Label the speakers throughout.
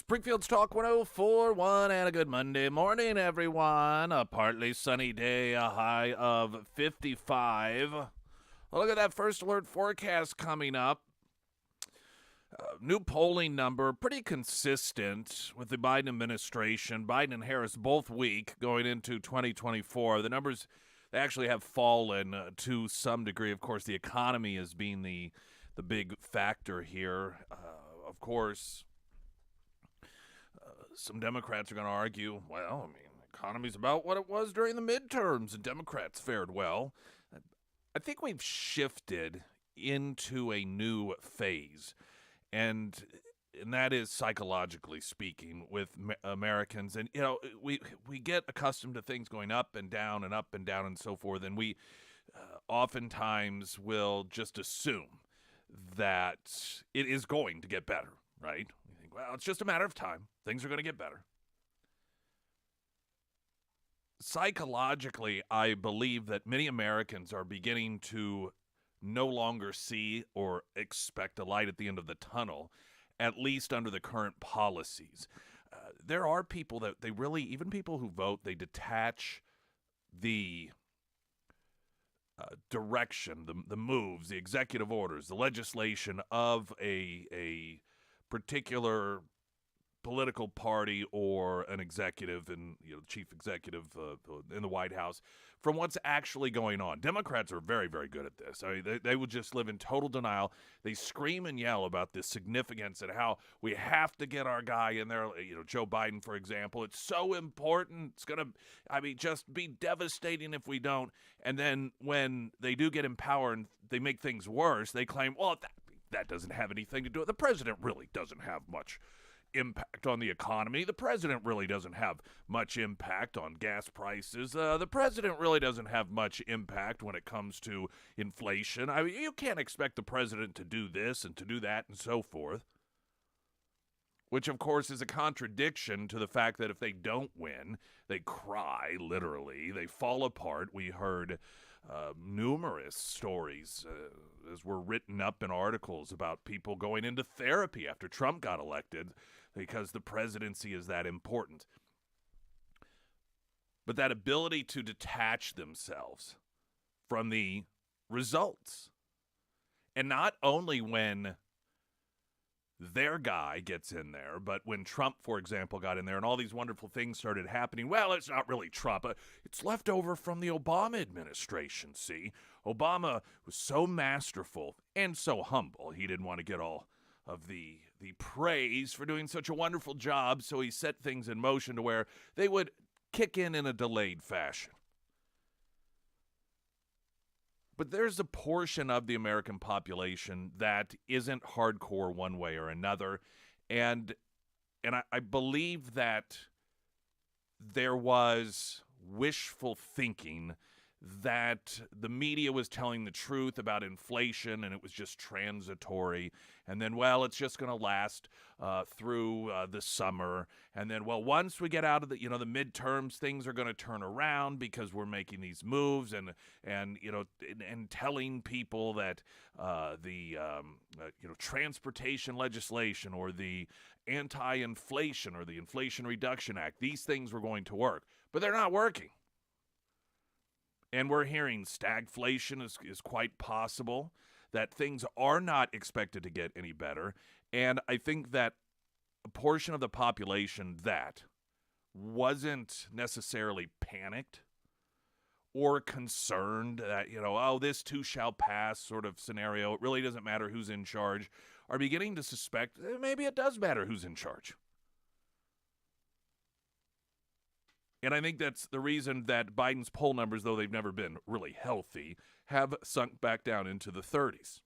Speaker 1: Springfield's Talk 104.1 and a good Monday morning, everyone. A partly sunny day, a high of 55. Well, look at that first alert forecast coming up. New polling number, pretty consistent with the Biden administration. Biden and Harris both weak going into 2024. The numbers actually have fallen to some degree. Of course, the economy is being the big factor here. Of course, some Democrats are going to argue, well, I mean, the economy's about what it was during the midterms, and Democrats fared well. I think we've shifted into a new phase, and that is psychologically speaking with Americans. And, you know, we get accustomed to things going up and down and so forth, and we oftentimes will just assume that it is going to get better, right? We think, well, it's just a matter of time. Things are going to get better. Psychologically, I believe that many Americans are beginning to no longer see or expect a light at the end of the tunnel, at least under the current policies. There are people that they really, even people who vote, they detach the direction, the moves, the executive orders, the legislation of a particular political party or an executive and chief executive in the White House from what's actually going on. Democrats are very, very good at this. I mean, they would just live in total denial. They scream and yell about the significance and how we have to get our guy in there. Joe Biden, for example, it's so important. It's going to, just be devastating if we don't. And then when they do get in power and they make things worse, they claim, well, that doesn't have anything to do with it. The president really doesn't have much impact on the economy. The president really doesn't have much impact on gas prices. The president really doesn't have much impact when it comes to inflation. I mean, you can't expect the president to do this and to do that and so forth, which, of course, is a contradiction to the fact that if they don't win, they cry, literally. They fall apart. We heard numerous stories as were written up in articles about people going into therapy after Trump got elected because the presidency is that important. But that ability to detach themselves from the results, and not only when their guy gets in there, but when Trump, for example, got in there and all these wonderful things started happening, well, it's not really Trump. It's left over from the Obama administration, see? Obama was so masterful and so humble. He didn't want to get all of the praise for doing such a wonderful job, so he set things in motion to where they would kick in a delayed fashion. But there's a portion of the American population that isn't hardcore one way or another. And I believe that there was wishful thinking that the media was telling the truth about inflation and it was just transitory. And then, well, it's just going to last through the summer. And then, well, once we get out of the midterms, things are going to turn around because we're making these moves and telling people that the transportation legislation or the anti-inflation or the Inflation Reduction Act, these things were going to work, but they're not working. And we're hearing stagflation is quite possible, that things are not expected to get any better. And I think that a portion of the population that wasn't necessarily panicked or concerned that, this too shall pass sort of scenario, it really doesn't matter who's in charge, are beginning to suspect maybe it does matter who's in charge. And I think that's the reason that Biden's poll numbers, though they've never been really healthy, have sunk back down into the 30s.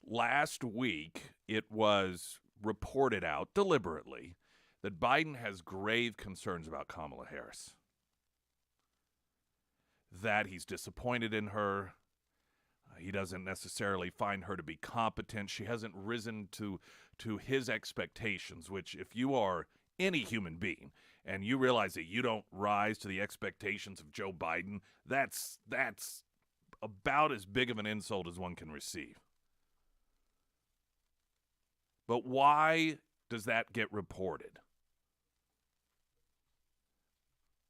Speaker 1: Last week, it was reported out deliberately that Biden has grave concerns about Kamala Harris. That he's disappointed in her. He doesn't necessarily find her to be competent. She hasn't risen to his expectations, which if you are any human being and you realize that you don't rise to the expectations of Joe Biden, that's about as big of an insult as one can receive. But why does that get reported?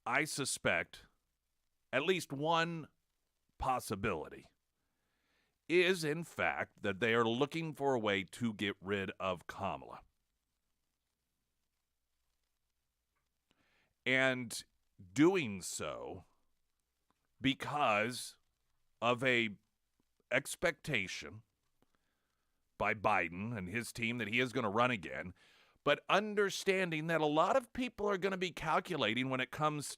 Speaker 1: I suspect at least one possibility is, in fact, that they are looking for a way to get rid of Kamala. And doing so because of a expectation by Biden and his team that he is going to run again, but understanding that a lot of people are going to be calculating when it comes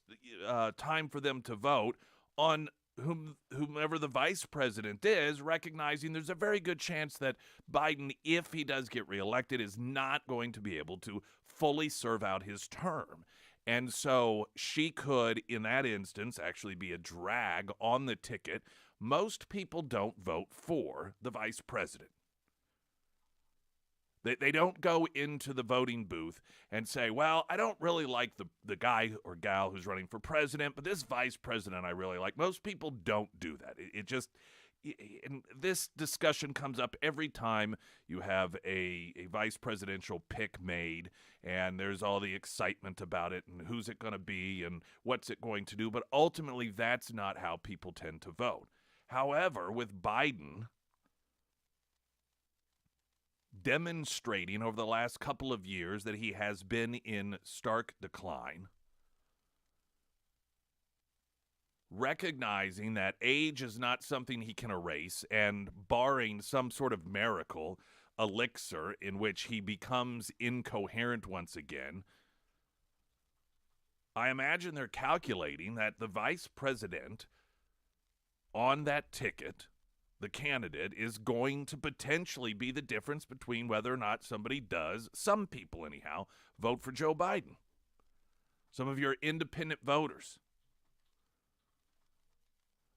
Speaker 1: time for them to vote on whomever the vice president is, recognizing there's a very good chance that Biden, if he does get reelected, is not going to be able to fully serve out his term. And so she could, in that instance, actually be a drag on the ticket. Most people don't vote for the vice president. They don't go into the voting booth and say, well, I don't really like the guy or gal who's running for president, but this vice president I really like. Most people don't do that. It just, and this discussion comes up every time you have a vice presidential pick made, and there's all the excitement about it and who's it going to be and what's it going to do. But ultimately, that's not how people tend to vote. However, with Biden demonstrating over the last couple of years that he has been in stark decline, recognizing that age is not something he can erase, and barring some sort of miracle elixir in which he becomes incoherent once again, I imagine they're calculating that the vice president on that ticket, the candidate, is going to potentially be the difference between whether or not somebody does, some people anyhow, vote for Joe Biden. Some of your independent voters.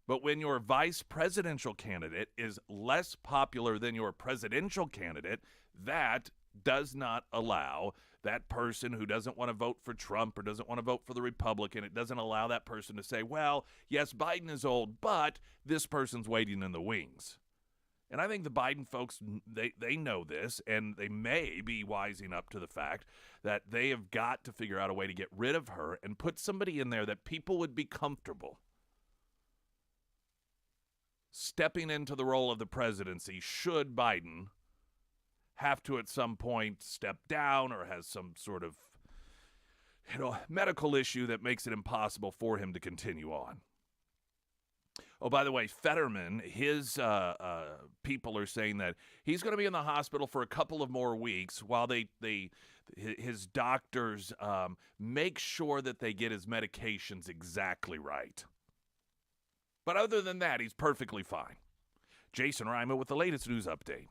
Speaker 1: But when your vice presidential candidate is less popular than your presidential candidate, that does not allow that person who doesn't want to vote for Trump or doesn't want to vote for the Republican, it doesn't allow that person to say, well, yes, Biden is old, but this person's waiting in the wings. And I think the Biden folks, they know this, and they may be wising up to the fact that they have got to figure out a way to get rid of her and put somebody in there that people would be comfortable stepping into the role of the presidency should Biden have to at some point step down or has some sort of medical issue that makes it impossible for him to continue on. Oh, by the way, Fetterman, his people are saying that he's going to be in the hospital for a couple of more weeks while his doctors make sure that they get his medications exactly right. But other than that, he's perfectly fine. Jason Reimer with the latest news update.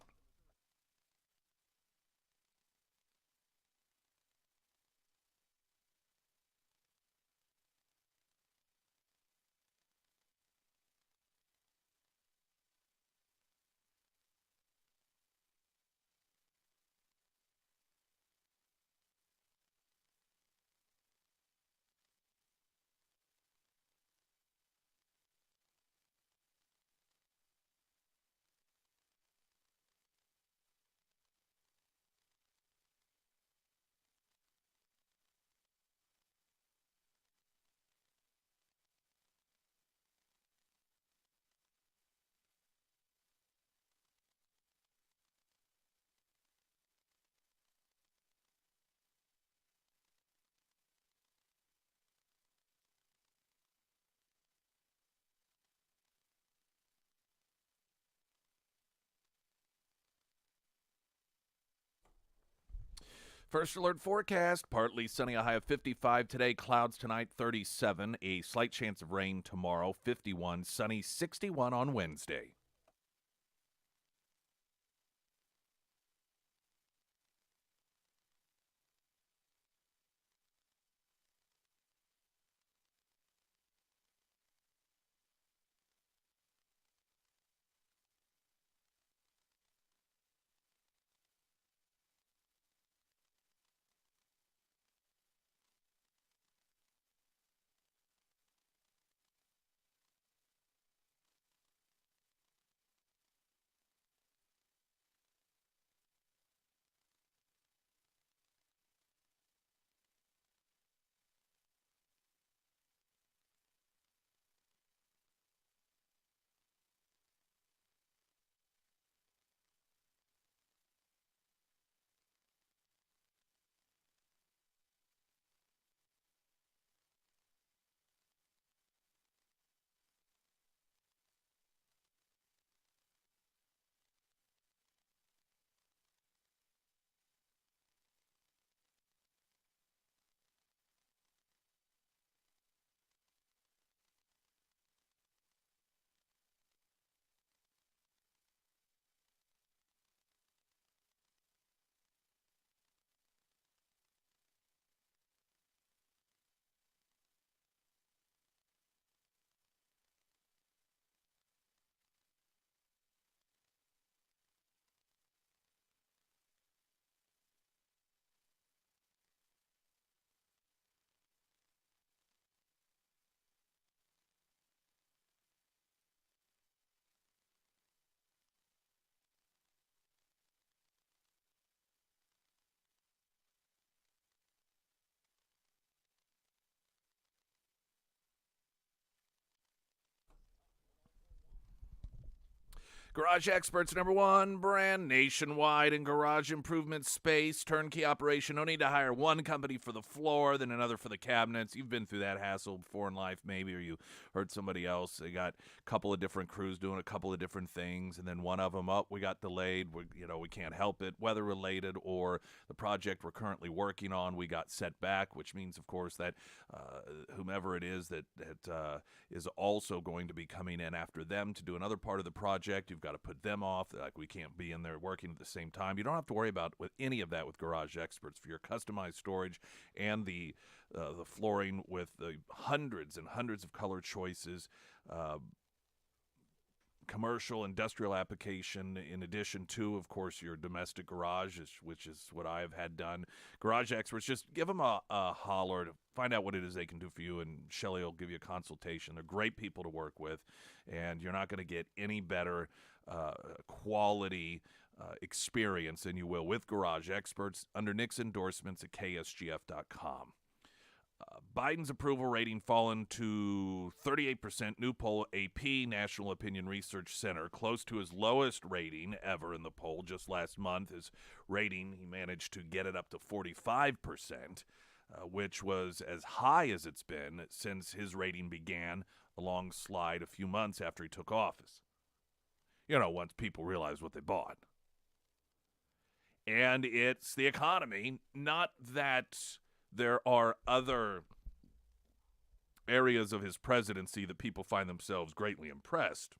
Speaker 1: First alert forecast, partly sunny, a high of 55 today, clouds tonight 37, a slight chance of rain tomorrow 51, sunny 61 on Wednesday. Garage Experts, #1 brand nationwide in garage improvement space. Turnkey operation. No need to hire one company for the floor, then another for the cabinets. You've been through that hassle before in life, maybe, or you heard somebody else. They got a couple of different crews doing a couple of different things, and then one of them, we got delayed. We can't help it, weather-related, or the project we're currently working on, we got set back, which means, of course, that whomever it is that is also going to be coming in after them to do another part of the project, you've got to put them off. Like, we can't be in there working at the same time. You don't have to worry about with any of that with Garage Experts for your customized storage and the flooring with the hundreds and hundreds of color choices, commercial, industrial application, in addition to, of course, your domestic garage, which is what I have had done. Garage Experts, just give them a holler to find out what it is they can do for you, and Shelly will give you a consultation. They're great people to work with, and you're not going to get any better quality experience than you will with Garage Experts under Nick's endorsements at ksgf.com. Biden's approval rating fallen to 38%. New poll, AP, National Opinion Research Center, close to his lowest rating ever in the poll. Just last month, his rating, he managed to get it up to 45%, which was as high as it's been since his rating began a long slide a few months after he took office. Once people realized what they bought. And it's the economy, not that there are other areas of his presidency that people find themselves greatly impressed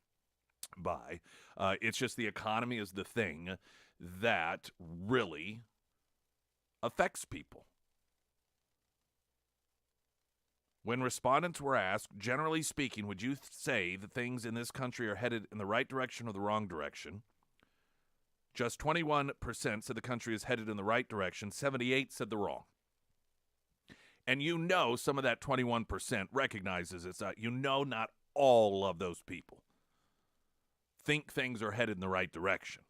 Speaker 1: by. It's just the economy is the thing that really affects people. When respondents were asked, generally speaking, would you say that things in this country are headed in the right direction or the wrong direction? Just 21% said the country is headed in the right direction. 78% said the wrong. And some of that 21% recognizes it's not, not all of those people think things are headed in the right direction.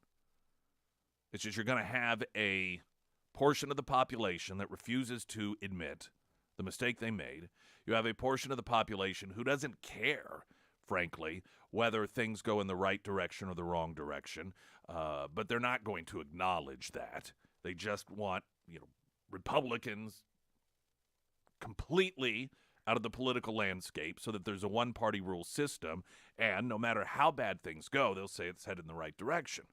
Speaker 1: It's just you're going to have a portion of the population that refuses to admit the mistake they made. You have a portion of the population who doesn't care, frankly, whether things go in the right direction or the wrong direction, but they're not going to acknowledge that. They just want, Republicans completely out of the political landscape so that there's a one-party rule system, and no matter how bad things go, they'll say it's headed in the right direction.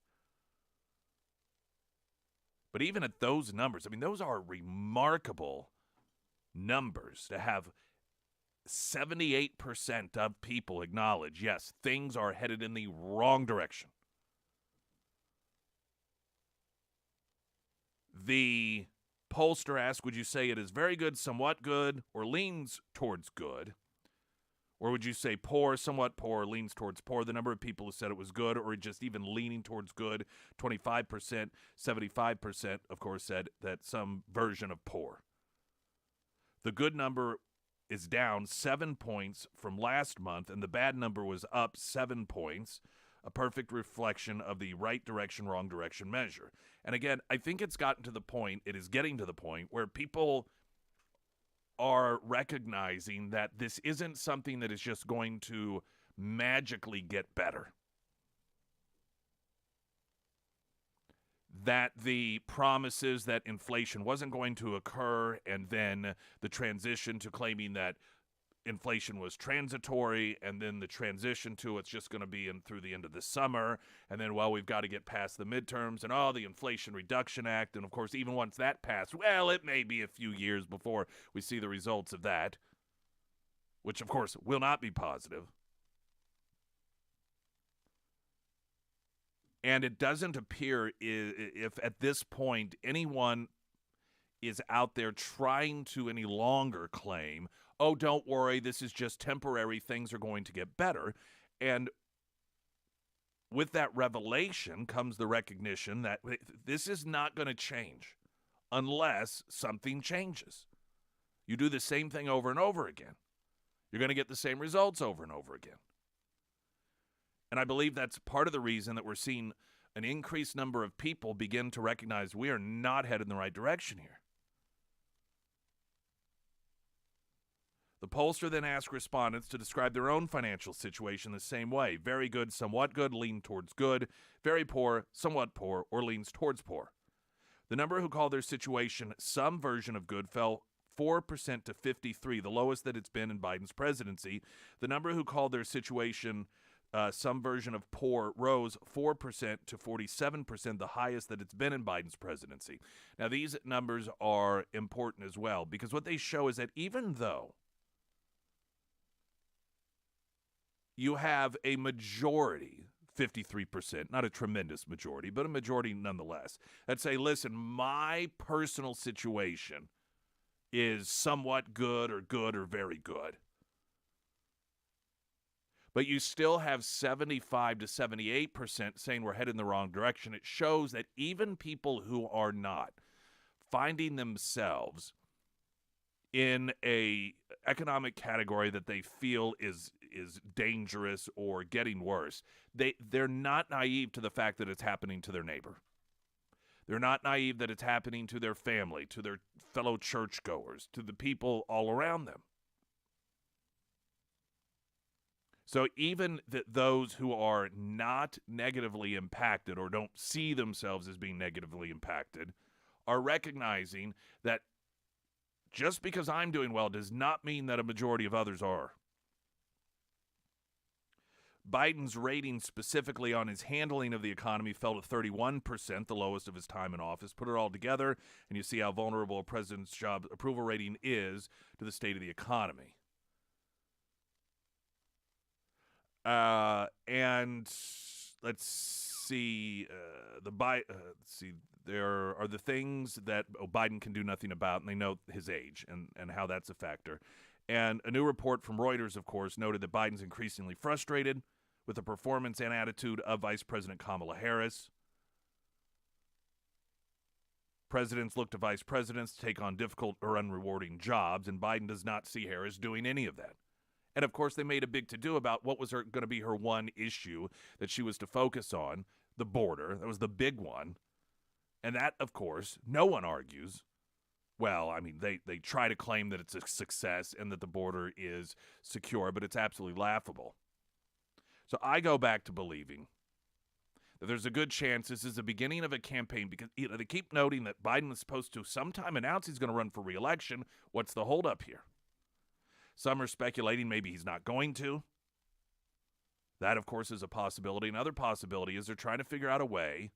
Speaker 1: But even at those numbers, those are remarkable numbers to have 78% of people acknowledge, yes, things are headed in the wrong direction. The pollster asked, would you say it is very good, somewhat good, or leans towards good? Or would you say poor, somewhat poor, leans towards poor? The number of people who said it was good or just even leaning towards good, 25%, 75%, of course, said that some version of poor. The good number is down 7 points from last month, and the bad number was up 7 points, a perfect reflection of the right direction, wrong direction measure. And again, I think it is getting to the point where people are recognizing that this isn't something that is just going to magically get better. That the promises that inflation wasn't going to occur, and then the transition to claiming that inflation was transitory, and then the transition to it's just going to be in through the end of the summer, and then, we've got to get past the midterms and the Inflation Reduction Act, and of course, even once that passed, it may be a few years before we see the results of that, which of course will not be positive. And it doesn't appear if at this point anyone is out there trying to any longer claim, oh, don't worry, this is just temporary, things are going to get better. And with that revelation comes the recognition that this is not going to change unless something changes. You do the same thing over and over again, you're going to get the same results over and over again. And I believe that's part of the reason that we're seeing an increased number of people begin to recognize we are not headed in the right direction here. The The pollster then asked respondents to describe their own financial situation the same way. Very good, somewhat good, lean towards good. Very poor, somewhat poor, or leans towards poor. The number who called their situation some version of good fell 4% to 53, the lowest that it's been in Biden's presidency. The number who called their situation some version of poor rose 4% to 47%, the highest that it's been in Biden's presidency. Now, these numbers are important as well because what they show is that even though you have a majority, 53%, not a tremendous majority, but a majority nonetheless, that say, listen, my personal situation is somewhat good or very good. But you still have 75 to 78% saying we're headed in the wrong direction. It shows that even people who are not finding themselves in a economic category that they feel is dangerous or getting worse, they're not naive to the fact that it's happening to their neighbor. They're not naive that it's happening to their family, to their fellow churchgoers, to the people all around them. So even those who are not negatively impacted or don't see themselves as being negatively impacted are recognizing that just because I'm doing well does not mean that a majority of others are. Biden's rating specifically on his handling of the economy fell to 31%, the lowest of his time in office. Put it all together, and you see how vulnerable a president's job approval rating is to the state of the economy. And let's see, there are the things that Biden can do nothing about, and they note his age and how that's a factor. And a new report from Reuters, of course, noted that Biden's increasingly frustrated with the performance and attitude of Vice President Kamala Harris. Presidents look to vice presidents to take on difficult or unrewarding jobs, and Biden does not see Harris doing any of that. And, of course, they made a big to-do about what was going to be her one issue that she was to focus on, the border. That was the big one. And that, of course, no one argues. Well, I mean, they try to claim that it's a success and that the border is secure, but it's absolutely laughable. So I go back to believing that there's a good chance this is the beginning of a campaign because they keep noting that Biden is supposed to sometime announce he's going to run for re-election. What's the holdup here? Some are speculating maybe he's not going to. That, of course, is a possibility. Another possibility is they're trying to figure out a way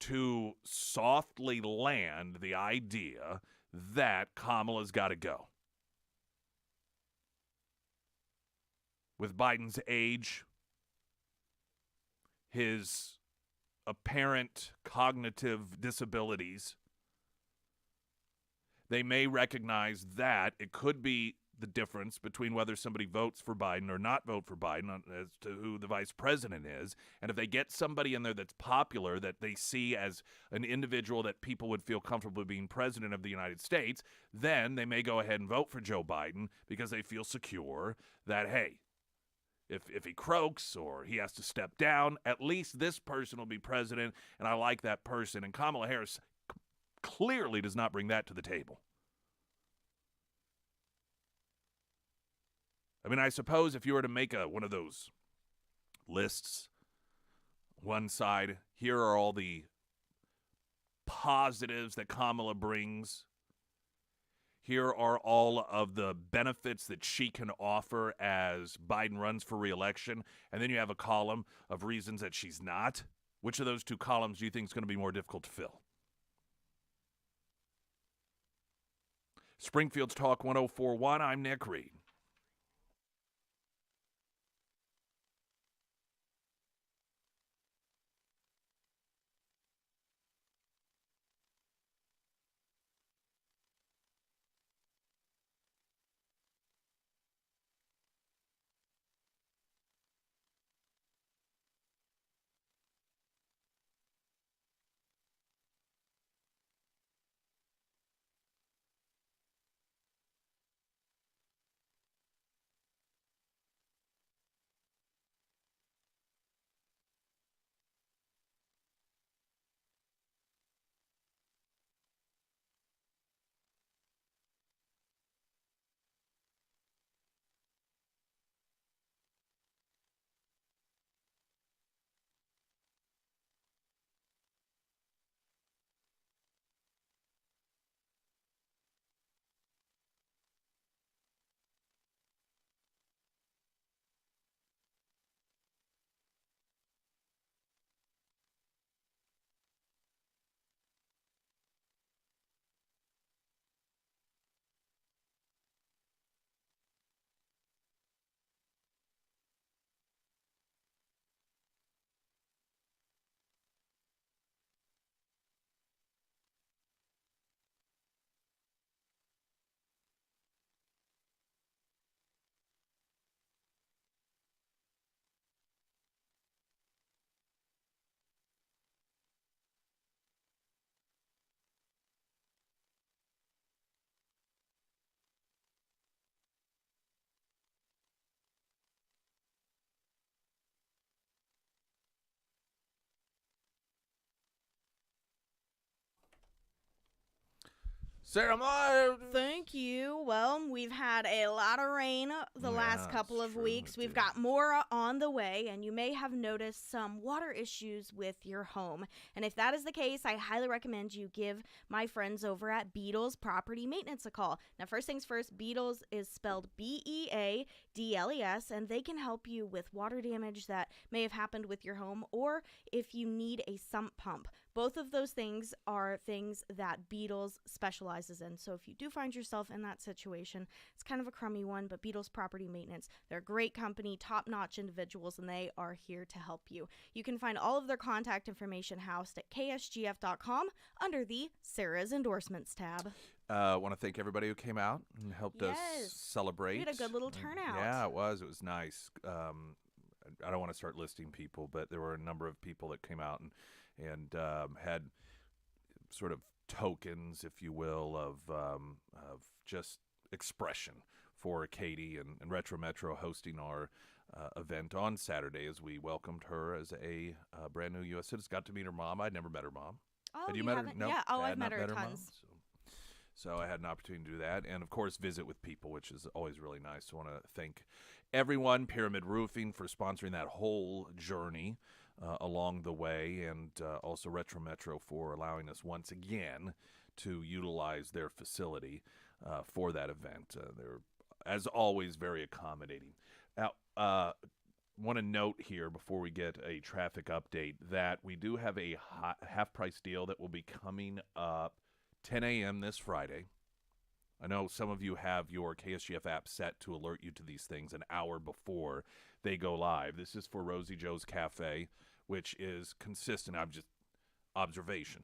Speaker 1: to softly land the idea that Kamala's got to go. With Biden's age, his apparent cognitive disabilities, they may recognize that it could be the difference between whether somebody votes for Biden or not vote for Biden as to who the vice president is. And if they get somebody in there that's popular, that they see as an individual that people would feel comfortable being president of the United States, then they may go ahead and vote for Joe Biden because they feel secure that, hey, if he croaks or he has to step down, at least this person will be president, and I like that person. And Kamala Harris clearly does not bring that to the table. I mean, I suppose if you were to make one of those lists, one side, here are all the positives that Kamala brings. Here are all of the benefits that she can offer as Biden runs for re-election. And then you have a column of reasons that she's not. Which of those two columns do you think is going to be more difficult to fill? Springfield's Talk 104.1, I'm Nick Reed. Sarah Moore.
Speaker 2: Thank you. Well, we've had a lot of rain the last couple
Speaker 1: it's
Speaker 2: of
Speaker 1: true,
Speaker 2: weeks.
Speaker 1: it
Speaker 2: We've
Speaker 1: did.
Speaker 2: got more on the way, and you may have noticed some water issues with your home. And if that is the case, I highly recommend you give my friends over at Beatles Property Maintenance a call. Now, first things first, Beatles is spelled Beadles, and they can help you with water damage that may have happened with your home, or if you need a sump pump. Both of those things are things that Beatles specializes in. So if you do find yourself in that situation, it's kind of a crummy one, but Beatles Property Maintenance, they're a great company, top-notch individuals, and they are here to help you. You can find all of their contact information housed at ksgf.com under the Sarah's Endorsements tab.
Speaker 1: I want to thank everybody who came out and helped us celebrate.
Speaker 2: We had a good little turnout.
Speaker 1: Yeah, it was. It was nice. I don't want to start listing people, but there were a number of people that came out and had sort of tokens, if you will, of just expression for Katie and Retro Metro hosting our event on Saturday as we welcomed her as a brand new U.S. citizen. Got to meet her mom. I'd never met her mom.
Speaker 2: Oh,
Speaker 1: had you met her?
Speaker 2: haven't?
Speaker 1: No,
Speaker 2: Yeah. Oh,
Speaker 1: I
Speaker 2: I've met her tons.
Speaker 1: So I had an opportunity to do that, and of course visit with people, which is always really nice. So I want to thank everyone, Pyramid Roofing, for sponsoring that whole journey along the way, and also Retro Metro for allowing us once again to utilize their facility for that event. They're, as always, very accommodating. Now, want to note here before we get a traffic update that we do have a half-price deal that will be coming up 10 a.m. this Friday. I know some of you have your KSGF app set to alert you to these things an hour before they go live. This is for Rosie Joe's Cafe, which is consistent. I'm just observation.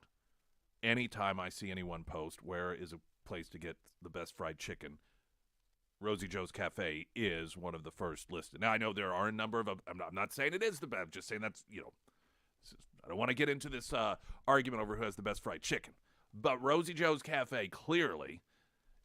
Speaker 1: Anytime I see anyone post where is a place to get the best fried chicken, Rosie Joe's Cafe is one of the first listed. Now, I know there are a number of, I'm not saying it is the best, I'm just saying that's, I don't want to get into this argument over who has the best fried chicken. But Rosie Joe's Cafe, clearly,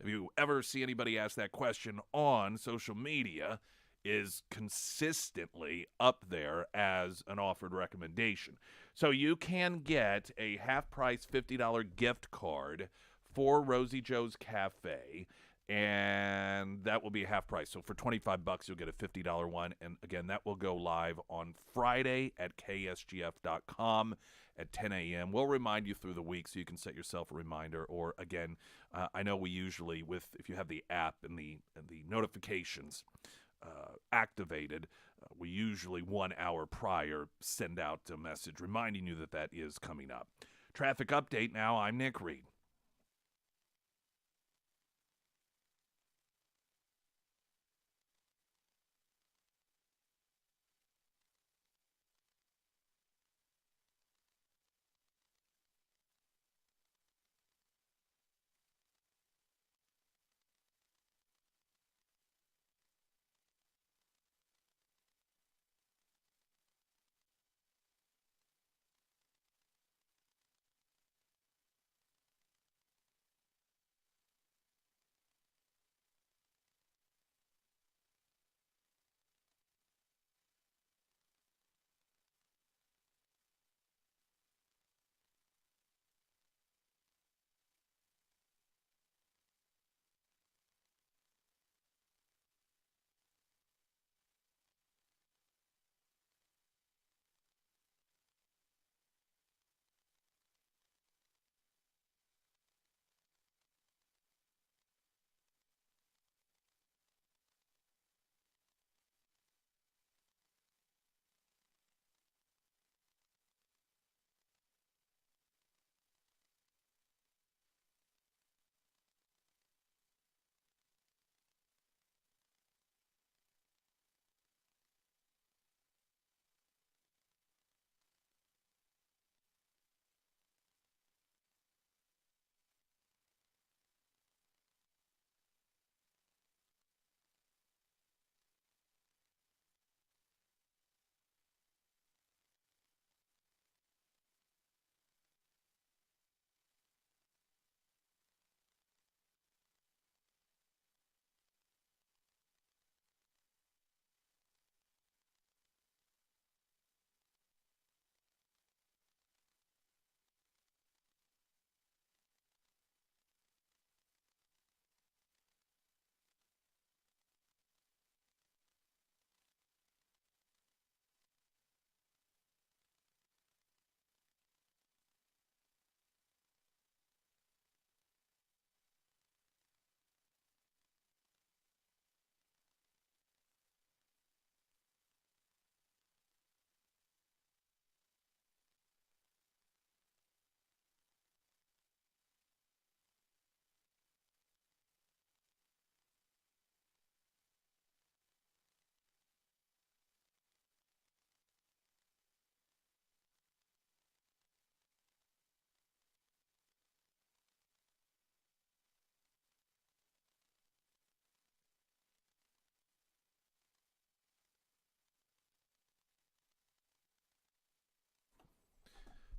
Speaker 1: if you ever see anybody ask that question on social media, is consistently up there as an offered recommendation. So you can get a half-price $50 gift card for Rosie Joe's Cafe, and that will be half price. So for $25, you'll get a $50 one. And again, that will go live on Friday at ksgf.com at 10 a.m. We'll remind you through the week so you can set yourself a reminder. Or again, I know we usually, if you have the app and the notifications activated, we usually 1 hour prior send out a message reminding you that is coming up. Traffic update now. I'm Nick Reed.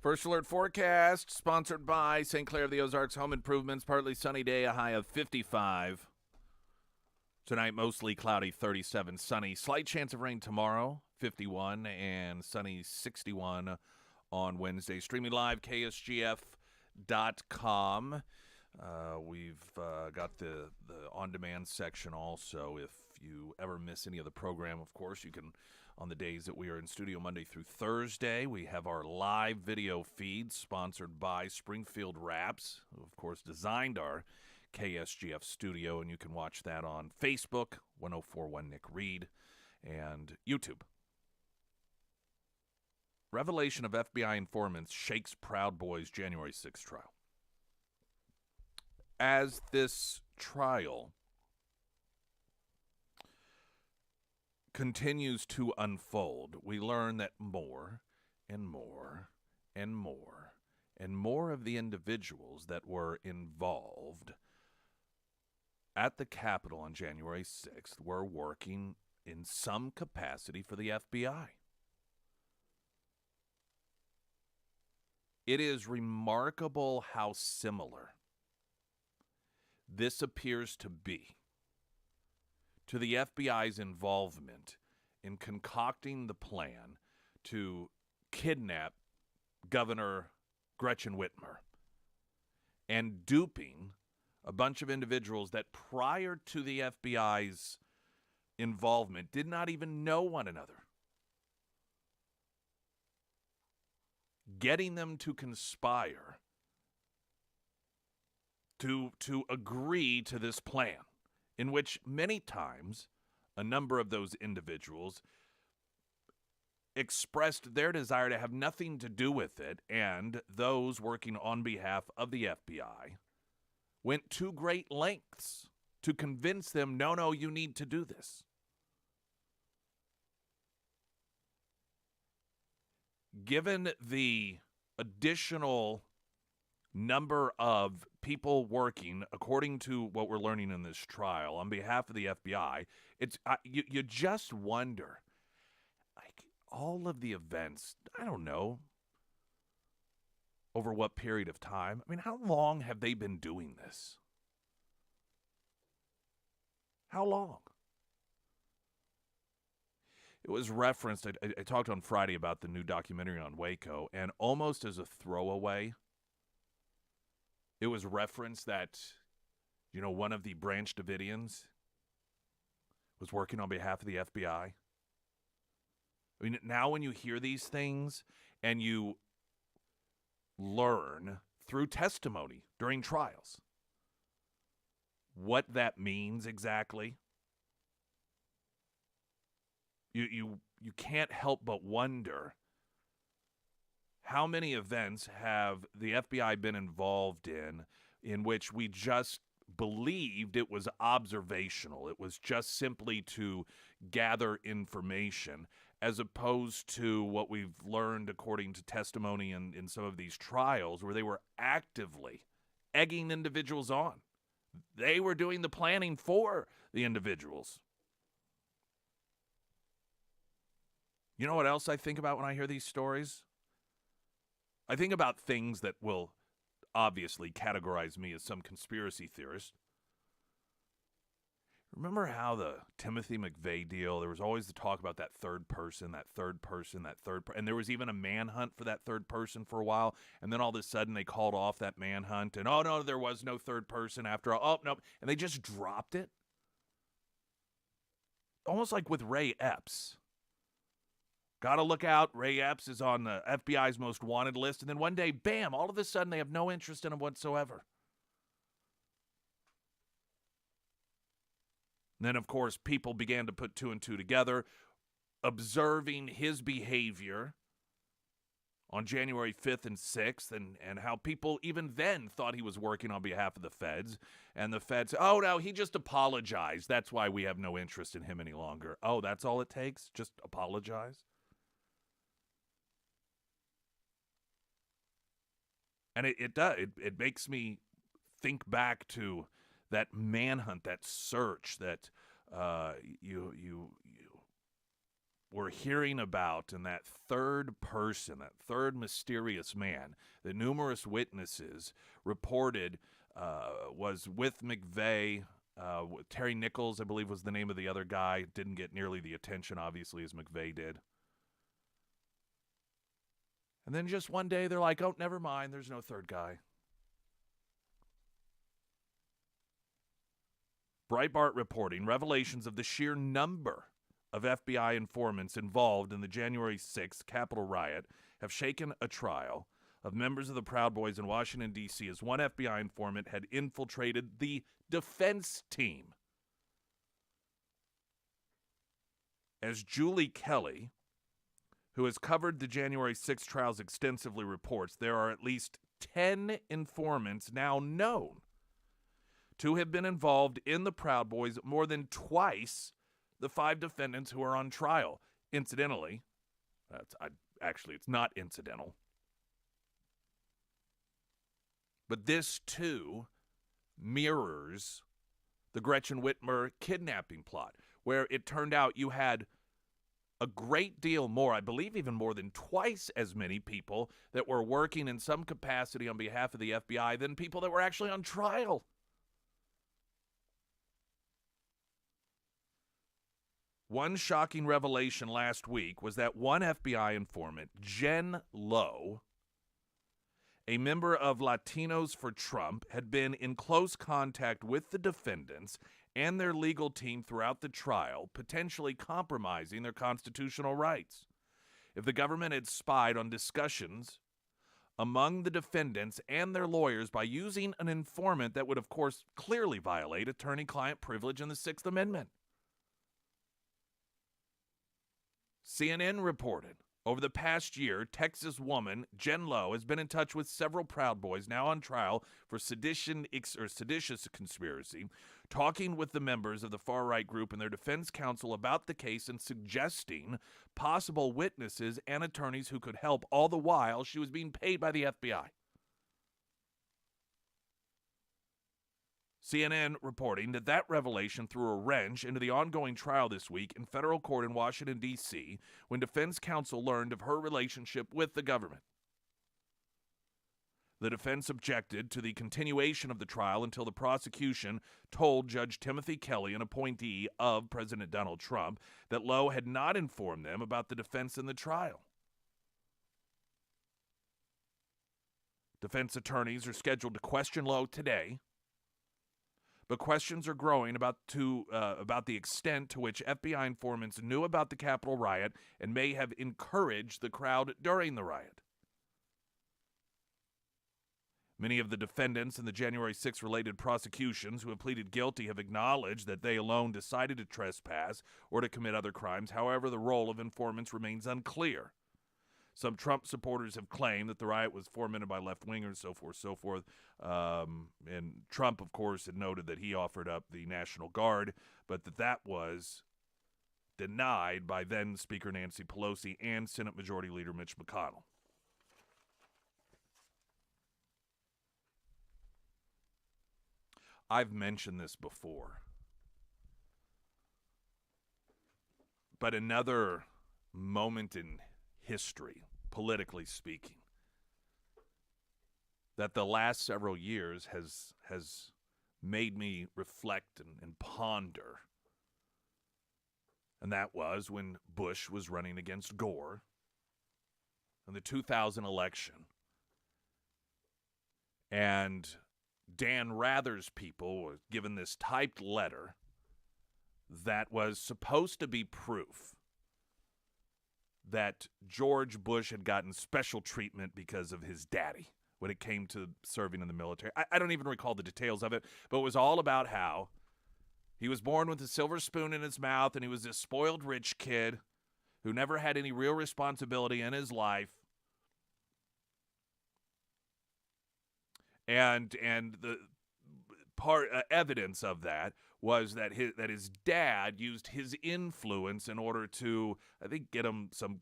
Speaker 1: First Alert Forecast, sponsored by St. Clair of the Ozarks Home Improvements. Partly sunny day, a high of 55. Tonight, mostly cloudy, 37, sunny. Slight chance of rain tomorrow, 51, and sunny, 61 on Wednesday. Streaming live, ksgf.com. We've got the on-demand section also. If you ever miss any of the program, of course, you can, on the days that we are in studio Monday through Thursday, we have our live video feed sponsored by Springfield Wraps, who, of course, designed our KSGF studio, and you can watch that on Facebook, 1041 Nick Reed, and YouTube. Revelation of FBI informants shakes Proud Boys' January 6th trial. As this trial continues to unfold, we learn that more and more and more and more of the individuals that were involved at the Capitol on January 6th were working in some capacity for the FBI. It is remarkable how similar this appears to be to the FBI's involvement in concocting the plan to kidnap Governor Gretchen Whitmer and duping a bunch of individuals that prior to the FBI's involvement did not even know one another. Getting them to conspire to agree to this plan, in which many times a number of those individuals expressed their desire to have nothing to do with it, and those working on behalf of the FBI went to great lengths to convince them, no, you need to do this. Given the additional number of people working, according to what we're learning in this trial, on behalf of the FBI, it's you just wonder, like, all of the events, I don't know, over what period of time? I mean, how long have they been doing this? How long? It was referenced, I talked on Friday about the new documentary on Waco, and almost as a throwaway, it was referenced that, one of the Branch Davidians was working on behalf of the FBI. I mean, now when you hear these things and you learn through testimony during trials what that means exactly, you can't help but wonder, how many events have the FBI been involved in which we just believed it was observational? It was just simply to gather information, as opposed to what we've learned according to testimony in some of these trials, where they were actively egging individuals on. They were doing the planning for the individuals. You know what else I think about when I hear these stories? I think about things that will obviously categorize me as some conspiracy theorist. Remember how the Timothy McVeigh deal, there was always the talk about that third person, and there was even a manhunt for that third person for a while, and then all of a sudden they called off that manhunt, and oh no, there was no third person after all. Oh no, and they just dropped it. Almost like with Ray Epps. Got to look out. Ray Epps is on the FBI's most wanted list. And then one day, bam, all of a sudden they have no interest in him whatsoever. And then, of course, people began to put two and two together, observing his behavior on January 5th and 6th, and how people even then thought he was working on behalf of the feds. And the feds, oh, no, he just apologized. That's why we have no interest in him any longer. Oh, that's all it takes? Just apologize? And it does. It makes me think back to that manhunt, that search that you we're hearing about, and that third person, that third mysterious man that numerous witnesses reported was with McVeigh. Terry Nichols, I believe, was the name of the other guy. Didn't get nearly the attention, obviously, as McVeigh did. And then just one day, they're like, oh, never mind, there's no third guy. Breitbart reporting revelations of the sheer number of FBI informants involved in the January 6th Capitol riot have shaken a trial of members of the Proud Boys in Washington, D.C., as one FBI informant had infiltrated the defense team. As Julie Kelly, who has covered the January 6th trials extensively, reports, there are at least 10 informants now known to have been involved in the Proud Boys, more than twice the 5 defendants who are on trial. Incidentally, it's not incidental, but this too mirrors the Gretchen Whitmer kidnapping plot, where it turned out you had a great deal more, I believe even more than twice as many people that were working in some capacity on behalf of the FBI than people that were actually on trial. One shocking revelation last week was that one FBI informant, Jen Lowe, a member of Latinos for Trump, had been in close contact with the defendants and their legal team throughout the trial, potentially compromising their constitutional rights. If the government had spied on discussions among the defendants and their lawyers by using an informant, that would, of course, clearly violate attorney-client privilege in the Sixth Amendment. CNN reported, over the past year, Texas woman Jen Lowe has been in touch with several Proud Boys now on trial for seditious conspiracy, talking with the members of the far-right group and their defense counsel about the case and suggesting possible witnesses and attorneys who could help, all the while she was being paid by the FBI. CNN reporting that revelation threw a wrench into the ongoing trial this week in federal court in Washington, D.C., when defense counsel learned of her relationship with the government. The defense objected to the continuation of the trial until the prosecution told Judge Timothy Kelly, an appointee of President Donald Trump, that Lowe had not informed them about the defense in the trial. Defense attorneys are scheduled to question Lowe today, but questions are growing about the extent to which FBI informants knew about the Capitol riot and may have encouraged the crowd during the riot. Many of the defendants in the January 6 related prosecutions who have pleaded guilty have acknowledged that they alone decided to trespass or to commit other crimes. However, the role of informants remains unclear. Some Trump supporters have claimed that the riot was fomented by left-wingers, so forth. And Trump, of course, had noted that he offered up the National Guard, but that was denied by then Speaker Nancy Pelosi and Senate Majority Leader Mitch McConnell. I've mentioned this before, but another moment in history, politically speaking, that the last several years has made me reflect and ponder. And that was when Bush was running against Gore in the 2000 election. And Dan Rather's people were given this typed letter that was supposed to be proof that George Bush had gotten special treatment because of his daddy when it came to serving in the military. I don't even recall the details of it, but it was all about how he was born with a silver spoon in his mouth and he was this spoiled rich kid who never had any real responsibility in his life. And the evidence of that was that his dad used his influence in order to, I think, get him some,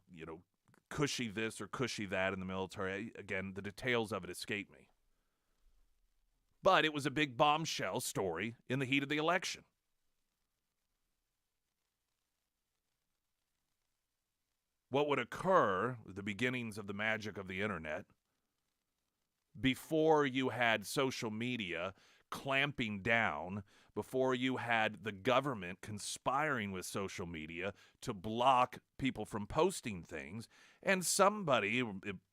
Speaker 1: cushy this or cushy that in the military. Again, the details of it escape me. But it was a big bombshell story in the heat of the election. what would occur, the beginnings of the magic of the internet, before you had social media clamping down, before you had the government conspiring with social media to block people from posting things, and somebody,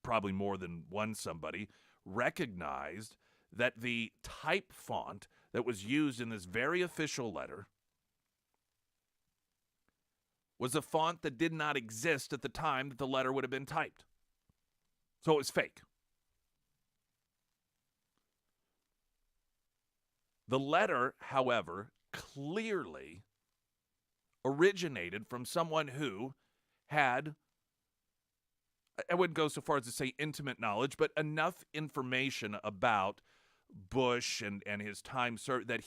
Speaker 1: probably more than one somebody, recognized that the type font that was used in this very official letter was a font that did not exist at the time that the letter would have been typed. So it was fake. The letter, however, clearly originated from someone who had, I wouldn't go so far as to say intimate knowledge, but enough information about Bush and his time that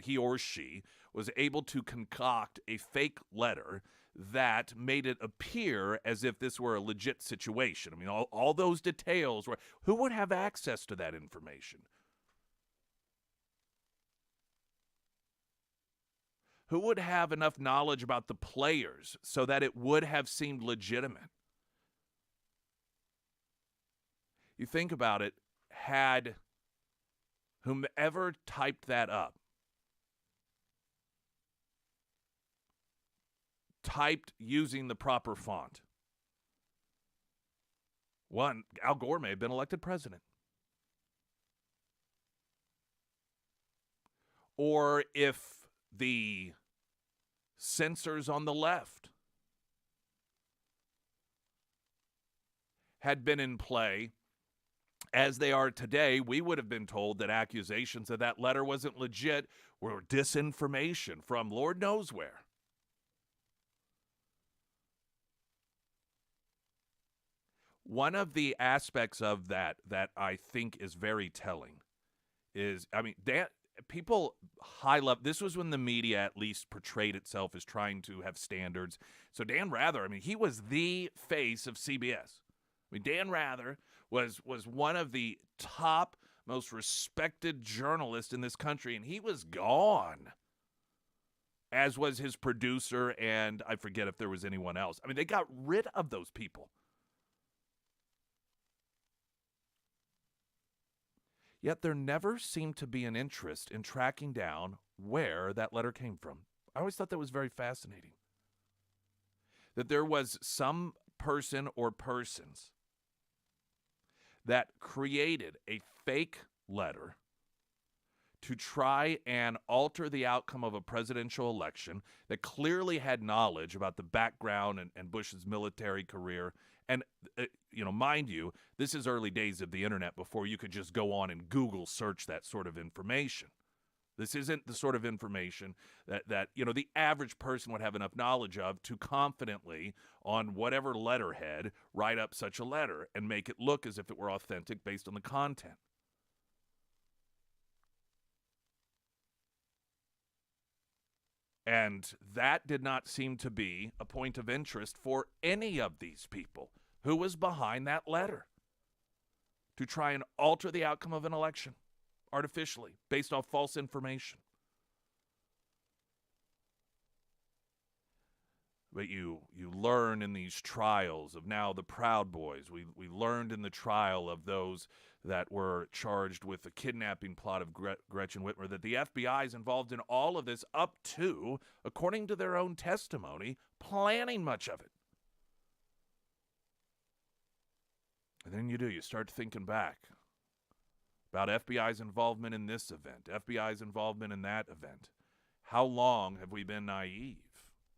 Speaker 1: he or she was able to concoct a fake letter that made it appear as if this were a legit situation. I mean, all those details were, who would have access to that information? Who would have enough knowledge about the players so that it would have seemed legitimate? You think about it, had whomever typed that up typed using the proper font, one, Al Gore may have been elected president. Or if the censors on the left had been in play as they are today, we would have been told that accusations that that letter wasn't legit were disinformation from Lord knows where. One of the aspects of that I think is very telling is, I mean, people high level, this was when the media at least portrayed itself as trying to have standards. So Dan Rather, I mean, he was the face of CBS. I mean, Dan Rather was one of the top, most respected journalists in this country, and he was gone, as was his producer, and I forget if there was anyone else. I mean, they got rid of those people. Yet there never seemed to be an interest in tracking down where that letter came from. I always thought that was very fascinating. That there was some person or persons that created a fake letter to try and alter the outcome of a presidential election, that clearly had knowledge about the background and Bush's military career. And, mind you, this is early days of the internet before you could just go on and Google search that sort of information. This isn't the sort of information that the average person would have enough knowledge of to confidently, on whatever letterhead, write up such a letter and make it look as if it were authentic based on the content. And that did not seem to be a point of interest for any of these people who was behind that letter to try and alter the outcome of an election artificially based off false information. But you learn in these trials of now the Proud Boys. We learned in the trial of those that were charged with the kidnapping plot of Gretchen Whitmer that the FBI is involved in all of this up to, according to their own testimony, planning much of it. And then you start thinking back about FBI's involvement in this event, FBI's involvement in that event. How long have we been naive?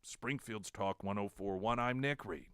Speaker 1: Springfield's Talk 104.1, I'm Nick Reed.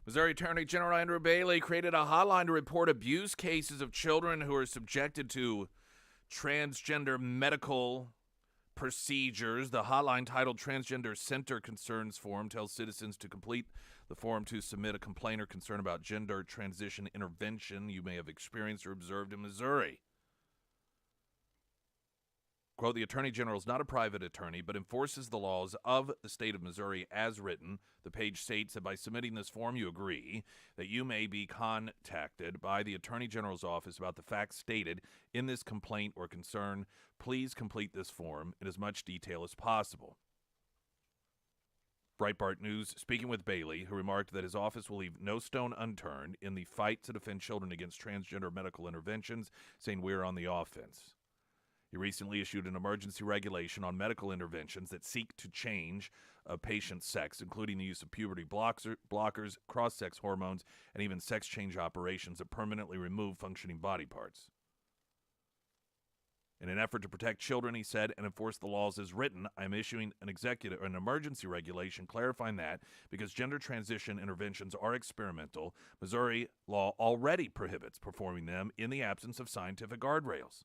Speaker 1: Missouri Attorney General Andrew Bailey created a hotline to report abuse cases of children who are subjected to transgender medical procedures. The hotline, titled Transgender Center Concerns Form, tells citizens to complete the form to submit a complaint or concern about gender transition intervention you may have experienced or observed in Missouri. Quote, the Attorney General is not a private attorney, but enforces the laws of the state of Missouri as written. The page states that by submitting this form, you agree that you may be contacted by the Attorney General's office about the facts stated in this complaint or concern. Please complete this form in as much detail as possible. Breitbart News, speaking with Bailey, who remarked that his office will leave no stone unturned in the fight to defend children against transgender medical interventions, saying we're on the offense. He recently issued an emergency regulation on medical interventions that seek to change a patient's sex, including the use of puberty blockers, cross-sex hormones, and even sex change operations that permanently remove functioning body parts. In an effort to protect children, he said, and enforce the laws as written, I am issuing an emergency regulation clarifying that because gender transition interventions are experimental, Missouri law already prohibits performing them in the absence of scientific guardrails.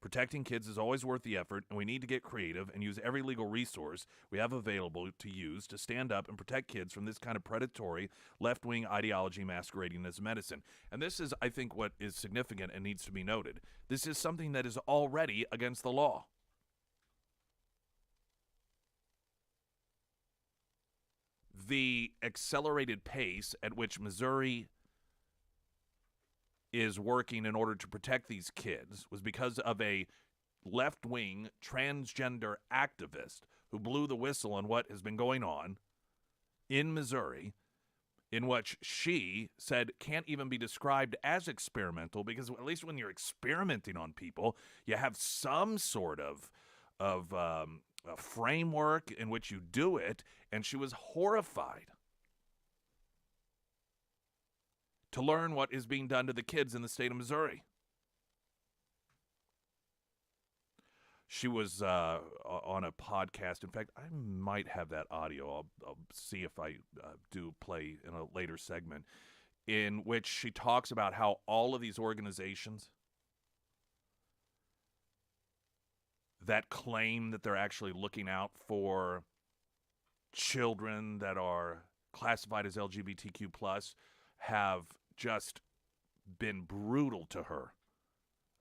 Speaker 1: Protecting kids is always worth the effort, and we need to get creative and use every legal resource we have available to use to stand up and protect kids from this kind of predatory left-wing ideology masquerading as medicine. And this is, I think, what is significant and needs to be noted. This is something that is already against the law. The accelerated pace at which Missouri is working in order to protect these kids was because of a left-wing transgender activist who blew the whistle on what has been going on in Missouri, in which she said can't even be described as experimental because at least when you're experimenting on people, you have some sort of a framework in which you do it, and she was horrified to learn what is being done to the kids in the state of Missouri. She was on a podcast. In fact, I might have that audio. I'll see if I do play in a later segment, in which she talks about how all of these organizations that claim that they're actually looking out for children that are classified as LGBTQ+ have just been brutal to her.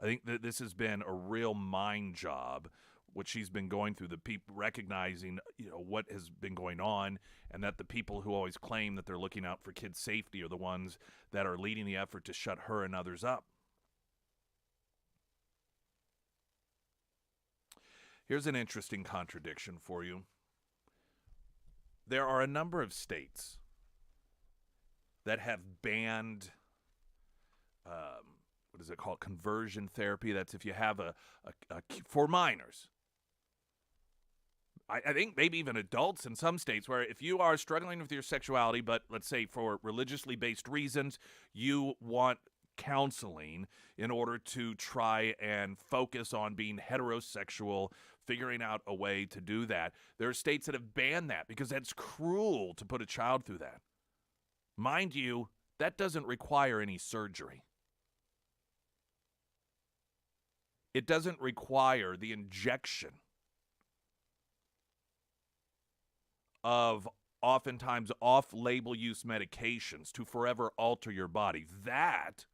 Speaker 1: I think that this has been a real mind job, what she's been going through, the people recognizing, what has been going on, and that the people who always claim that they're looking out for kids' safety are the ones that are leading the effort to shut her and others up. Here's an interesting contradiction for you. There are a number of states that have banned, what is it called, conversion therapy. That's if you have for minors. I think maybe even adults in some states, where if you are struggling with your sexuality, but let's say for religiously based reasons, you want counseling in order to try and focus on being heterosexual, figuring out a way to do that. There are states that have banned that because that's cruel to put a child through that. Mind you, that doesn't require any surgery. It doesn't require the injection of oftentimes off-label use medications to forever alter your body. That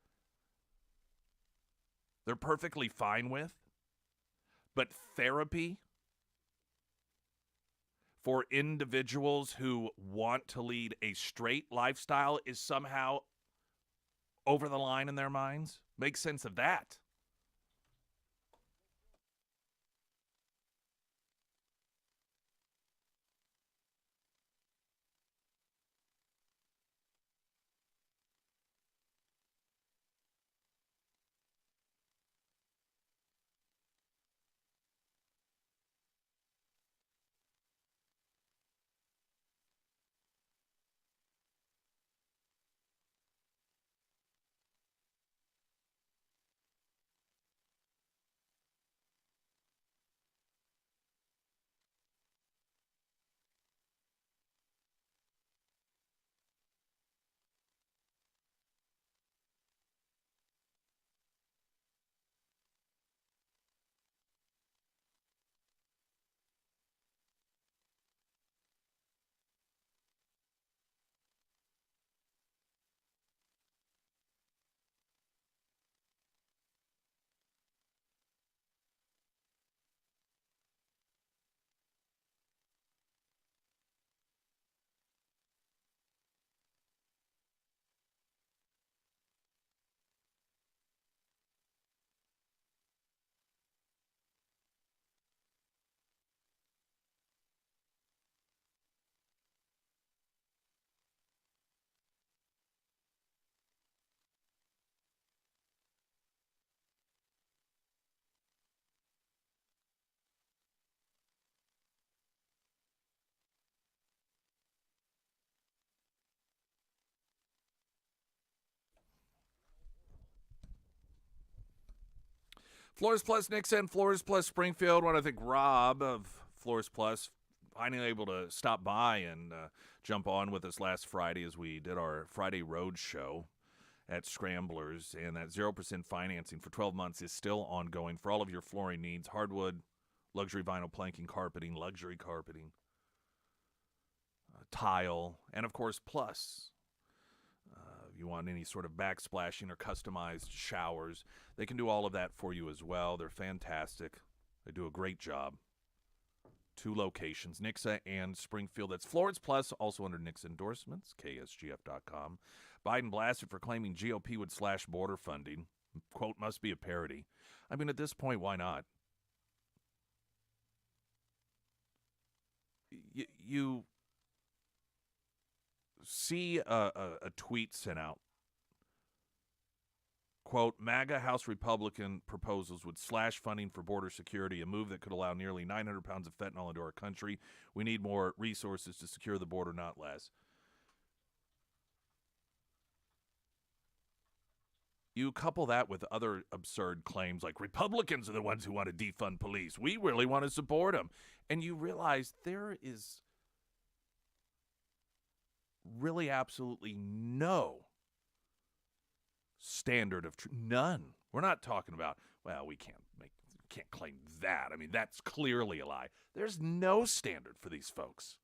Speaker 1: they're perfectly fine with. But therapy for individuals who want to lead a straight lifestyle is somehow over the line in their minds. Make sense of that. Floors Plus Nixon, Floors Plus Springfield. Want to thank Rob of Floors Plus finally able to stop by and jump on with us last Friday as we did our Friday Road Show at Scramblers. And that 0% financing for 12 months is still ongoing for all of your flooring needs. Hardwood, luxury vinyl planking, carpeting, luxury carpeting, tile, and of course, Plus. You want any sort of backsplashing or customized showers, they can do all of that for you as well. They're fantastic. They do a great job. 2 locations, Nixa and Springfield. That's Florence Plus, also under Nixa endorsements, ksgf.com. Biden blasted for claiming GOP would slash border funding. Quote, must be a parody. I mean, at this point, why not? You see a tweet sent out. Quote, MAGA House Republican proposals would slash funding for border security, a move that could allow nearly 900 pounds of fentanyl into our country. We need more resources to secure the border, not less. You couple that with other absurd claims like Republicans are the ones who want to defund police. We really want to support them. And you realize there is really absolutely no standard of truth. None. We're not talking about, well, we can't claim that. I mean, that's clearly a lie. There's no standard for these folks.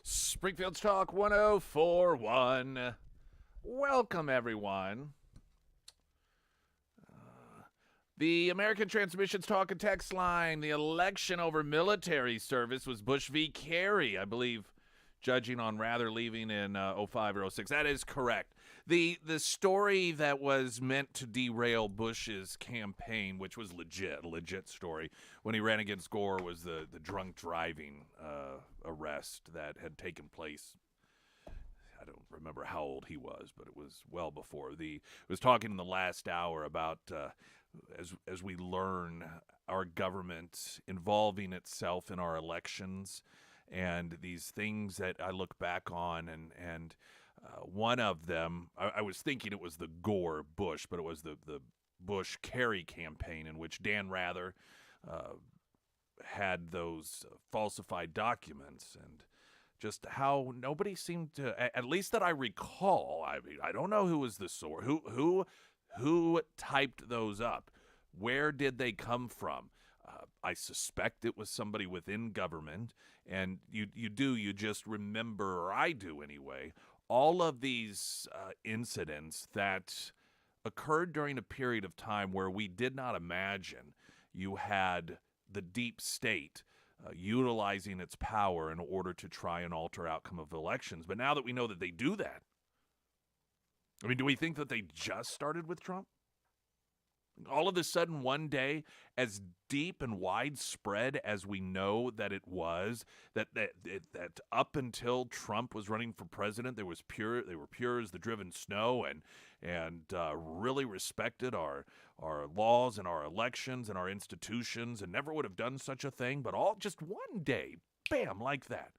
Speaker 1: Springfield's Talk 1041. Welcome, everyone. The American Transmissions Talk and Text line, the election over military service was Bush v. Kerry, I believe, judging on Rather leaving in 05 or 06. That is correct. The story that was meant to derail Bush's campaign, which was a legit story, when he ran against Gore, was the drunk driving arrest that had taken place. I don't remember how old he was, but it was well before. It was talking in the last hour about as we learn our government involving itself in our elections and these things that I look back on, and one of them, I was thinking it was the Gore-Bush, but it was the Bush-Kerry campaign in which Dan Rather had those falsified documents, and just how nobody seemed to, at least that I recall. I mean, I don't know who was the source, who typed those up, where did they come from? I suspect it was somebody within government, and you just remember, or I do anyway, all of these incidents that occurred during a period of time where we did not imagine you had the deep state utilizing its power in order to try and alter outcome of elections. But now that we know that they do that, I mean, do we think that they just started with Trump? All of a sudden, one day, as deep and widespread as we know that it was, that up until Trump was running for president, they were pure as the driven snow, and really respected our laws and our elections and our institutions, and never would have done such a thing. But all just one day, bam, like that.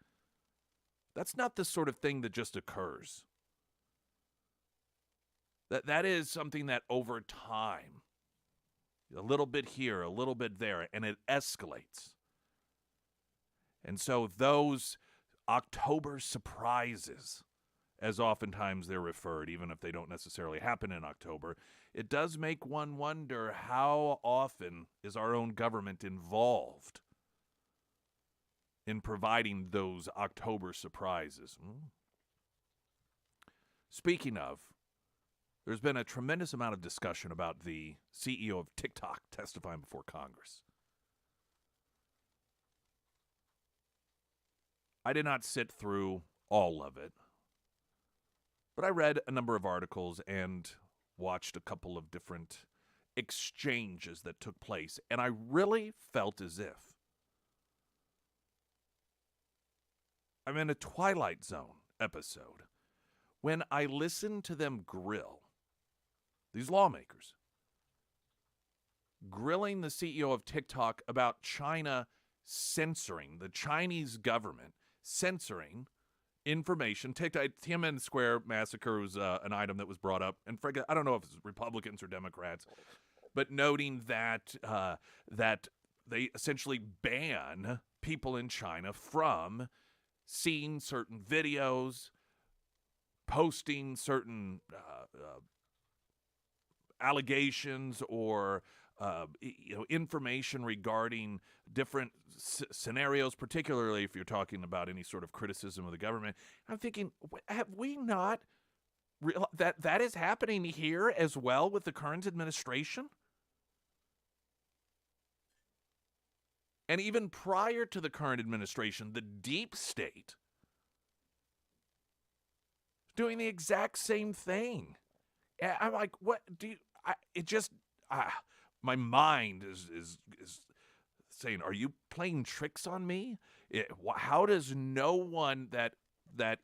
Speaker 1: That's not the sort of thing that just occurs. That is something that over time, a little bit here, a little bit there, and it escalates. And so those October surprises, as oftentimes they're referred, even if they don't necessarily happen in October, it does make one wonder, how often is our own government involved in providing those October surprises? Speaking of, there's been a tremendous amount of discussion about the CEO of TikTok testifying before Congress. I did not sit through all of it, but I read a number of articles and watched a couple of different exchanges that took place, and I really felt as if I'm in a Twilight Zone episode when I listened to them grill these lawmakers, grilling the CEO of TikTok about China censoring, the Chinese government censoring information. Tiananmen Square massacre was an item that was brought up, and frankly, I don't know if it's Republicans or Democrats, but noting that that they essentially ban people in China from seeing certain videos, posting certain allegations or information regarding different scenarios, particularly if you're talking about any sort of criticism of the government. I'm thinking, have we not realized that is happening here as well with the current administration? And even prior to the current administration, the deep state is doing the exact same thing. I'm like, what do you? My mind is saying, are you playing tricks on me? How does no one that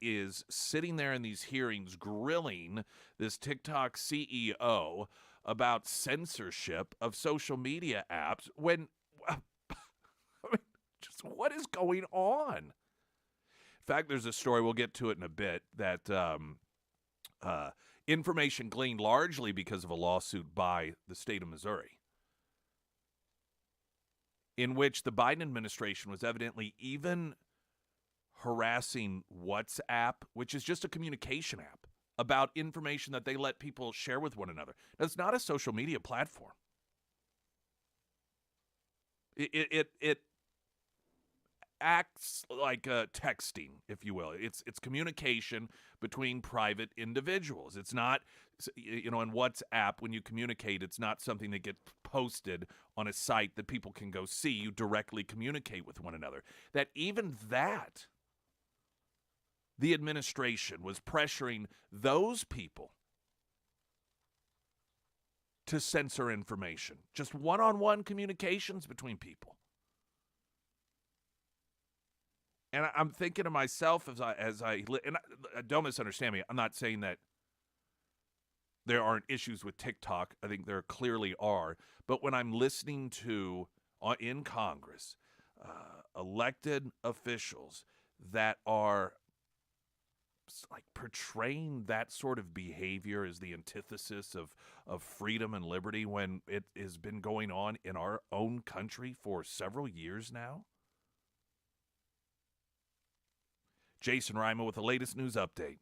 Speaker 1: is sitting there in these hearings grilling this TikTok CEO about censorship of social media apps when, I mean, just what is going on? In fact, there's a story, we'll get to it in a bit, that information gleaned largely because of a lawsuit by the state of Missouri, in which the Biden administration was evidently even harassing WhatsApp, which is just a communication app, about information that they let people share with one another. That's not a social media platform. It acts like texting, if you will. It's communication between private individuals. It's not, in WhatsApp, when you communicate, it's not something that gets posted on a site that people can go see. You directly communicate with one another. That even that, the administration was pressuring those people to censor information. Just one-on-one communications between people. And I'm thinking to myself and don't misunderstand me. I'm not saying that there aren't issues with TikTok. I think there clearly are. But when I'm listening to in Congress elected officials that are like portraying that sort of behavior as the antithesis of freedom and liberty, when it has been going on in our own country for several years now. Jason Reimer with the latest news update.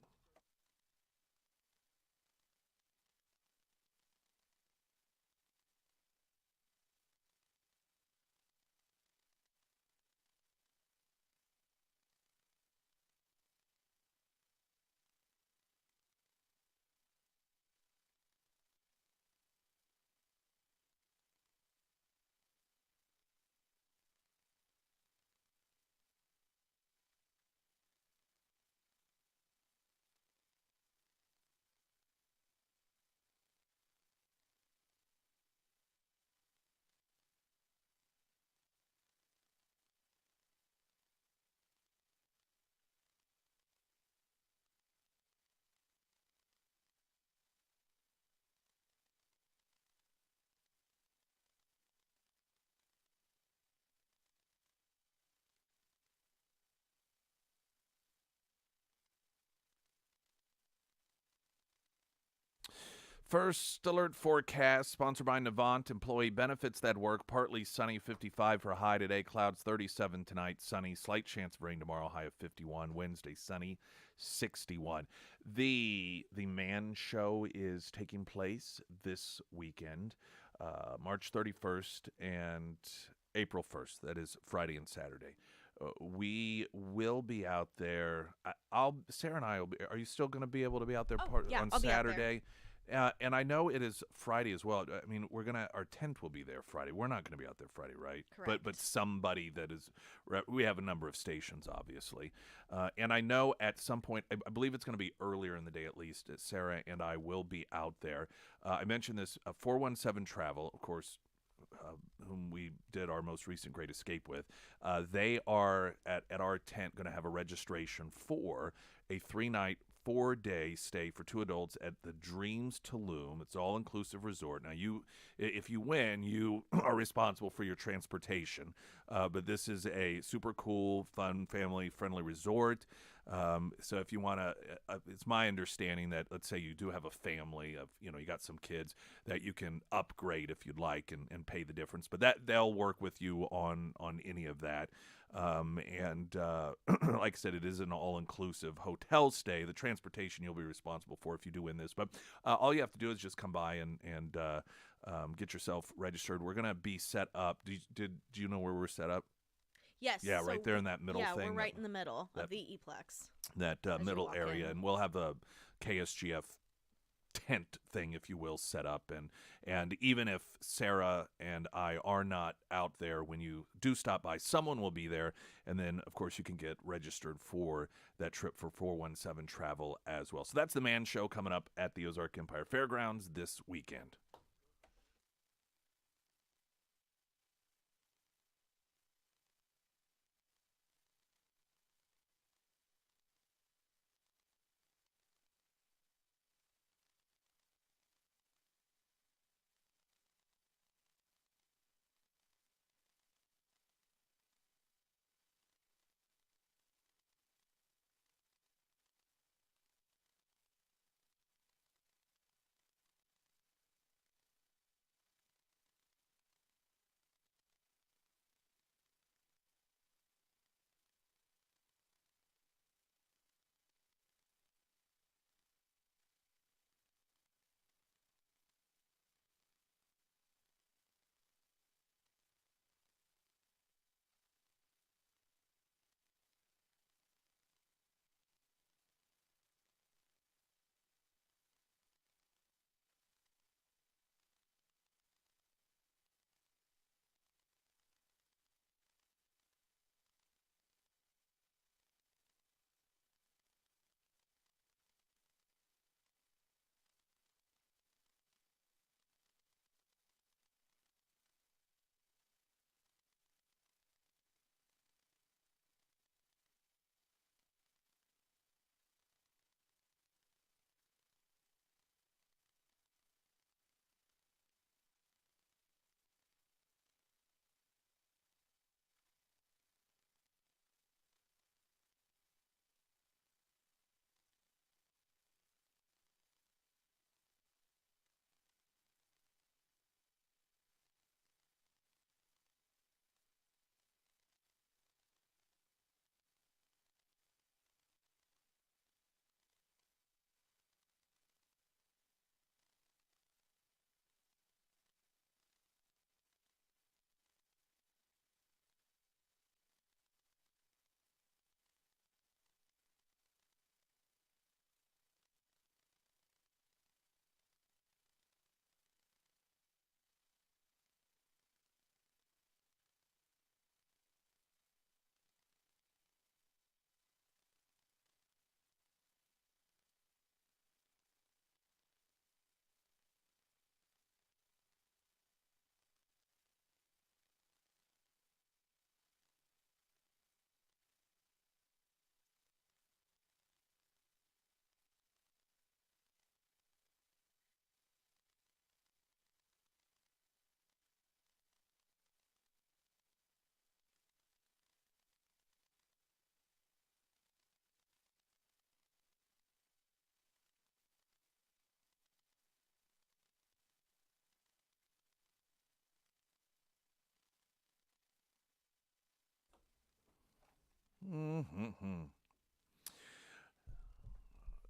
Speaker 1: First alert forecast sponsored by Navant. Employee benefits that work. Partly sunny, 55 for a high today. Clouds 37 tonight. Sunny. Slight chance of rain tomorrow. High of 51. Wednesday sunny, 61. The Man Show is taking place this weekend, March 31st and April 1st. That is Friday and Saturday. We will be out there. Sarah and I will be. Are you still going to be able to be out there
Speaker 2: Yeah,
Speaker 1: on
Speaker 2: I'll be out there.
Speaker 1: Saturday? And I know it is Friday as well. I mean, our tent will be there Friday. We're not gonna be out there Friday, right?
Speaker 2: Correct.
Speaker 1: But somebody that is, we have a number of stations, obviously, and I know at some point, I believe it's gonna be earlier in the day at least. Sarah and I will be out there. I mentioned this 417 Travel, of course. Whom we did our most recent Great Escape with, they are at our tent going to have a registration for a 3-night, 4-day stay for 2 adults at the Dreams Tulum. It's all-inclusive resort. Now, if you win, you are responsible for your transportation. But this is a super cool, fun, family-friendly resort. So if you want to, it's my understanding that, let's say you do have a family of, you got some kids, that you can upgrade if you'd like and pay the difference. But that they'll work with you on any of that. And like I said, it is an all-inclusive hotel stay. The transportation you'll be responsible for if you do win this. But all you have to do is just come by and get yourself registered. We're going to be set up. Do you know where we're set up?
Speaker 2: Yes.
Speaker 1: Yeah,
Speaker 2: so
Speaker 1: right there in that middle thing.
Speaker 2: Yeah, we're right in the middle of the E-Plex.
Speaker 1: That
Speaker 2: you
Speaker 1: middle
Speaker 2: walk
Speaker 1: area.
Speaker 2: in.
Speaker 1: And we'll have the KSGF tent thing, if you will, set up. And even if Sarah and I are not out there, when you do stop by, someone will be there. And then, of course, you can get registered for that trip for 417 Travel as well. So that's the Man Show coming up at the Ozark Empire Fairgrounds this weekend.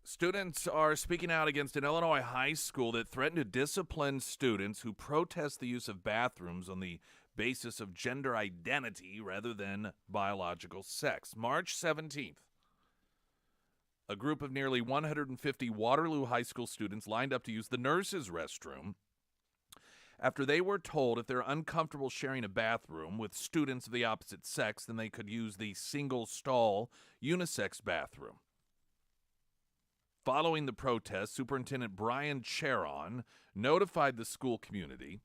Speaker 1: Students are speaking out against an Illinois high school that threatened to discipline students who protest the use of bathrooms on the basis of gender identity rather than biological sex. March 17th, a group of nearly 150 Waterloo High School students lined up to use the nurses' restroom after they were told if they're uncomfortable sharing a bathroom with students of the opposite sex, then they could use the single-stall unisex bathroom. Following the protest, Superintendent Brian Charon notified the school community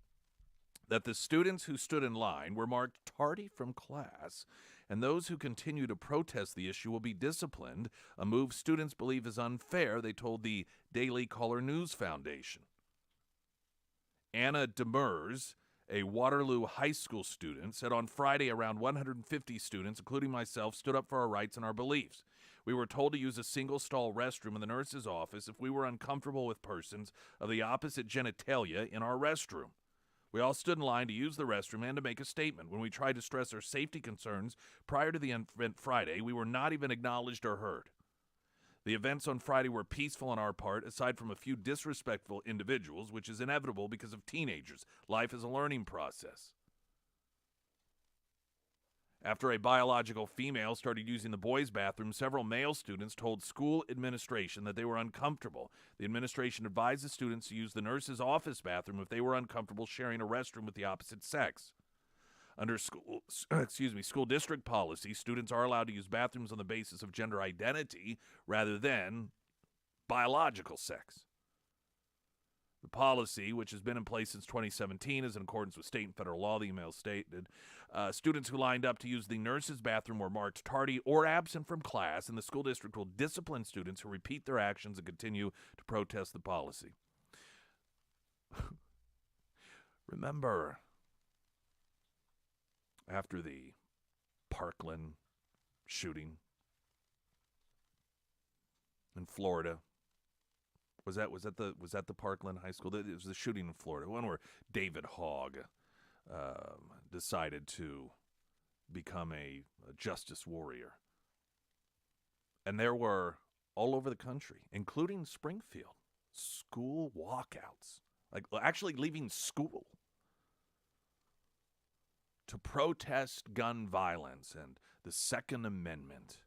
Speaker 1: that the students who stood in line were marked tardy from class, and those who continue to protest the issue will be disciplined, a move students believe is unfair, they told the Daily Caller News Foundation. Anna Demers, a Waterloo High School student, said on Friday around 150 students, including myself, stood up for our rights and our beliefs. We were told to use a single-stall restroom in the nurse's office if we were uncomfortable with persons of the opposite genitalia in our restroom. We all stood in line to use the restroom and to make a statement. When we tried to stress our safety concerns prior to the event Friday, we were not even acknowledged or heard. The events on Friday were peaceful on our part, aside from a few disrespectful individuals, which is inevitable because of teenagers. Life is a learning process. After a biological female started using the boys' bathroom, several male students told school administration that they were uncomfortable. The administration advised the students to use the nurse's office bathroom if they were uncomfortable sharing a restroom with the opposite sex. Under school district policy, students are allowed to use bathrooms on the basis of gender identity rather than biological sex. The policy, which has been in place since 2017, is in accordance with state and federal law, the email stated. Students who lined up to use the nurse's bathroom were marked tardy or absent from class, and the school district will discipline students who repeat their actions and continue to protest the policy. Remember, after the Parkland shooting in Florida, was that the Parkland High School? It was the shooting in Florida, one where David Hogg decided to become a justice warrior. And there were, all over the country, including Springfield, school walkouts, like actually leaving school to protest gun violence and the Second Amendment.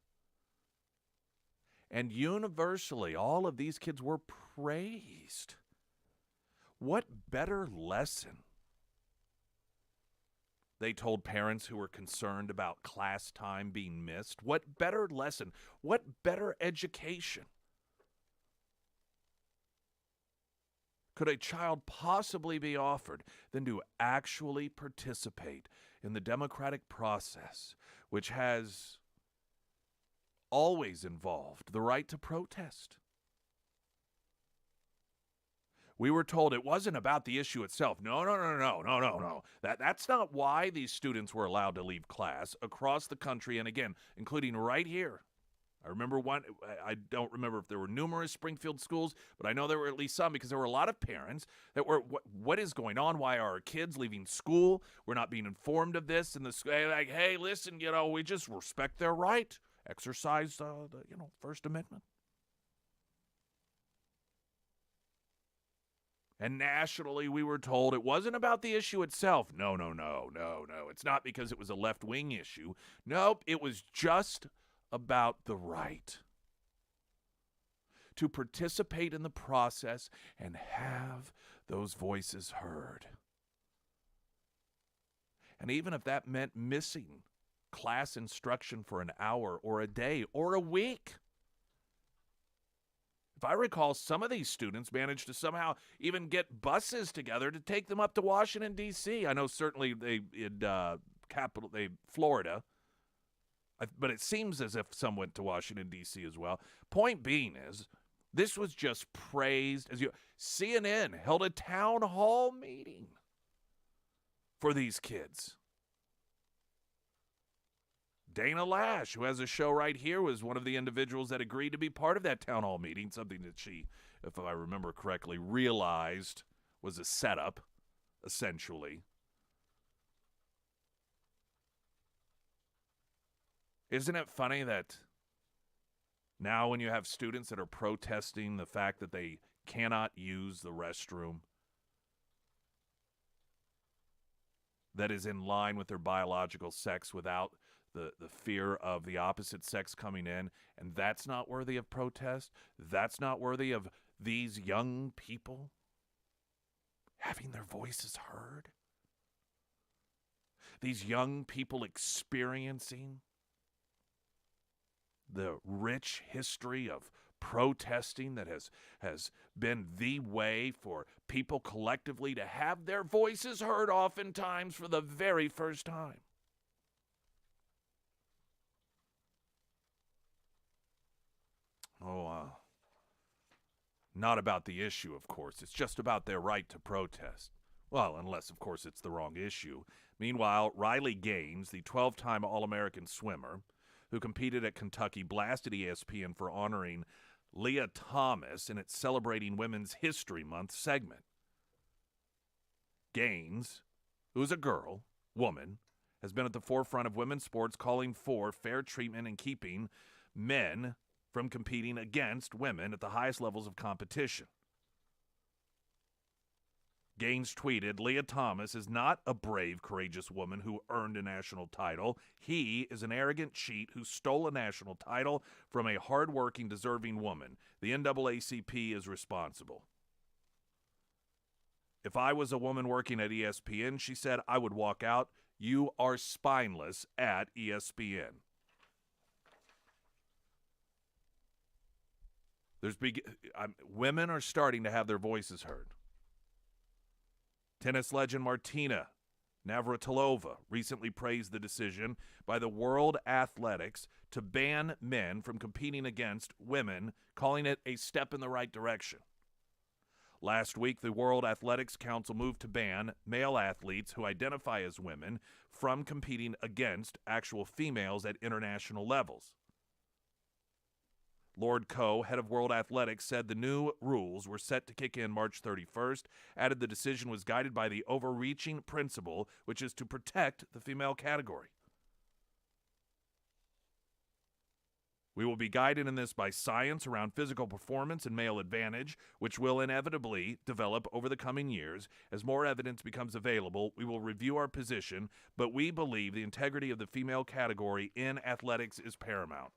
Speaker 1: And universally, all of these kids were praised. What better lesson? They told parents who were concerned about class time being missed. What better lesson? What better education could a child possibly be offered than to actually participate in the democratic process, which has always involved the right to protest? We were told it wasn't about the issue itself. No. That's not why these students were allowed to leave class across the country, and again, including right here. I remember one, I don't remember if there were numerous Springfield schools, but I know there were at least some because there were a lot of parents that were, what is going on? Why are our kids leaving school? We're not being informed of this. And like, hey, listen, we just respect their right. Exercise the First Amendment. And nationally, we were told it wasn't about the issue itself. No. It's not because it was a left-wing issue. Nope, it was just about the right to participate in the process and have those voices heard. And even if that meant missing class instruction for an hour or a day or a week. If I recall, some of these students managed to somehow even get buses together to take them up to Washington, D.C. I know certainly Florida, but it seems as if some went to Washington, D.C. as well. Point being is, this was just praised. CNN held a town hall meeting for these kids. Dana Lash, who has a show right here, was one of the individuals that agreed to be part of that town hall meeting, something that she, if I remember correctly, realized was a setup, essentially. Isn't it funny that now when you have students that are protesting the fact that they cannot use the restroom that is in line with their biological sex without the fear of the opposite sex coming in, and that's not worthy of protest? That's not worthy of these young people having their voices heard? These young people experiencing the rich history of protesting that has been the way for people collectively to have their voices heard, oftentimes for the very first time. Not about the issue, of course. It's just about their right to protest. Well, unless, of course, it's the wrong issue. Meanwhile, Riley Gaines, the 12-time All-American swimmer who competed at Kentucky, blasted ESPN for honoring Leah Thomas in its Celebrating Women's History Month segment. Gaines, who's a woman, has been at the forefront of women's sports, calling for fair treatment and keeping men from competing against women at the highest levels of competition. Gaines tweeted, "Leah Thomas is not a brave, courageous woman who earned a national title. He is an arrogant cheat who stole a national title from a hardworking, deserving woman. The NAACP is responsible." "If I was a woman working at ESPN," she said, "I would walk out. You are spineless at ESPN." Women are starting to have their voices heard. Tennis legend Martina Navratilova recently praised the decision by the World Athletics to ban men from competing against women, calling it a step in the right direction. Last week, the World Athletics Council moved to ban male athletes who identify as women from competing against actual females at international levels. Lord Coe, head of World Athletics, said the new rules were set to kick in March 31st, added the decision was guided by the overreaching principle, which is to protect the female category. "We will be guided in this by science around physical performance and male advantage, which will inevitably develop over the coming years. As more evidence becomes available, we will review our position, but we believe the integrity of the female category in athletics is paramount."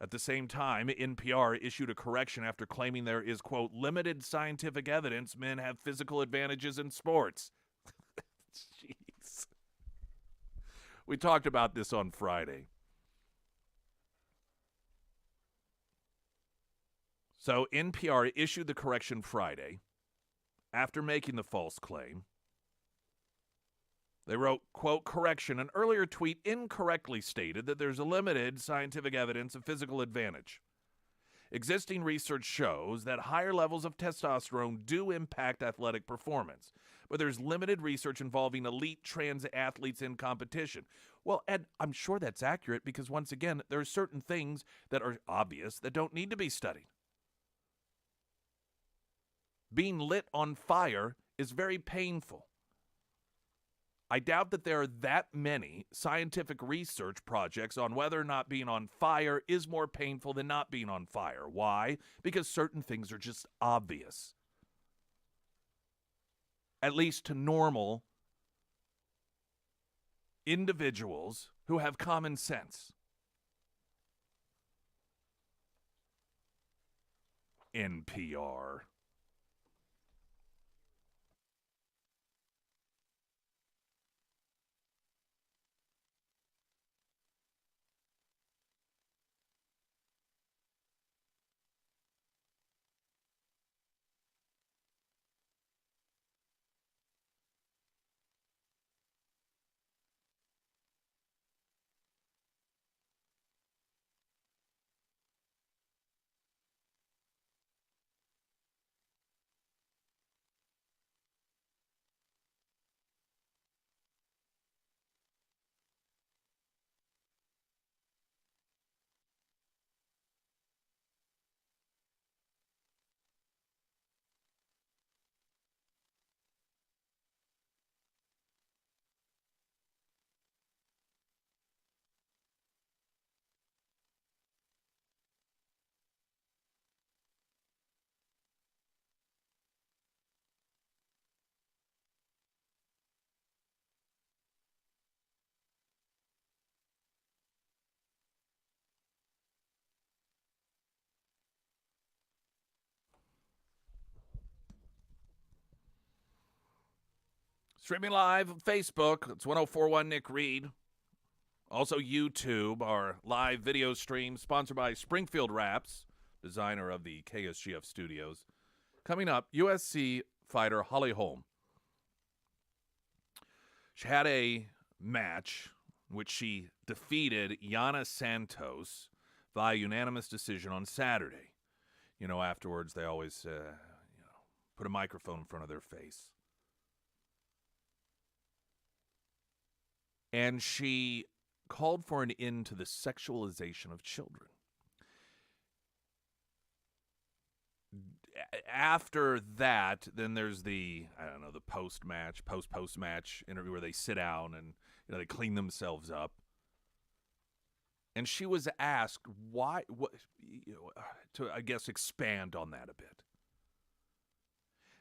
Speaker 1: At the same time, NPR issued a correction after claiming there is, quote, "limited scientific evidence men have physical advantages in sports." Jeez. We talked about this on Friday. So NPR issued the correction Friday after making the false claim. They wrote, quote, "Correction, an earlier tweet incorrectly stated that there's a limited scientific evidence of physical advantage. Existing research shows that higher levels of testosterone do impact athletic performance, but there's limited research involving elite trans athletes in competition." Well, Ed, I'm sure that's accurate because, once again, there are certain things that are obvious that don't need to be studied. Being lit on fire is very painful. I doubt that there are that many scientific research projects on whether or not being on fire is more painful than not being on fire. Why? Because certain things are just obvious. At least to normal individuals who have common sense. NPR. Streaming live on Facebook. It's 1041 Nick Reed. Also YouTube, our live video stream sponsored by Springfield Wraps, designer of the KSGF studios. Coming up, USC fighter Holly Holm. She had a match in which she defeated Yana Santos via unanimous decision on Saturday. You know, afterwards they always, put a microphone in front of their face. And she called for an end to the sexualization of children. After that, then there's the post-match interview where they sit down and they clean themselves up. And she was asked to, I guess, expand on that a bit.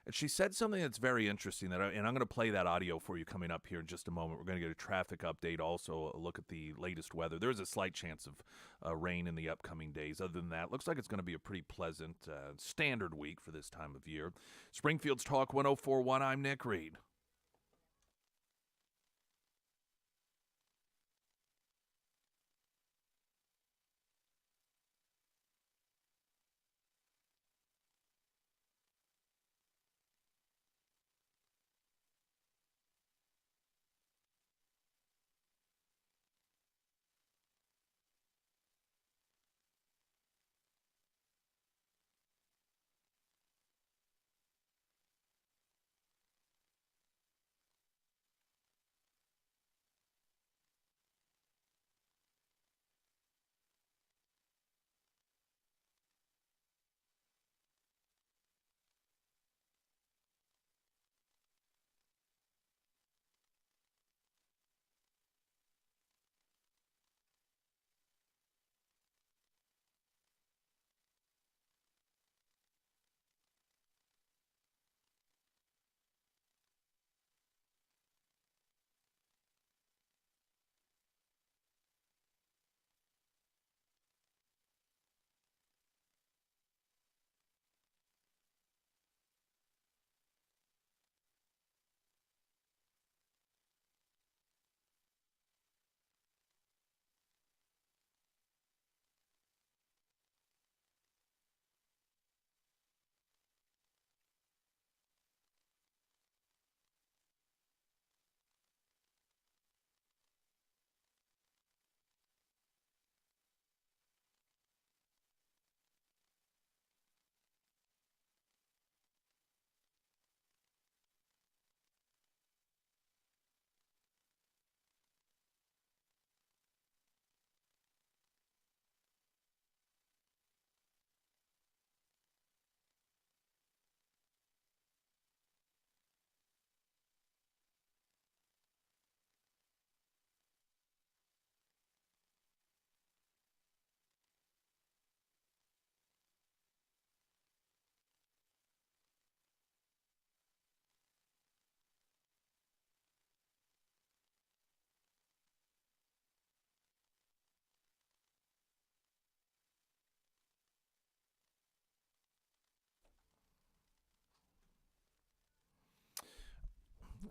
Speaker 1: And she said something that's very interesting, and I'm going to play that audio for you coming up here in just a moment. We're going to get a traffic update, also a look at the latest weather. There's a slight chance of rain in the upcoming days. Other than that, looks like it's going to be a pretty pleasant, standard week for this time of year. Springfield's Talk 1041, I'm Nick Reed.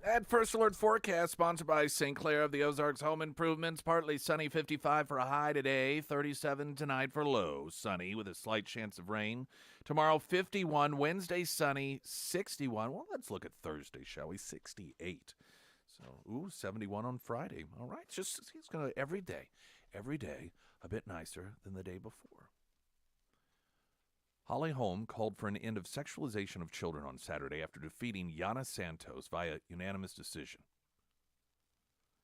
Speaker 1: At First Alert Forecast, sponsored by St. Clair of the Ozarks Home Improvements. Partly sunny, 55 for a high today, 37 tonight for low. Sunny with a slight chance of rain. Tomorrow, 51. Wednesday, sunny, 61. Well, let's look at Thursday, shall we? 68. So, 71 on Friday. All right, it's going to every day, a bit nicer than the day before. Holly Holm called for an end of sexualization of children on Saturday after defeating Yana Santos via unanimous decision.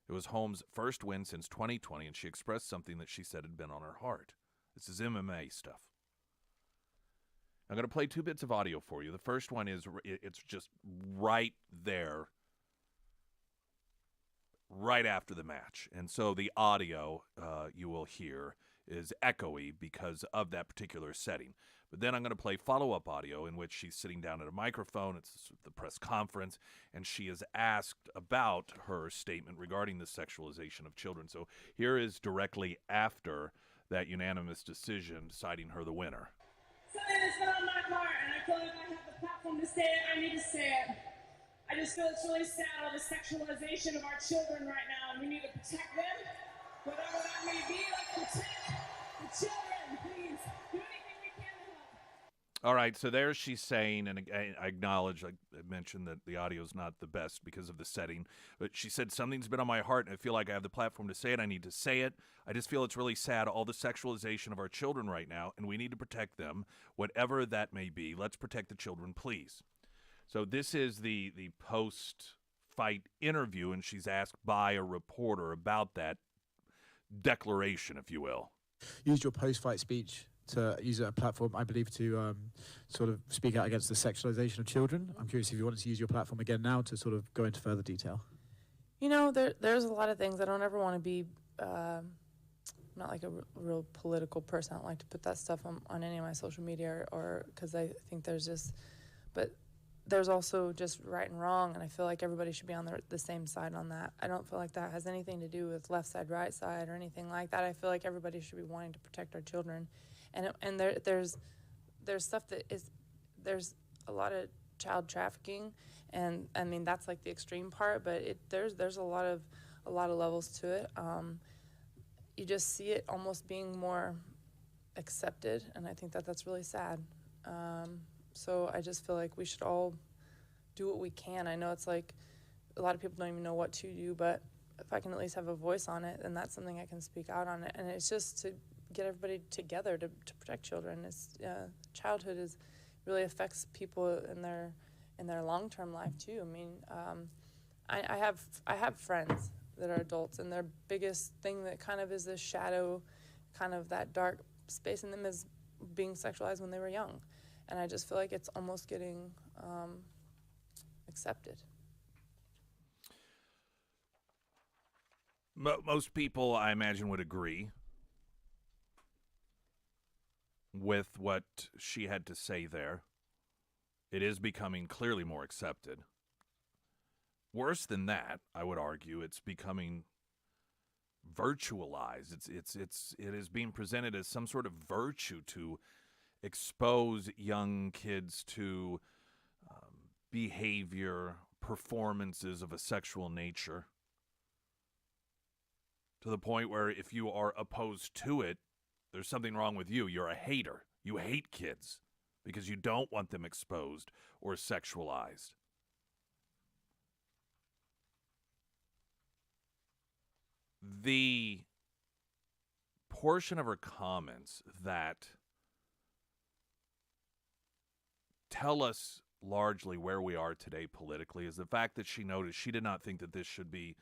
Speaker 1: It was Holm's first win since 2020, and she expressed something that she said had been on her heart. This is MMA stuff. I'm going to play 2 bits of audio for you. The first one is, it's just right there, right after the match. And so the audio you will hear is echoey because of that particular setting. But then I'm going to play follow-up audio in which she's sitting down at a microphone. It's the press conference, and she is asked about her statement regarding the sexualization of children. So here is directly after that unanimous decision, citing her the winner.
Speaker 3: Something that's been on my heart, and I feel like I have the platform to say it. I need to say it. I just feel it's really sad, all the sexualization of our children right now, and we need to protect them, whatever that may be. Let's protect the children, please. Do anything we can to help.
Speaker 1: All right, so there she's saying, and I acknowledge, I mentioned that the audio is not the best because of the setting, but she said, something's been on my heart, and I feel like I have the platform to say it. I need to say it. I just feel it's really sad, all the sexualization of our children right now, and we need to protect them, whatever that may be. Let's protect the children, please. So this is the post-fight interview, and she's asked by a reporter about that declaration, if you will.
Speaker 4: Used your post-fight speech to use a platform, I believe, to sort of speak out against the sexualization of children. I'm curious if you wanted to use your platform again now to sort of go into further detail.
Speaker 5: You know, there's a lot of things. I don't ever want to be, I'm not like a real political person. I don't like to put that stuff on any of my social media or because I think there's just, but there's also just right and wrong, and I feel like everybody should be on the same side on that. I don't feel like that has anything to do with left side, right side, or anything like that. I feel like everybody should be wanting to protect our children. And there's stuff that is, there's a lot of child trafficking, and I mean that's like the extreme part, but there's a lot of levels to it. You just see it almost being more accepted, and I think that's really sad. So I just feel like we should all do what we can. I know it's like a lot of people don't even know what to do, but if I can at least have a voice on it, then that's something I can speak out on it. And it's just to get everybody together to protect children. It's childhood really affects people in their long-term life too. I mean, I have friends that are adults, and their biggest thing that kind of is this shadow, kind of that dark space in them is being sexualized when they were young. And I just feel like it's almost getting accepted.
Speaker 1: Most people, I imagine, would agree with what she had to say there. It is becoming clearly more accepted. Worse than that, I would argue, it's becoming virtualized. It is being presented as some sort of virtue to expose young kids to behavior, performances of a sexual nature, to the point where if you are opposed to it, there's something wrong with you. You're a hater. You hate kids because you don't want them exposed or sexualized. The portion of her comments that tell us largely where we are today politically is the fact that she noticed she did not think that this should be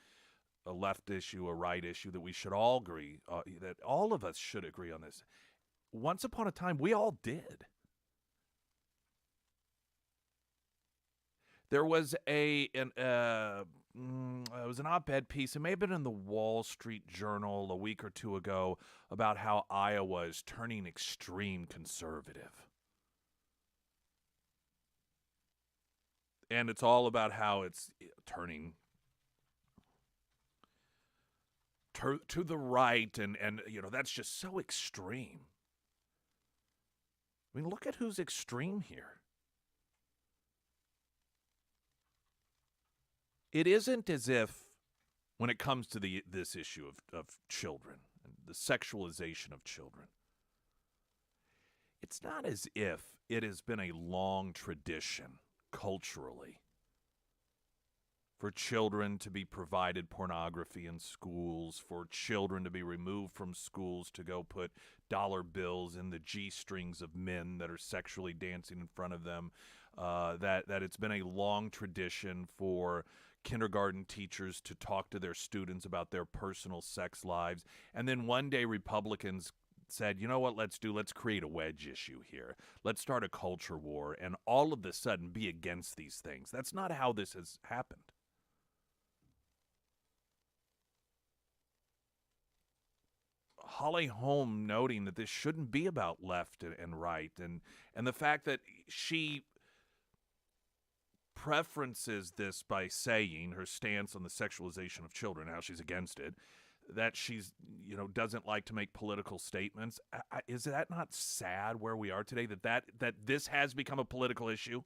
Speaker 1: a left issue, a right issue, that we should all agree, that all of us should agree on this. Once upon a time, we all did. There was it was an op-ed piece, it may have been in the Wall Street Journal a week or two ago, about how Iowa is turning extreme conservative. And it's all about how it's turning to the right, and you know, that's just so extreme. I mean, look at who's extreme here. It isn't as if, when it comes to this issue of children and the sexualization of children, it's not as if it has been a long tradition culturally for children to be provided pornography in schools, for children to be removed from schools to go put dollar bills in the G-strings of men that are sexually dancing in front of them, that it's been a long tradition for kindergarten teachers to talk to their students about their personal sex lives. And then one day Republicans said, you know what, let's create a wedge issue here. Let's start a culture war and all of a sudden be against these things. That's not how this has happened. Holly Holm noting that this shouldn't be about left and right, and the fact that she preferences this by saying her stance on the sexualization of children, how she's against it, that she's, you know, doesn't like to make political statements. Is that not sad where we are today, that this has become a political issue?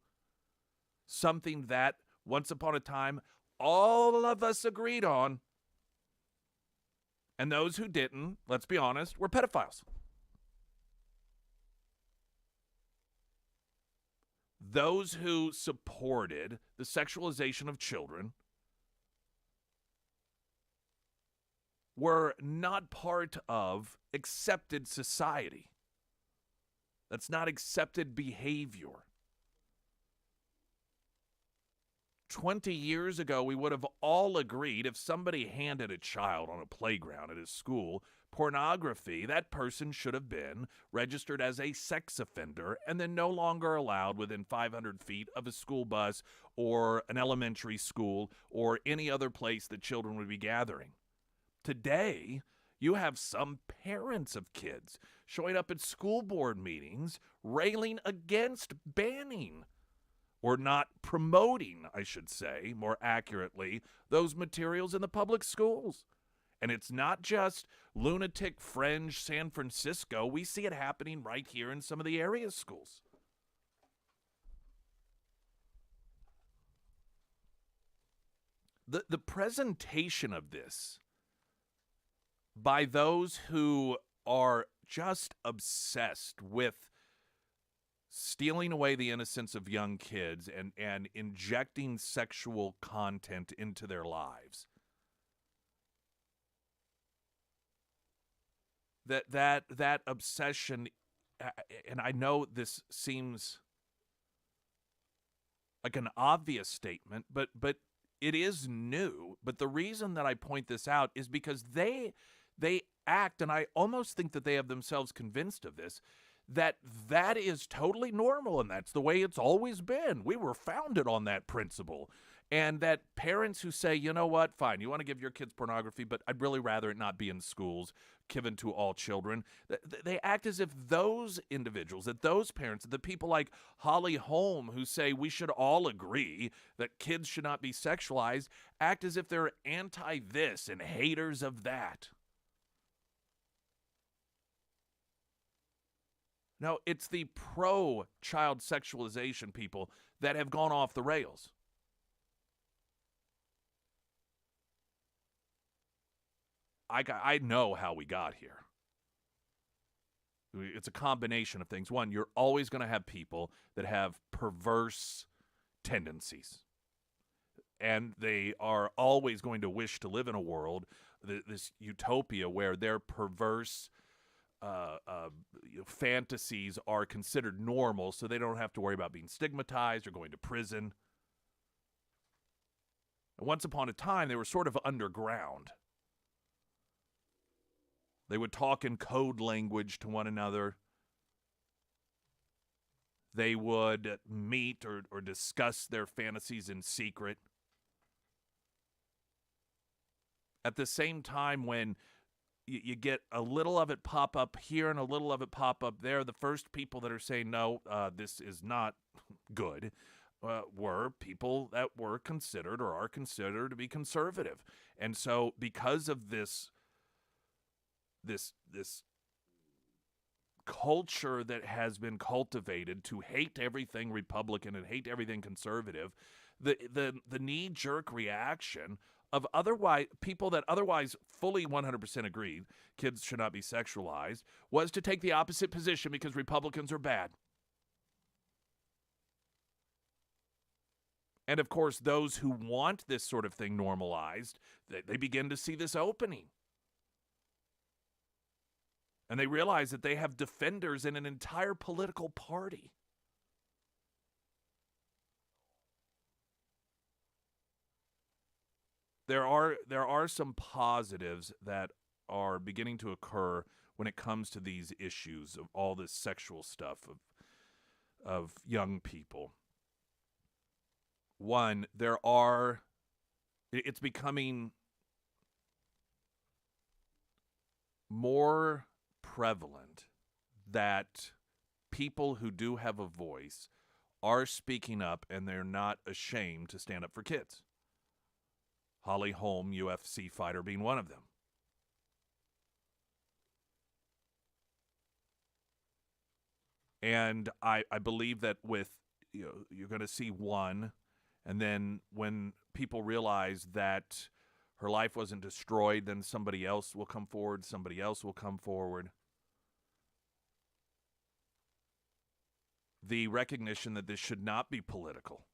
Speaker 1: Something that once upon a time, all of us agreed on. And those who didn't, let's be honest, were pedophiles. Those who supported the sexualization of children were not part of accepted society. That's not accepted behavior. 20 years ago, we would have all agreed if somebody handed a child on a playground at his school pornography, that person should have been registered as a sex offender and then no longer allowed within 500 feet of a school bus or an elementary school or any other place that children would be gathering. Today, you have some parents of kids showing up at school board meetings railing against banning or not promoting, I should say, more accurately, those materials in the public schools. And it's not just lunatic fringe San Francisco. We see it happening right here in some of the area schools. The presentation of this by those who are just obsessed with stealing away the innocence of young kids and injecting sexual content into their lives. That obsession, and I know this seems like an obvious statement, but it is new. But the reason that I point this out is because they act, and I almost think that they have themselves convinced of this, that is totally normal, and that's the way it's always been. We were founded on that principle. And that parents who say, you know what, fine, you want to give your kids pornography, but I'd really rather it not be in schools, given to all children. They act as if those individuals, that those parents, the people like Holly Holm who say we should all agree that kids should not be sexualized, act as if they're anti-this and haters of that. No, it's the pro-child sexualization people that have gone off the rails. I know how we got here. It's a combination of things. One, you're always going to have people that have perverse tendencies. And they are always going to wish to live in a world, this utopia where their perverse fantasies are considered normal, so they don't have to worry about being stigmatized or going to prison. And once upon a time, they were sort of underground. They would talk in code language to one another. They would meet or discuss their fantasies in secret. At the same time, when you get a little of it pop up here and a little of it pop up there, the first people that are saying, no, this is not good, were people that were considered or are considered to be conservative. And so because of this culture that has been cultivated to hate everything Republican and hate everything conservative, the knee-jerk reaction of people that otherwise fully 100% agreed kids should not be sexualized was to take the opposite position because Republicans are bad. And of course, those who want this sort of thing normalized, they begin to see this opening. And they realize that they have defenders in an entire political party. There are some positives that are beginning to occur when it comes to these issues of all this sexual stuff of young people. One, it's becoming more prevalent that people who do have a voice are speaking up, and they're not ashamed to stand up for kids. Holly Holm, UFC fighter, being one of them. And I believe that with, you're going to see one, And then when people realize that her life wasn't destroyed, then somebody else will come forward, somebody else will come forward. The recognition that this should not be political.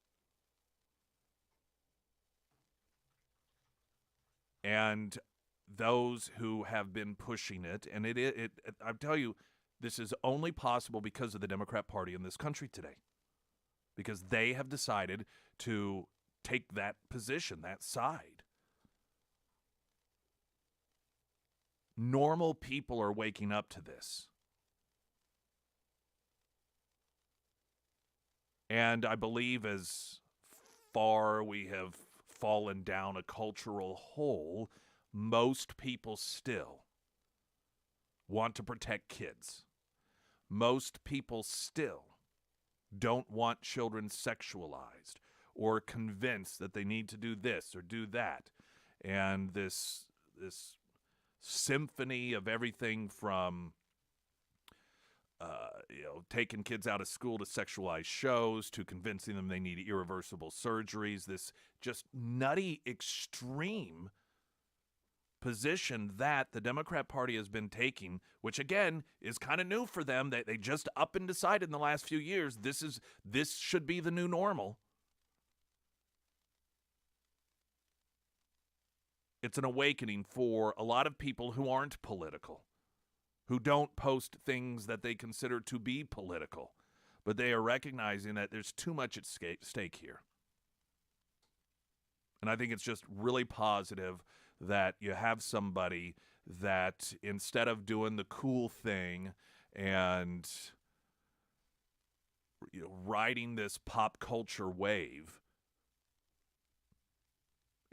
Speaker 1: And those who have been pushing it, and I tell you, this is only possible because of the Democrat Party in this country today. Because they have decided to take that position, that side. Normal people are waking up to this. And I believe as far we have fallen down a cultural hole, most people still want to protect kids. Most people still don't want children sexualized or convinced that they need to do this or do that. And this symphony of everything from taking kids out of school to sexualized shows, to convincing them they need irreversible surgeries, this just nutty, extreme position that the Democrat Party has been taking, which again is kind of new for them. They just up and decided in the last few years this should be the new normal. It's an awakening for a lot of people who aren't political, who don't post things that they consider to be political, but they are recognizing that there's too much at stake here. And I think it's just really positive that you have somebody that instead of doing the cool thing and riding this pop culture wave,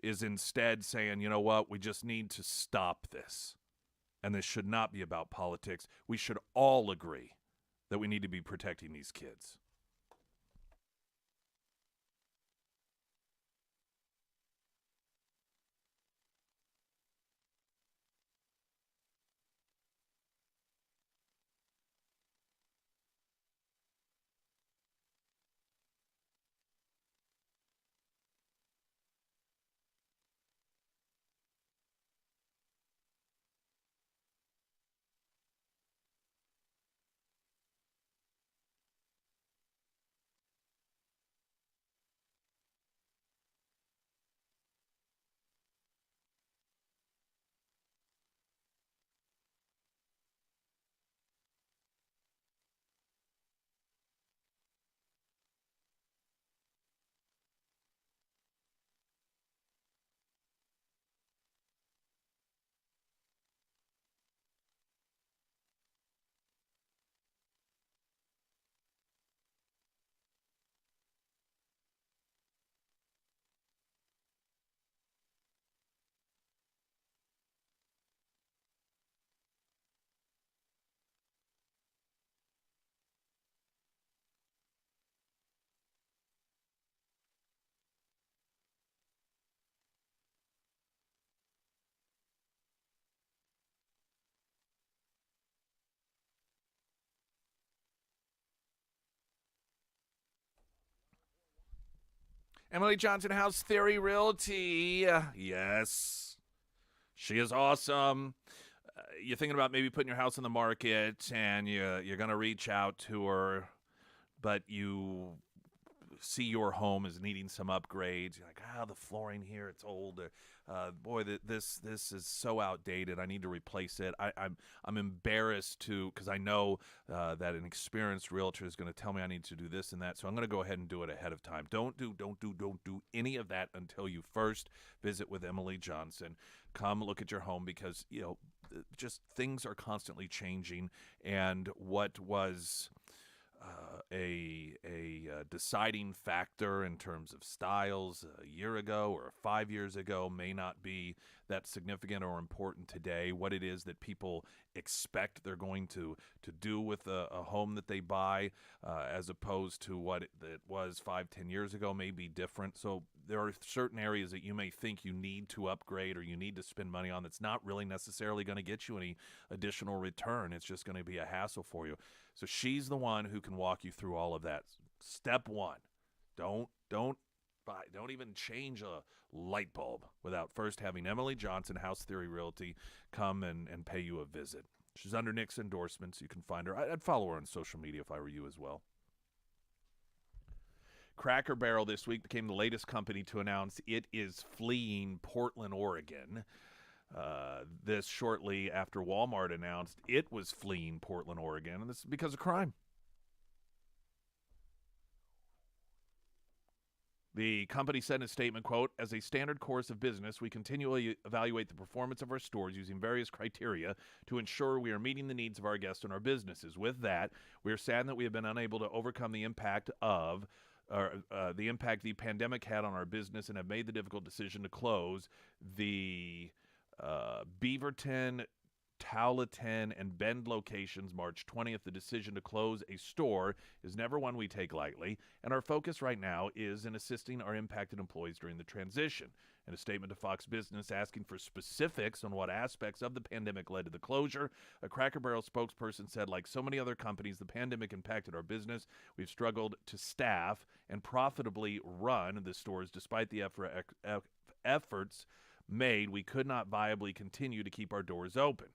Speaker 1: is instead saying, you know what, we just need to stop this. And this should not be about politics. We should all agree that we need to be protecting these kids. Emily Johnson, House Theory Realty. Yes, she is awesome. You're thinking about maybe putting your house on the market, and you're going to reach out to her, but you see your home is needing some upgrades. You're like, the flooring here, it's old. Boy, this is so outdated. I need to replace it. I'm embarrassed because I know that an experienced realtor is going to tell me I need to do this and that. So I'm going to go ahead and do it ahead of time. Don't do any of that until you first visit with Emily Johnson. Come look at your home because just things are constantly changing, and what was a deciding factor in terms of styles a year ago or 5 years ago may not be that significant or important today. What it is that people expect they're going to do with a home that they buy as opposed to what it was 5-10 years ago may be different. So there are certain areas that you may think you need to upgrade or you need to spend money on that's not really necessarily going to get you any additional return. It's just going to be a hassle for you. So she's the one who can walk you through all of that. Step one, don't Don't even change a light bulb without first having Emily Johnson, House Theory Realty, come and pay you a visit. She's under Nick's endorsement, so you can find her. I'd follow her on social media if I were you as well. Cracker Barrel this week became the latest company to announce it is fleeing Portland, Oregon. This shortly after Walmart announced it was fleeing Portland, Oregon, and this is because of crime. The company said in a statement, quote, "As a standard course of business, we continually evaluate the performance of our stores using various criteria to ensure we are meeting the needs of our guests and our businesses. With that, we are saddened that we have been unable to overcome the impact of the pandemic had on our business and have made the difficult decision to close the Beaverton, Towleton, and Bend locations March 20th. The decision to close a store is never one we take lightly, and our focus right now is in assisting our impacted employees during the transition." In a statement to Fox Business asking for specifics on what aspects of the pandemic led to the closure, a Cracker Barrel spokesperson said, "Like so many other companies, the pandemic impacted our business. We've struggled to staff and profitably run the stores despite the efforts made. We could not viably continue to keep our doors open."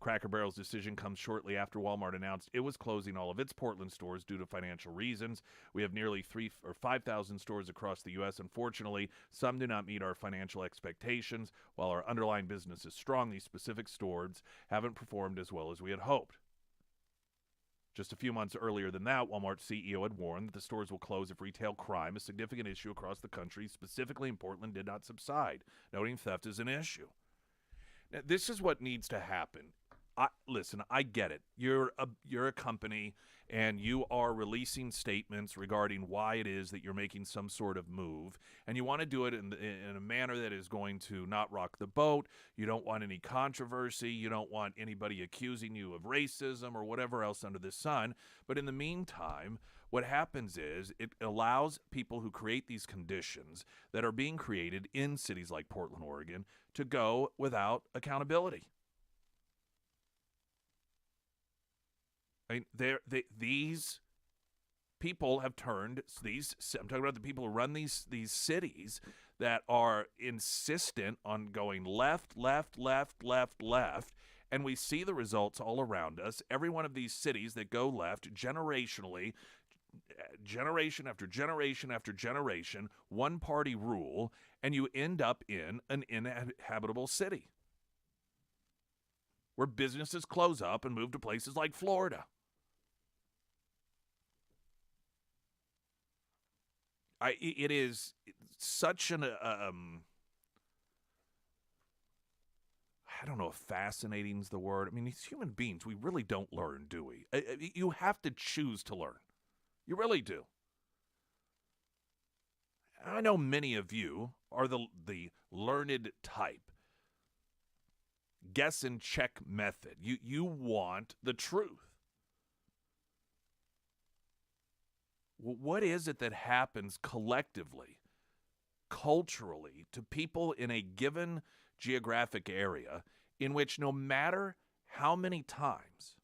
Speaker 1: Cracker Barrel's decision comes shortly after Walmart announced it was closing all of its Portland stores due to financial reasons. "We have nearly 3,000 or 5,000 stores across the U.S. Unfortunately, some do not meet our financial expectations. While our underlying business is strong, these specific stores haven't performed as well as we had hoped." Just a few months earlier than that, Walmart's CEO had warned that the stores will close if retail crime, a significant issue across the country, specifically in Portland, did not subside, noting theft is an issue. Now, this is what needs to happen. Listen, I get it. You're a company, and you are releasing statements regarding why it is that you're making some sort of move, and you want to do it in a manner that is going to not rock the boat. You don't want any controversy. You don't want anybody accusing you of racism or whatever else under the sun. But in the meantime, what happens is it allows people who create these conditions that are being created in cities like Portland, Oregon, to go without accountability. I mean, these people have turned I'm talking about the people who run these cities that are insistent on going left, and we see the results all around us. Every one of these cities that go left generationally, generation after generation after generation, one-party rule, and you end up in an inhabitable city where businesses close up and move to places like Florida. It is such an I don't know if fascinating is the word. I mean, as human beings, we really don't learn, do we? You have to choose to learn. You really do. I know many of you are the learned type. Guess and check method. You want the truth. What is it that happens collectively, culturally, to people in a given geographic area in which no matter how many times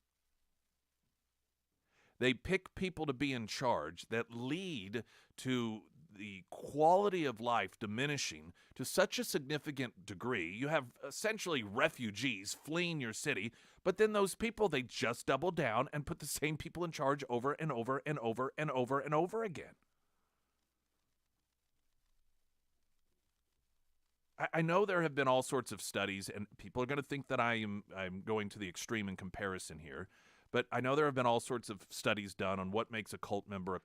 Speaker 1: they pick people to be in charge that lead to the quality of life diminishing to such a significant degree? You have essentially refugees fleeing your city, but then those people, they just double down and put the same people in charge over and over and over and over and over again. I know there have been all sorts of studies, and people are going to think that I'm going to the extreme in comparison here, but I know there have been all sorts of studies done on what makes a cult member,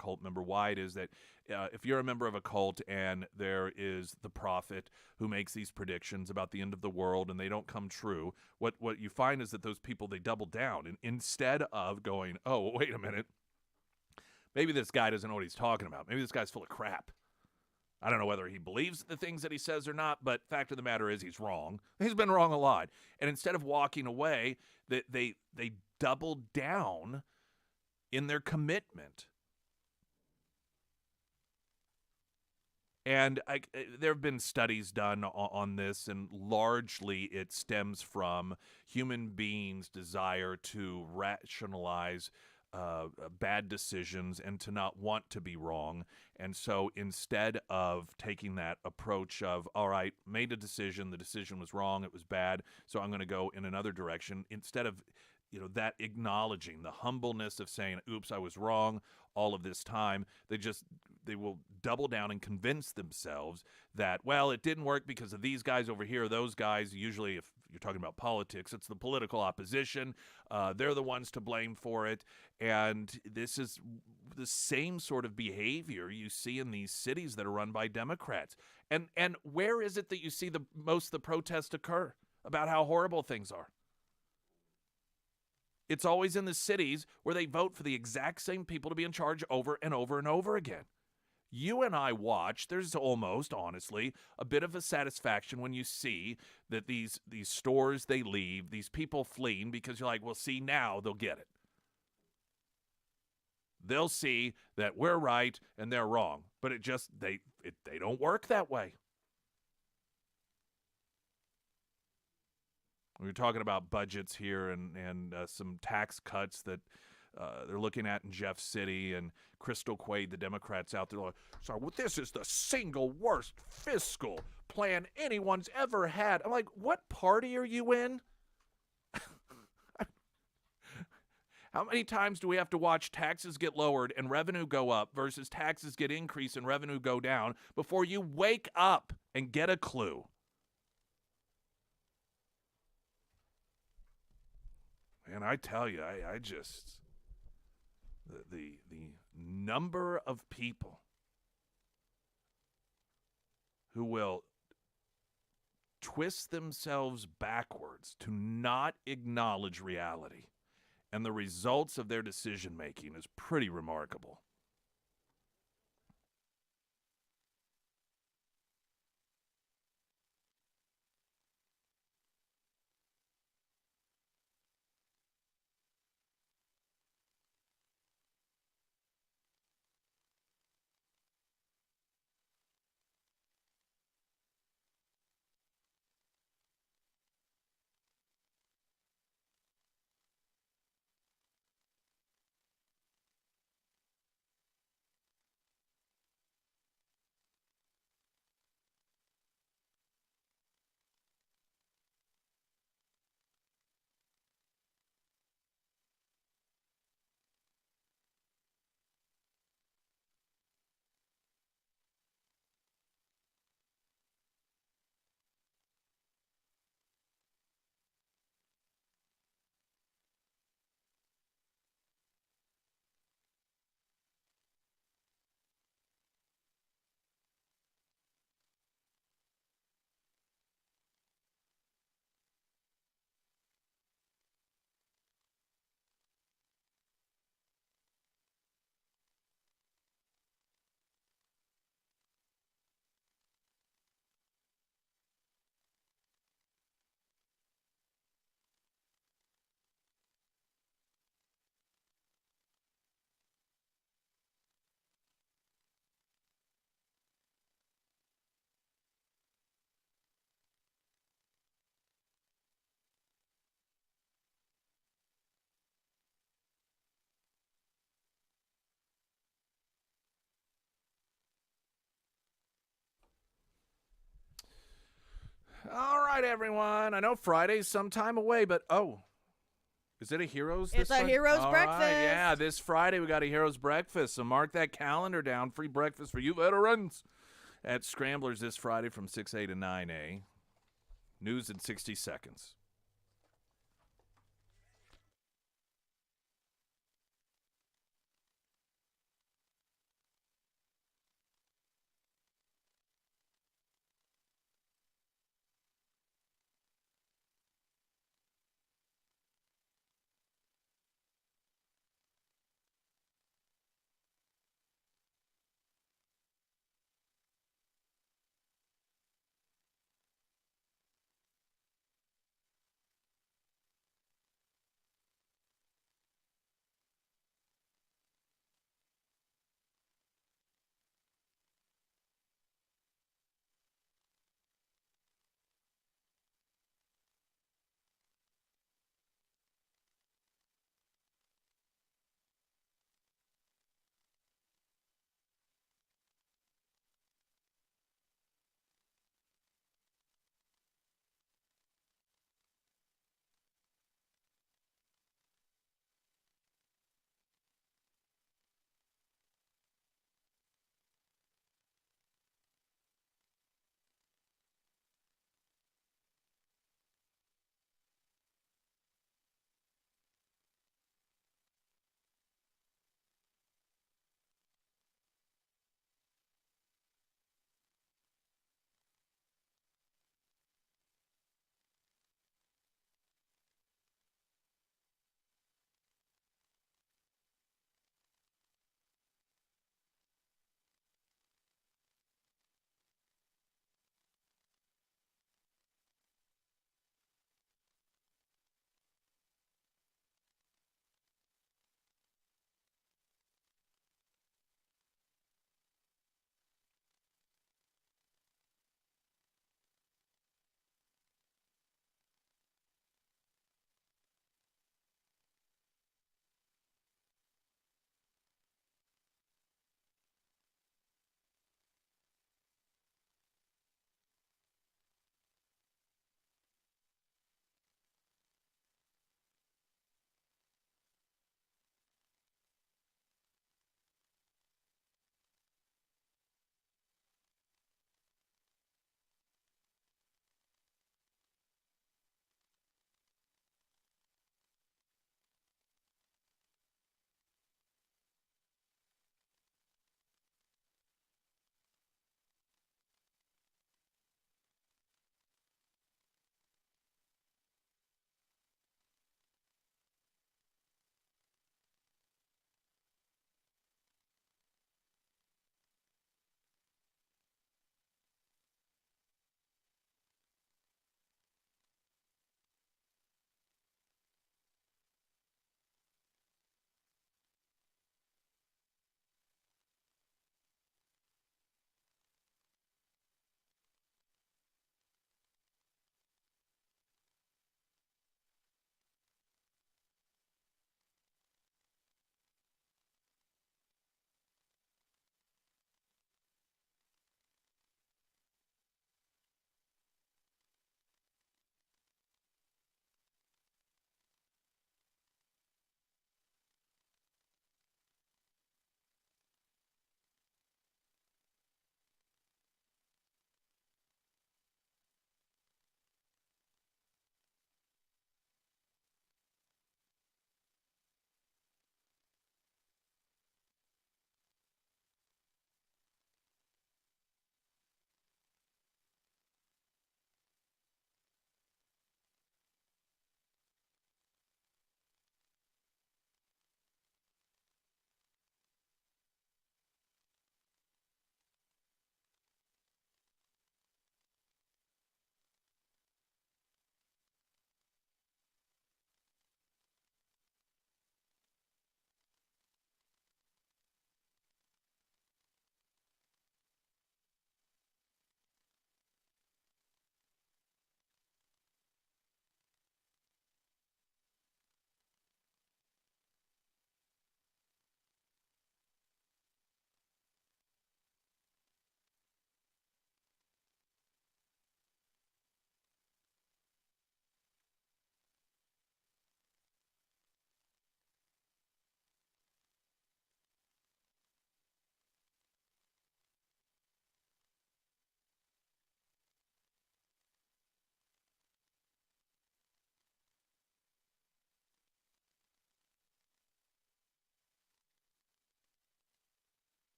Speaker 1: why it is that if you're a member of a cult and there is the prophet who makes these predictions about the end of the world and they don't come true, what you find is that those people, they double down. And instead of going, oh, wait a minute, maybe this guy doesn't know what he's talking about. Maybe this guy's full of crap. I don't know whether he believes the things that he says or not, but fact of the matter is he's wrong. He's been wrong a lot. And instead of walking away, they double down in their commitment. And there have been studies done on this, and largely it stems from human beings' desire to rationalize bad decisions and to not want to be wrong. And so instead of taking that approach of, all right, made a decision, the decision was wrong, it was bad, so I'm going to go in another direction, instead of that acknowledging the humbleness of saying, oops, I was wrong all of this time, they will double down and convince themselves that, well, it didn't work because of these guys over here, those guys. Usually, if you're talking about politics, it's the political opposition. They're the ones to blame for it. And this is the same sort of behavior you see in these cities that are run by Democrats. And where is it that you see most of the protests occur about how horrible things are? It's always in the cities where they vote for the exact same people to be in charge over and over and over again. You and I watch, there's almost, honestly, a bit of a satisfaction when you see that these stores they leave, these people fleeing, because you're like, well, see, now they'll get it. They'll see that we're right and they're wrong. But they don't work that way. We were talking about budgets here and some tax cuts that they're looking at in Jeff City, and Crystal Quaid, the Democrats out there, like, so this is the single worst fiscal plan anyone's ever had. I'm like, what party are you in? How many times do we have to watch taxes get lowered and revenue go up versus taxes get increased and revenue go down before you wake up and get a clue? And I tell you, I just, the number of people who will twist themselves backwards to not acknowledge reality and the results of their decision making is pretty remarkable. All right, everyone. I know Friday's some time away, but is it a Heroes this
Speaker 2: It's a
Speaker 1: Friday?
Speaker 2: Heroes
Speaker 1: All
Speaker 2: breakfast.
Speaker 1: Right, yeah, this Friday we got a Heroes breakfast, so mark that calendar down. Free breakfast for you veterans at Scramblers this Friday from 6A to 9A. News in 60 seconds.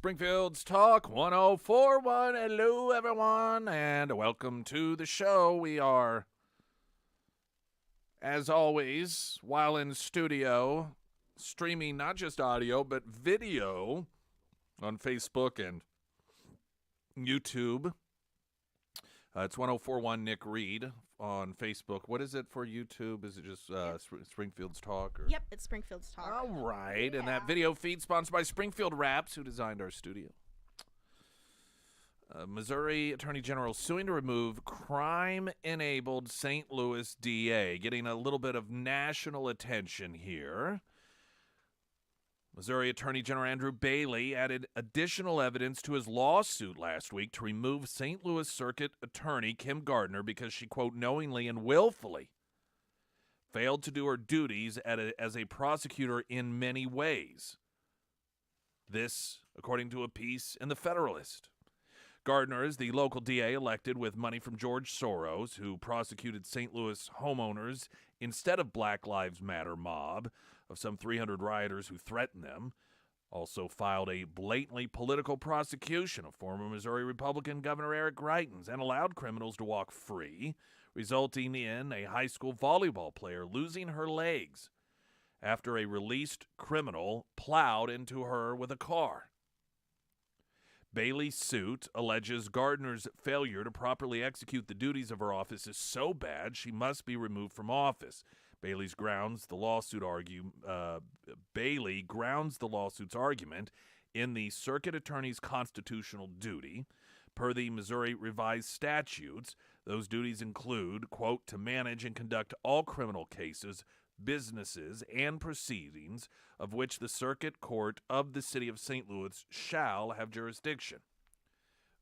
Speaker 1: Springfield's Talk 1041. Hello, everyone, and welcome to the show. We are, as always, while in studio, streaming not just audio, but video on Facebook and YouTube. It's 1041 Nick Reed on Facebook. What is it for YouTube? Is it just Springfield's Talk? Or?
Speaker 2: Yep, it's Springfield's Talk.
Speaker 1: All right, and that video feed sponsored by Springfield Wraps, who designed our studio. Missouri Attorney General suing to remove crime-enabled St. Louis DA, getting a little bit of national attention here. Missouri Attorney General Andrew Bailey added additional evidence to his lawsuit last week to remove St. Louis Circuit Attorney Kim Gardner because she, quote, knowingly and willfully failed to do her duties as a prosecutor in many ways. This, according to a piece in The Federalist. Gardner is the local DA elected with money from George Soros, who prosecuted St. Louis homeowners instead of Black Lives Matter mob of some 300 rioters who threatened them. Also filed a blatantly political prosecution of former Missouri Republican Governor Eric Greitens and allowed criminals to walk free, resulting in a high school volleyball player losing her legs after a released criminal plowed into her with a car. Bailey's suit alleges Gardner's failure to properly execute the duties of her office is so bad she must be removed from office. Bailey grounds the lawsuit's argument in the circuit attorney's constitutional duty. Per the Missouri revised statutes, those duties include, quote, to manage and conduct all criminal cases, businesses, and proceedings of which the Circuit Court of the City of St. Louis shall have jurisdiction.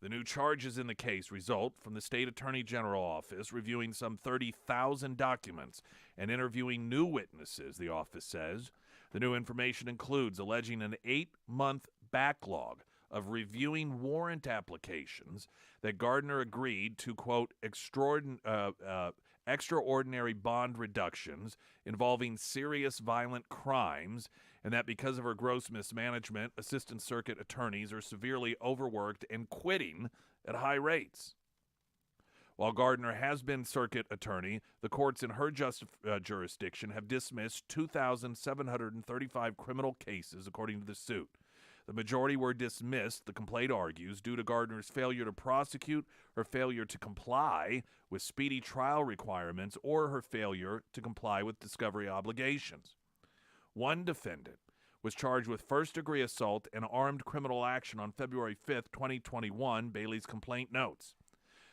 Speaker 1: The new charges in the case result from the State Attorney General Office reviewing some 30,000 documents and interviewing new witnesses, the office says. The new information includes alleging an 8-month backlog of reviewing warrant applications that Gardner agreed to, quote, extraordinary bond reductions involving serious violent crimes, and that because of her gross mismanagement, assistant circuit attorneys are severely overworked and quitting at high rates. While Gardner has been circuit attorney, the courts in her jurisdiction have dismissed 2,735 criminal cases, according to the suit. The majority were dismissed, the complaint argues, due to Gardner's failure to prosecute, her failure to comply with speedy trial requirements, or her failure to comply with discovery obligations. One defendant was charged with first-degree assault and armed criminal action on February 5, 2021, Bailey's complaint notes.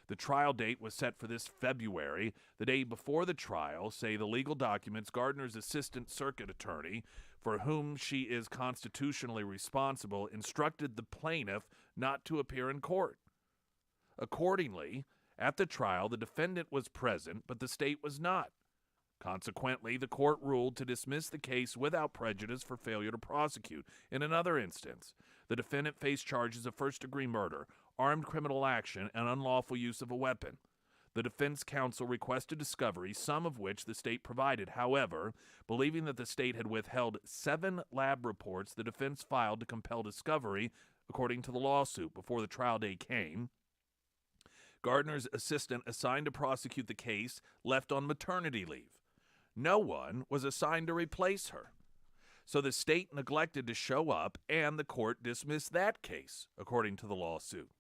Speaker 1: The trial date was set for this February. The day before the trial, say the legal documents, Gardner's assistant circuit attorney, for whom she is constitutionally responsible, instructed the plaintiff not to appear in court. Accordingly, at the trial, the defendant was present, but the state was not. Consequently, the court ruled to dismiss the case without prejudice for failure to prosecute. In another instance, the defendant faced charges of first-degree murder, armed criminal action, and unlawful use of a weapon. The defense counsel requested discovery, some of which the state provided. However, believing that the state had withheld 7 lab reports, the defense filed to compel discovery, according to the lawsuit, before the trial day came. Gardner's assistant assigned to prosecute the case left on maternity leave. No one was assigned to replace her. So the state neglected to show up, and the court dismissed that case, according to the lawsuit.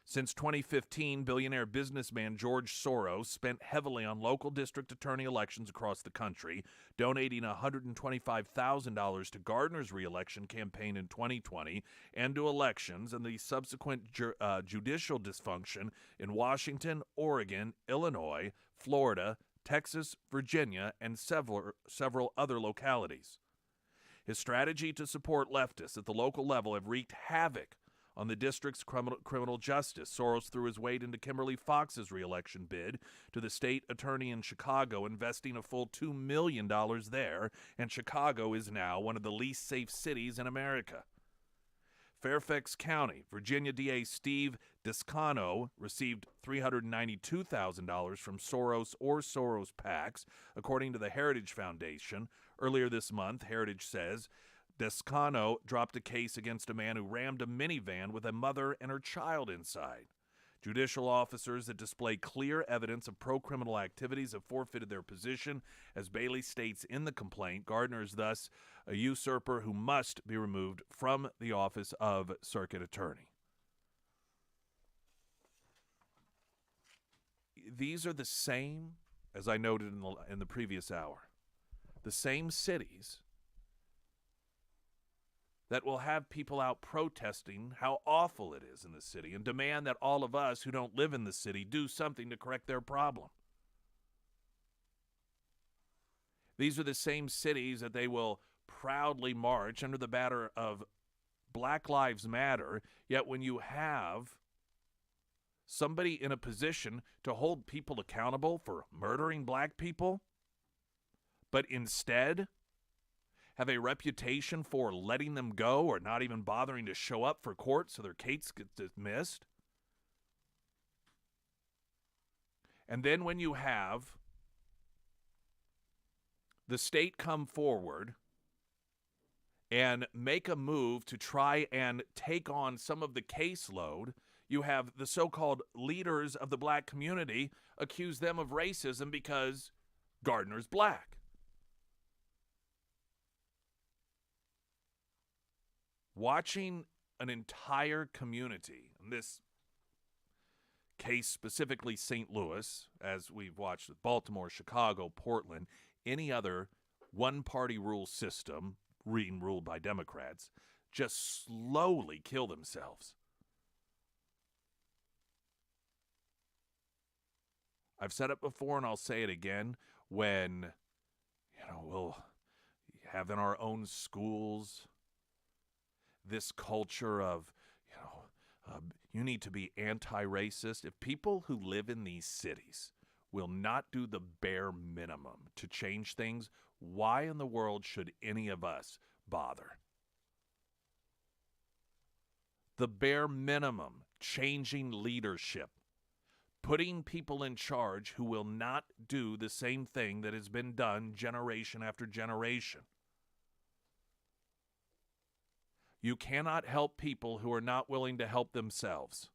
Speaker 1: Since 2015, billionaire businessman George Soros spent heavily on local district attorney elections across the country, donating $125,000 to Gardner's reelection campaign in 2020 and to elections and the subsequent judicial dysfunction in Washington, Oregon, Illinois, Florida, Texas, Virginia, and several other localities. His strategy to support leftists at the local level have wreaked havoc on the district's criminal justice. Soros threw his weight into Kimberly Fox's reelection bid to the state attorney in Chicago, investing a full $2 million there, and Chicago is now one of the least safe cities in America. Fairfax County, Virginia DA Steve Descano received $392,000 from Soros or Soros PACs, according to the Heritage Foundation. Earlier this month, Heritage says Descano dropped a case against a man who rammed a minivan with a mother and her child inside. Judicial officers that display clear evidence of pro-criminal activities have forfeited their position. As Bailey states in the complaint, Gardner is thus a usurper who must be removed from the office of circuit attorney. These are the same, as I noted in the previous hour, the same cities that will have people out protesting how awful it is in the city and demand that all of us who don't live in the city do something to correct their problem. These are the same cities that they will proudly march under the banner of Black Lives Matter, yet when you have somebody in a position to hold people accountable for murdering black people, but instead have a reputation for letting them go or not even bothering to show up for court so their case gets dismissed. And then when you have the state come forward and make a move to try and take on some of the caseload, you have the so-called leaders of the black community accuse them of racism because Gardner's black. Watching an entire community, in this case specifically St. Louis, as we've watched with Baltimore, Chicago, Portland, any other one-party rule system being ruled by Democrats, just slowly kill themselves. I've said it before and I'll say it again. When, we'll have in our own schools this culture of, you need to be anti-racist. If people who live in these cities will not do the bare minimum to change things, why in the world should any of us bother? The bare minimum, changing leadership, putting people in charge who will not do the same thing that has been done generation after generation. You cannot help people who are not willing to help themselves.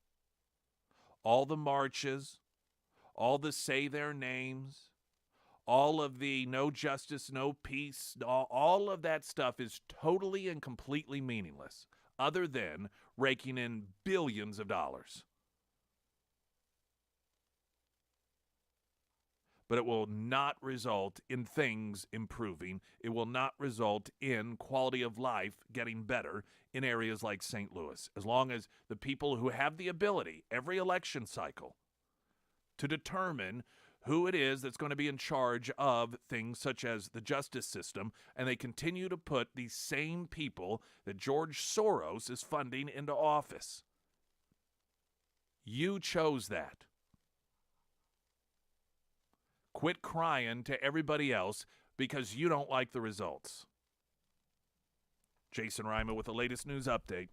Speaker 1: All the marches, all the say their names, all of the no justice, no peace, all of that stuff is totally and completely meaningless, other than raking in billions of dollars. But it will not result in things improving. It will not result in quality of life getting better in areas like St. Louis, as long as the people who have the ability every election cycle to determine who it is that's going to be in charge of things such as the justice system, and they continue to put these same people that George Soros is funding into office. You chose that. Quit crying to everybody else because you don't like the results. Jason Reimer with the latest news update.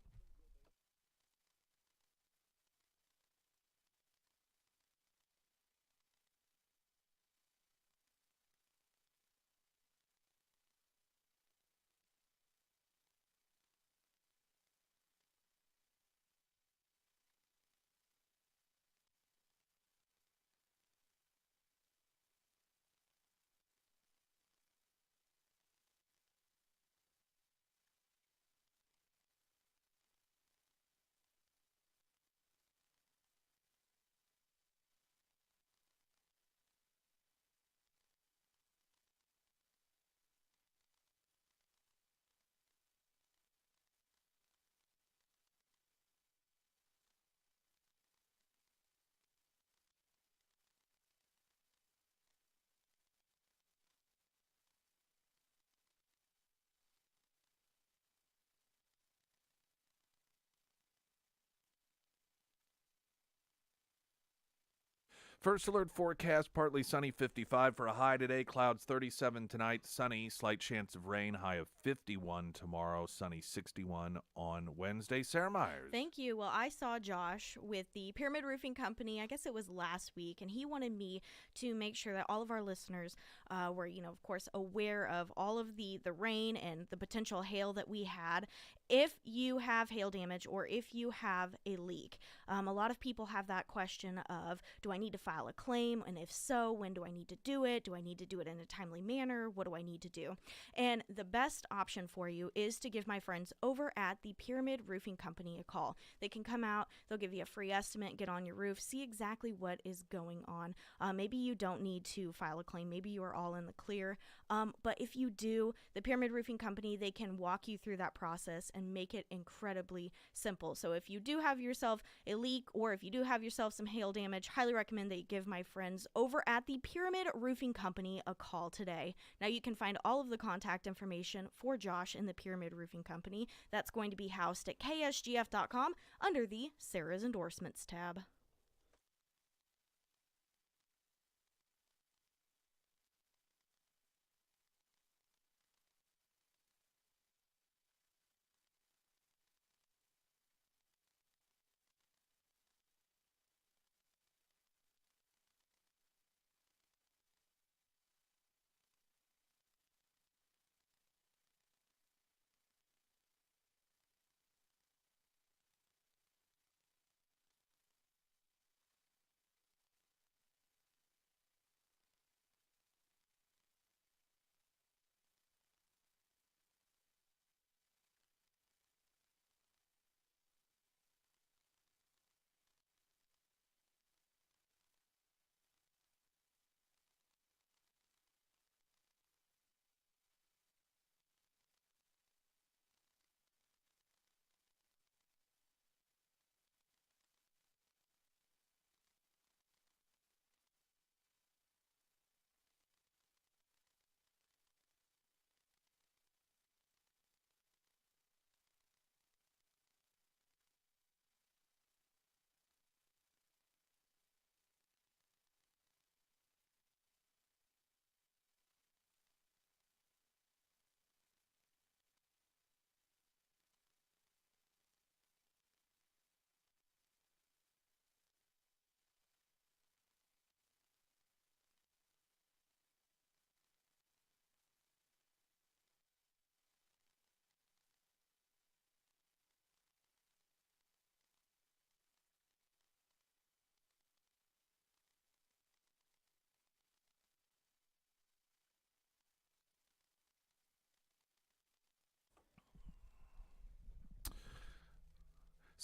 Speaker 1: First alert forecast, partly sunny, 55 for a high today. Clouds 37 tonight, sunny, slight chance of rain, high of 51 tomorrow, sunny 61 on Wednesday. Sarah Myers.
Speaker 2: Thank you. Well, I saw Josh with the Pyramid Roofing Company, I guess it was last week, and he wanted me to make sure that all of our listeners were, of course, aware of all of the rain and the potential hail that we had. If you have hail damage or if you have a leak, a lot of people have that question of, do I need to file a claim? And if so, when do I need to do it? Do I need to do it in a timely manner? What do I need to do? And the best option for you is to give my friends over at the Pyramid Roofing Company a call. They can come out, they'll give you a free estimate, get on your roof, see exactly what is going on. Maybe you don't need to file a claim. Maybe you are all in the clear. But if you do, the Pyramid Roofing Company, they can walk you through that process and make it incredibly simple. So if you do have yourself a leak or if you do have yourself some hail damage, highly recommend that you give my friends over at the Pyramid Roofing Company a call today. Now you can find all of the contact information for Josh and the Pyramid Roofing Company. That's going to be housed at ksgf.com under the Sarah's Endorsements tab.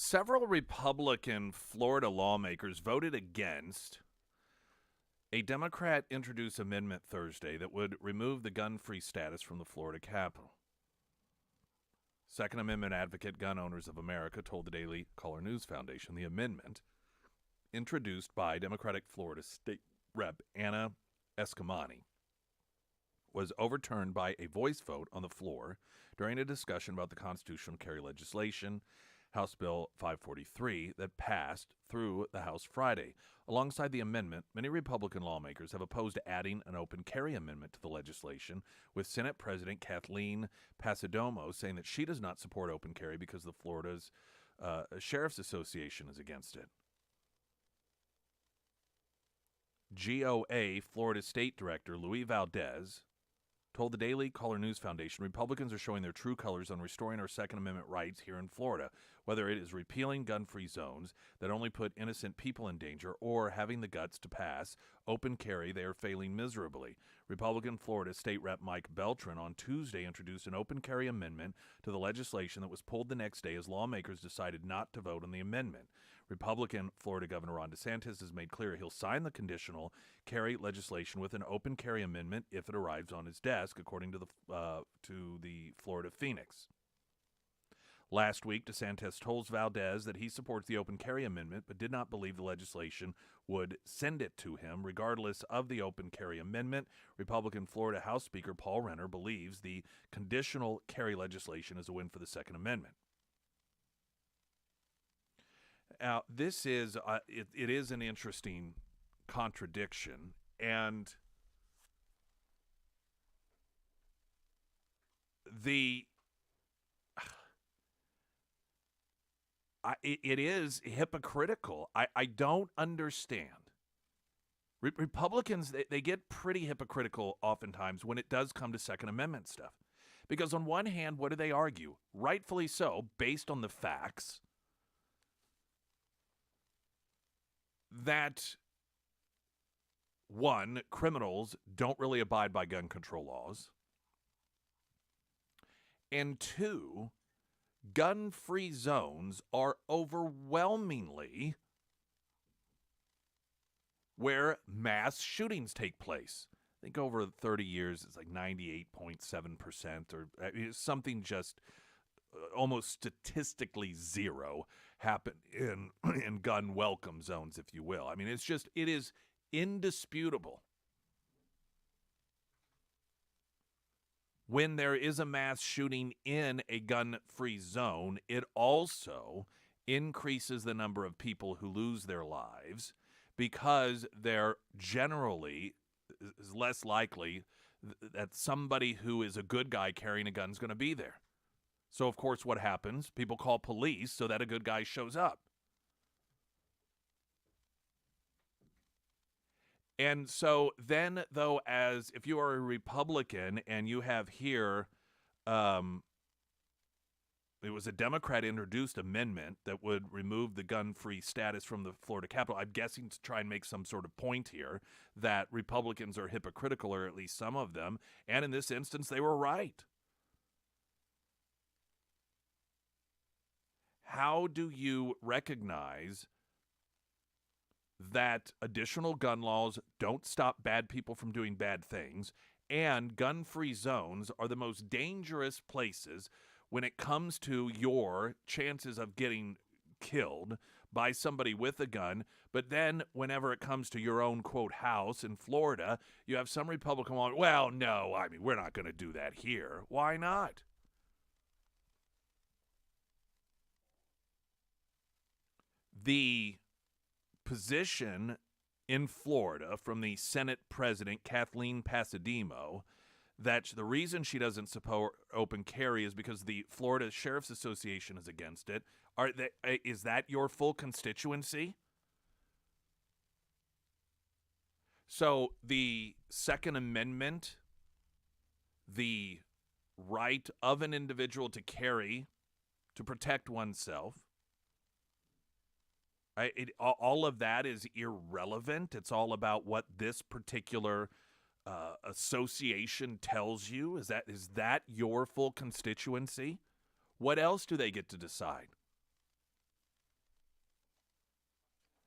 Speaker 1: Several Republican Florida lawmakers voted against a Democrat-introduced amendment Thursday that would remove the gun-free status from the Florida Capitol. Second Amendment advocate Gun Owners of America told the Daily Caller News Foundation the amendment, introduced by Democratic Florida State Rep. Anna Escamani, was overturned by a voice vote on the floor during a discussion about the constitutional carry legislation, House Bill 543, that passed through the House Friday. Alongside the amendment, many Republican lawmakers have opposed adding an open carry amendment to the legislation, with Senate President Kathleen Passidomo saying that she does not support open carry because the Florida's Sheriff's Association is against it. GOA Florida State Director Luis Valdez told the Daily Caller News Foundation Republicans are showing their true colors on restoring our Second Amendment rights here in Florida, whether it is repealing gun-free zones that only put innocent people in danger or having the guts to pass open carry. They are failing miserably. Republican Florida State Rep. Mike Beltran on Tuesday introduced an open carry amendment to the legislation that was pulled the next day as lawmakers decided not to vote on the amendment. Republican Florida Governor Ron DeSantis has made clear he'll sign the conditional carry legislation with an open carry amendment if it arrives on his desk, according to the Florida Phoenix. Last week, DeSantis told Valdez that he supports the open carry amendment, but did not believe the legislation would send it to him. Regardless of the open carry amendment, Republican Florida House Speaker Paul Renner believes the conditional carry legislation is a win for the Second Amendment. Now, this is it is an interesting contradiction. And it is hypocritical. I don't understand. Republicans, they get pretty hypocritical oftentimes when it does come to Second Amendment stuff. Because on one hand, what do they argue? Rightfully so, based on the facts, that, one, criminals don't really abide by gun control laws, and two, gun-free zones are overwhelmingly where mass shootings take place. I think over 30 years, it's like 98.7%, or something just almost statistically zero happen in gun welcome zones, if you will. I mean, it is indisputable. When there is a mass shooting in a gun-free zone, it also increases the number of people who lose their lives because they're generally is less likely that somebody who is a good guy carrying a gun is going to be there. So, of course, what happens? People call police so that a good guy shows up. And so then, though, as if you are a Republican and you have here, it was a Democrat introduced amendment that would remove the gun-free status from the Florida Capitol. I'm guessing to try and make some sort of point here that Republicans are hypocritical, or at least some of them. And in this instance, they were right. How do you recognize that additional gun laws don't stop bad people from doing bad things, and gun-free zones are the most dangerous places when it comes to your chances of getting killed by somebody with a gun? But then whenever it comes to your own, quote, house in Florida, you have some Republican going, well, no, I mean, we're not going to do that here. Why not? The position in Florida from the Senate President, Kathleen Pasademo, that the reason she doesn't support open carry is because the Florida Sheriff's Association is against it. Is that your full constituency? So the Second Amendment, the right of an individual to carry, to protect oneself, all of that is irrelevant. It's all about what this particular association tells you. Is that your full constituency? What else do they get to decide?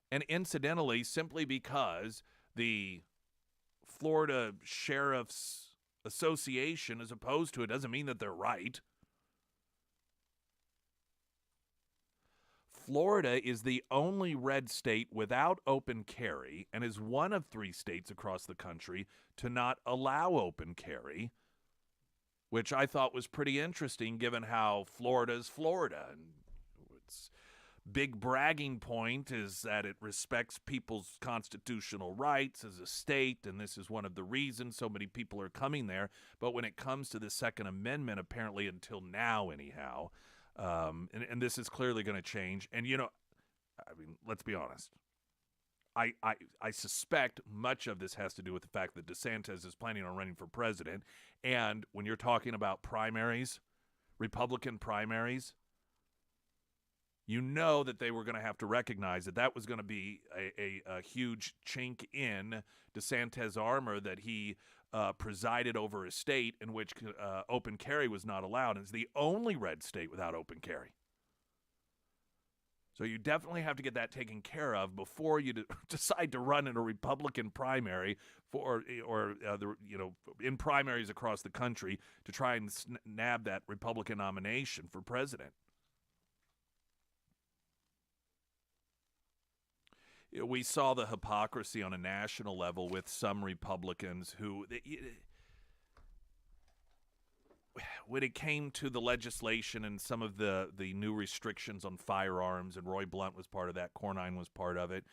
Speaker 1: And incidentally, simply because the Florida Sheriff's Association is opposed to it doesn't mean that they're right. Florida is the only red state without open carry and is one of 3 states across the country to not allow open carry, which I thought was pretty interesting given how Florida's Florida. And its big bragging point is that it respects people's constitutional rights as a state, and this is one of the reasons so many people are coming there. But when it comes to the Second Amendment, apparently until now anyhow, and this is clearly going to change. And, I mean, let's be honest. I suspect much of this has to do with the fact that DeSantis is planning on running for president. And when you're talking about primaries, Republican primaries, you know that they were going to have to recognize that was going to be a huge chink in DeSantis' armor, that he presided over a state in which open carry was not allowed. It's the only red state without open carry. So you definitely have to get that taken care of before you decide to run in a Republican primary in primaries across the country to try and nab that Republican nomination for president. We saw the hypocrisy on a national level with some Republicans who, when it came to the legislation and some of the new restrictions on firearms, and Roy Blunt was part of that, Cornyn was part of it,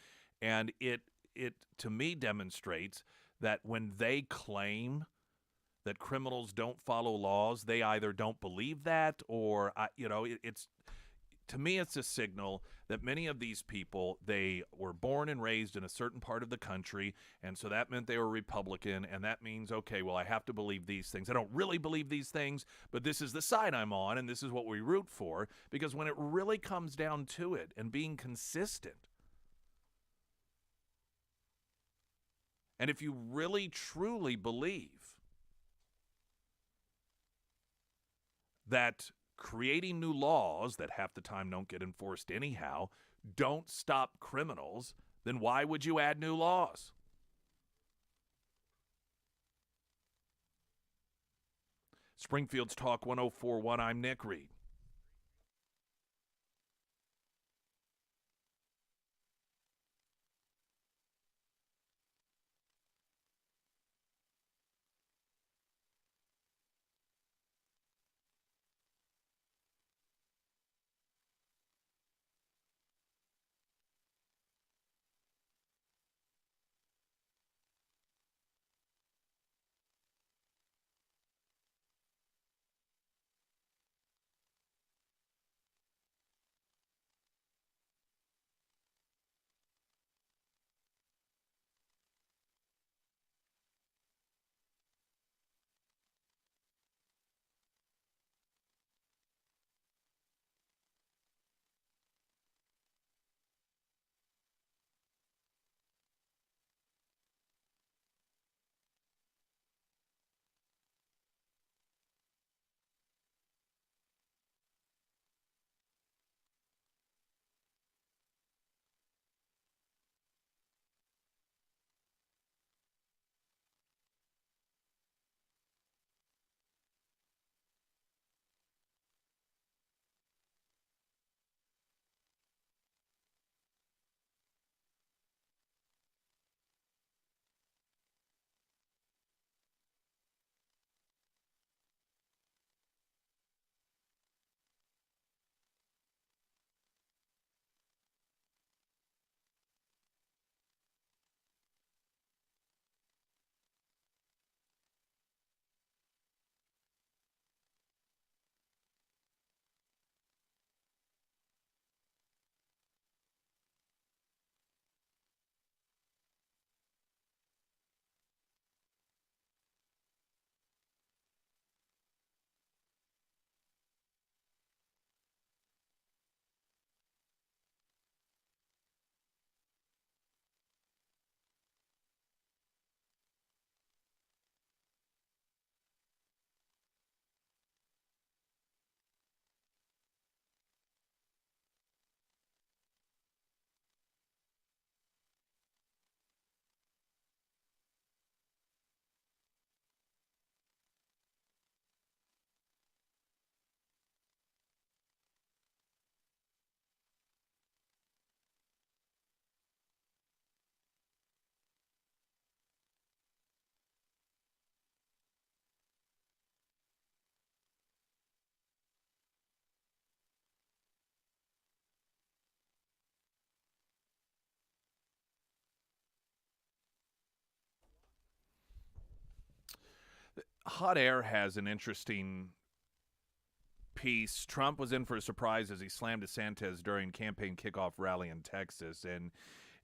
Speaker 1: and it it to me demonstrates that when they claim that criminals don't follow laws, they either don't believe that or, it's to me, it's a signal that many of these people, they were born and raised in a certain part of the country, and so that meant they were Republican, and that means, okay, well, I have to believe these things. I don't really believe these things, but this is the side I'm on, and this is what we root for, because when it really comes down to it and being consistent, and if you really, truly believe that creating new laws that half the time don't get enforced anyhow don't stop criminals, then why would you add new laws? Springfield's Talk 1041, I'm Nick Reed. Hot Air has an interesting piece. Trump was in for a surprise as he slammed DeSantis during campaign kickoff rally in Texas,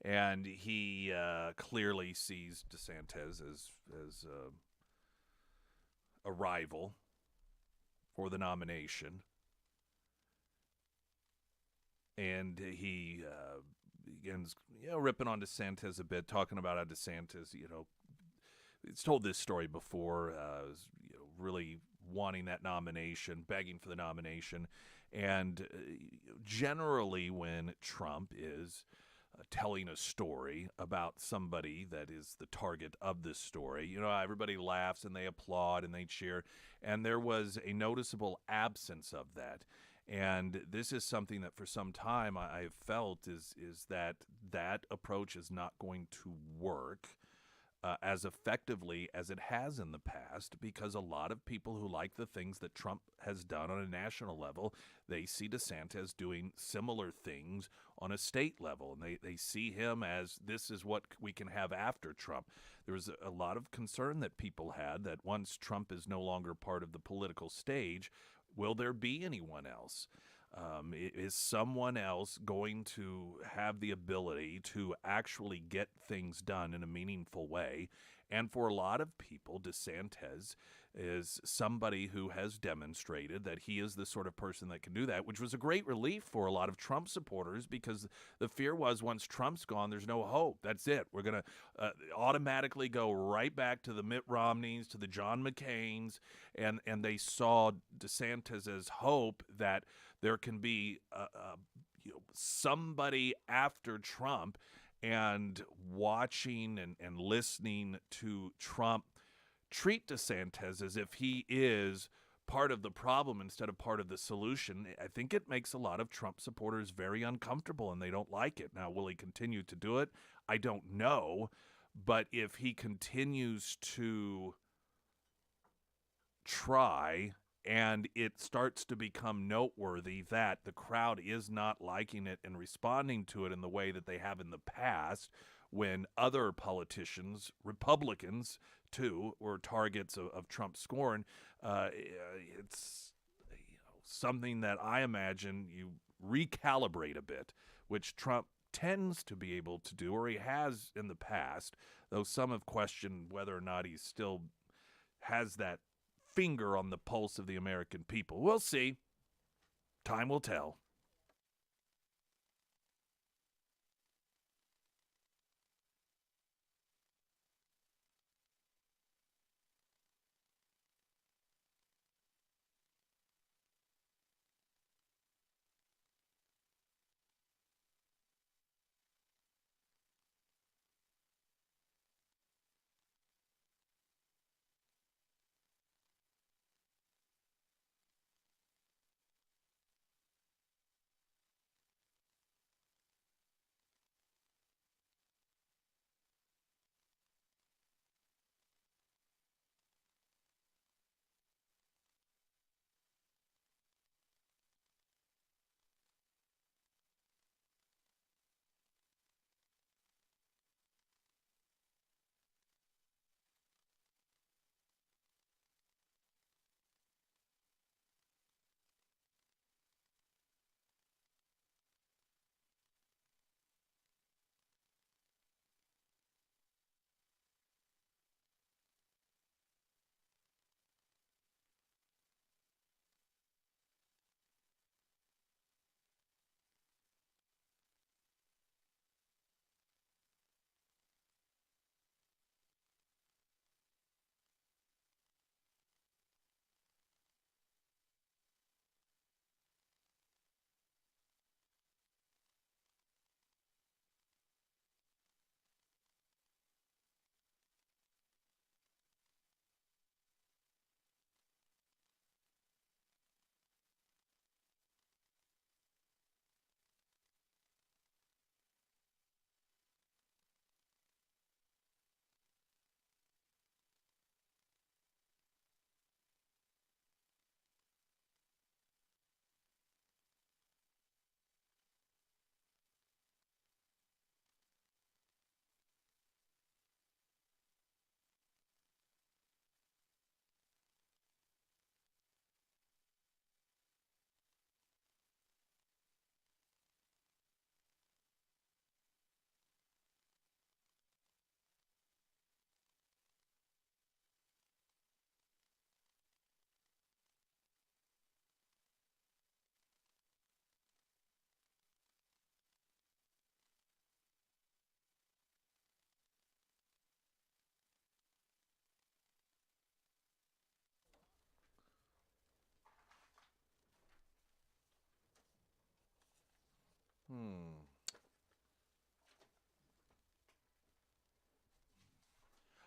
Speaker 1: and he clearly sees DeSantis as a rival for the nomination, and he begins ripping on DeSantis a bit, talking about how DeSantis it's told this story before, was, really wanting that nomination, begging for the nomination. And generally when Trump is telling a story about somebody that is the target of this story, everybody laughs and they applaud and they cheer. And there was a noticeable absence of that. And this is something that for some time I've felt is that approach is not going to work as effectively as it has in the past, because a lot of people who like the things that Trump has done on a national level, they see DeSantis doing similar things on a state level, and they see him as this is what we can have after Trump. There was a lot of concern that people had that once Trump is no longer part of the political stage, will there be anyone else? Is someone else going to have the ability to actually get things done in a meaningful way? And for a lot of people, DeSantis is somebody who has demonstrated that he is the sort of person that can do that, which was a great relief for a lot of Trump supporters, because the fear was once Trump's gone, there's no hope. That's it. We're going to automatically go right back to the Mitt Romneys, to the John McCains, and they saw DeSantis as hope that there can be somebody after Trump. And watching and listening to Trump treat DeSantis as if he is part of the problem instead of part of the solution, I think it makes a lot of Trump supporters very uncomfortable, and they don't like it. Now, will he continue to do it? I don't know. But if he continues to try and it starts to become noteworthy that the crowd is not liking it and responding to it in the way that they have in the past, when other politicians, Republicans too, were targets of Trump's scorn, it's something that I imagine you recalibrate a bit, which Trump tends to be able to do, or he has in the past, though some have questioned whether or not he still has that finger on the pulse of the American people. We'll see. Time will tell.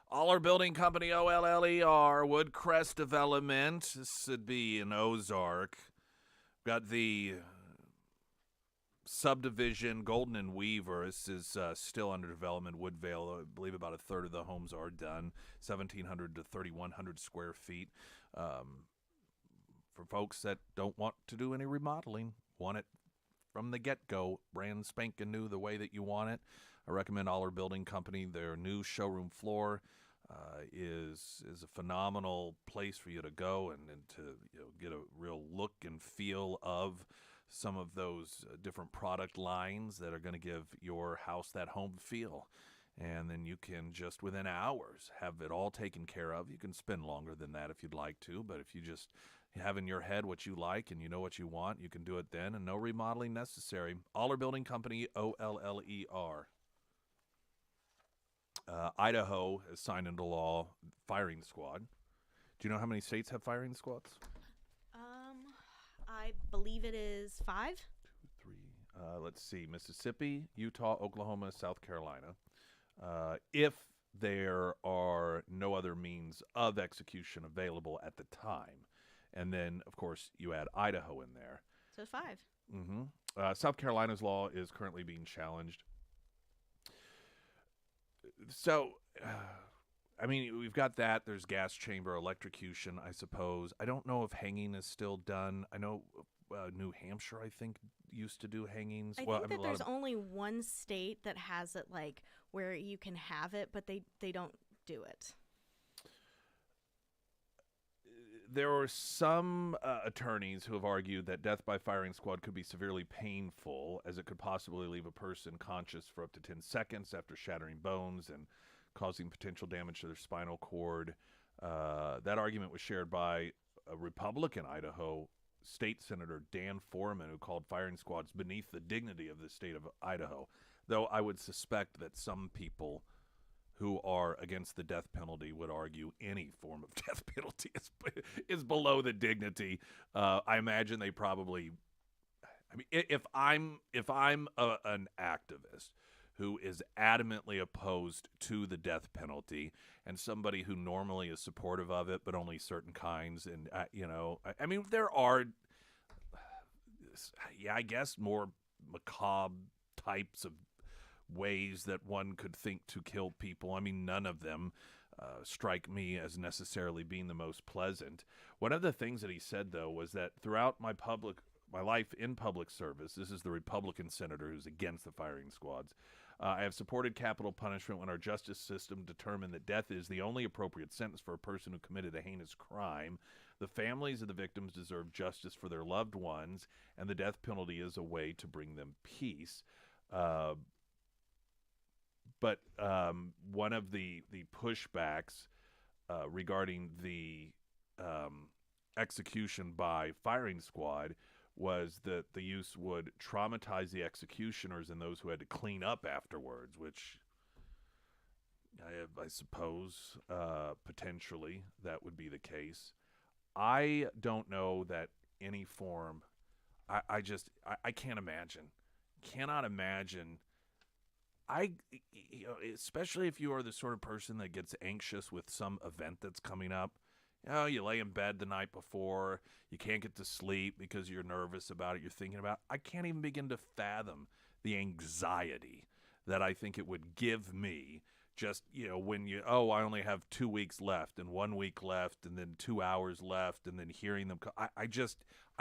Speaker 1: Aller Building Company, OLLER, Woodcrest Development. This would be in Ozark. Got the subdivision, Golden and Weaver. This is still under development. Woodvale, I believe about a third of the homes are done. 1,700 to 3,100 square feet. For folks that don't want to do any remodeling, want it from the get-go, brand spanking new the way that you want it, I recommend Aller Building Company. Their new showroom floor is a phenomenal place for you to go and to get a real look and feel of some of those different product lines that are going to give your house that home feel. And then you can just within hours have it all taken care of. You can spend longer than that if you'd like to, but if you just have in your head what you like and you know what you want, you can do it then, and no remodeling necessary. Aller Building Company, OLLER. Idaho has signed into law firing squad. Do you know how many states have firing squads?
Speaker 2: I believe it is 5.
Speaker 1: 2, 3. Let's see. Mississippi, Utah, Oklahoma, South Carolina. If there are no other means of execution available at the time. And then, of course, you add Idaho in there.
Speaker 2: So 5.
Speaker 1: Mm-hmm. South Carolina's law is currently being challenged. So, I mean, we've got that. There's gas chamber electrocution, I suppose. I don't know if hanging is still done. I know New Hampshire, I think, used to do hangings.
Speaker 2: I think that there's only one state that has it, like, where you can have it, but they don't do it.
Speaker 1: There are some attorneys who have argued that death by firing squad could be severely painful, as it could possibly leave a person conscious for up to 10 seconds after shattering bones and causing potential damage to their spinal cord. That argument was shared by a Republican Idaho State Senator Dan Foreman, who called firing squads beneath the dignity of the state of Idaho, though I would suspect that some people who are against the death penalty would argue any form of death penalty is below the dignity. I imagine they probably. I mean, if I'm an activist who is adamantly opposed to the death penalty and somebody who normally is supportive of it, but only certain kinds, and I mean, there are, I guess, more macabre types of ways that one could think to kill people. I mean, none of them strike me as necessarily being the most pleasant. One of the things that he said, though, was that throughout my life in public service, this is the Republican senator who's against the firing squads, I have supported capital punishment when our justice system determined that death is the only appropriate sentence for a person who committed a heinous crime. The families of the victims deserve justice for their loved ones, and the death penalty is a way to bring them peace. But one of the pushbacks regarding the execution by firing squad was that the use would traumatize the executioners and those who had to clean up afterwards, which I suppose potentially that would be the case. I don't know that any form. I can't imagine. Cannot imagine. Especially if you are the sort of person that gets anxious with some event that's coming up. You lay in bed the night before, you can't get to sleep because you're nervous about it, you're thinking about it. I can't even begin to fathom the anxiety that I think it would give me just, when I only have 2 weeks left and 1 week left and then 2 hours left and then hearing them. I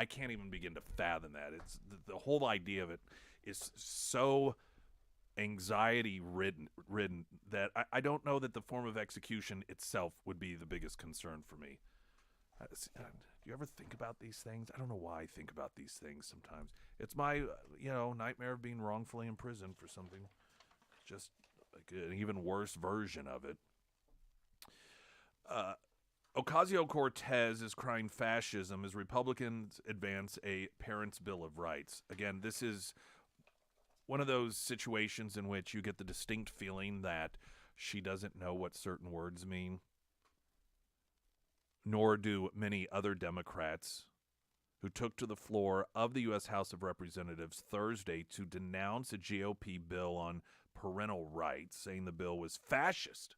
Speaker 1: can't even begin to fathom that. It's the whole idea of it is so anxiety ridden that I don't know that the form of execution itself would be the biggest concern for me. Do you ever think about these things? I don't know why I think about these things sometimes. It's my nightmare of being wrongfully imprisoned for something, just like an even worse version of it. Ocasio-Cortez is crying fascism as Republicans advance a Parents' Bill of Rights. Again, this is one of those situations in which you get the distinct feeling that she doesn't know what certain words mean, nor do many other Democrats who took to the floor of the U.S. House of Representatives Thursday to denounce a GOP bill on parental rights, saying the bill was fascist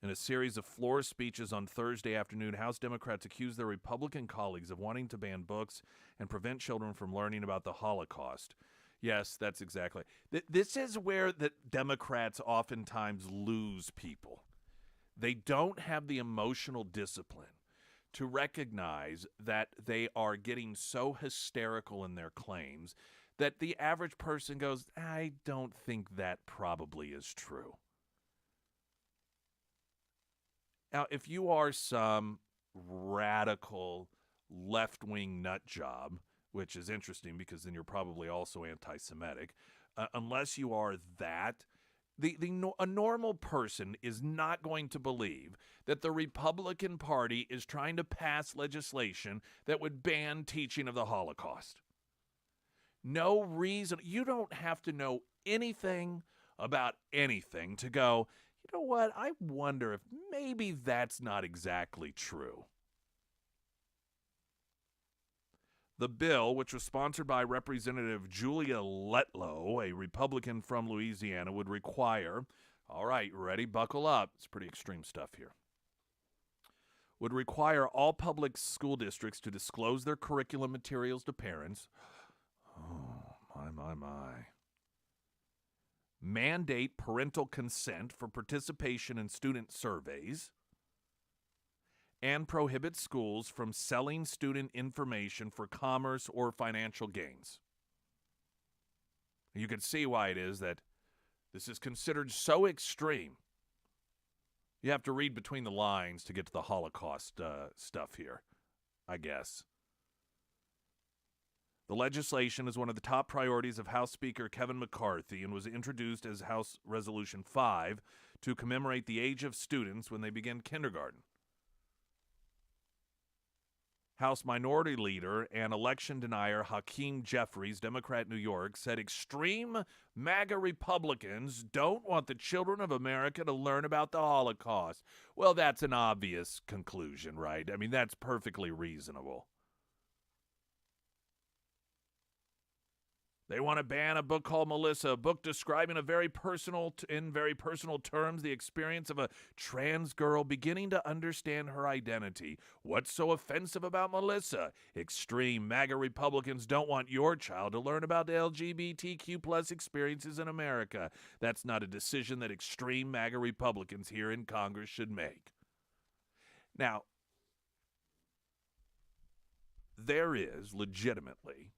Speaker 1: In a series of floor speeches on Thursday afternoon, House Democrats accused their Republican colleagues of wanting to ban books and prevent children from learning about the Holocaust. Yes, that's exactly. This is where the Democrats oftentimes lose people. They don't have the emotional discipline to recognize that they are getting so hysterical in their claims that the average person goes, I don't think that probably is true. Now, if you are some radical left-wing nut job, which is interesting because then you're probably also anti-Semitic, unless you are that, a normal person is not going to believe that the Republican Party is trying to pass legislation that would ban teaching of the Holocaust. No reason. You don't have to know anything about anything to go, you know what, I wonder if maybe that's not exactly true. The bill, which was sponsored by Representative Julia Letlow, a Republican from Louisiana, would require, all right, ready, buckle up, it's pretty extreme stuff here, would require all public school districts to disclose their curriculum materials to parents. Oh, my. Mandate parental consent for participation in student surveys, and prohibit schools from selling student information for commerce or financial gains. You can see why it is that this is considered so extreme. You have to read between the lines to get to the Holocaust stuff here, I guess. The legislation is one of the top priorities of House Speaker Kevin McCarthy and was introduced as House Resolution 5 to commemorate the age of students when they begin kindergarten. House Minority Leader and election denier Hakeem Jeffries, Democrat, New York, said extreme MAGA Republicans don't want the children of America to learn about the Holocaust. Well, that's an obvious conclusion, right? I mean, that's perfectly reasonable. They want to ban a book called Melissa, a book describing in very personal terms the experience of a trans girl beginning to understand her identity. What's so offensive about Melissa? Extreme MAGA Republicans don't want your child to learn about the LGBTQ plus experiences in America. That's not a decision that extreme MAGA Republicans here in Congress should make. Now, there is legitimately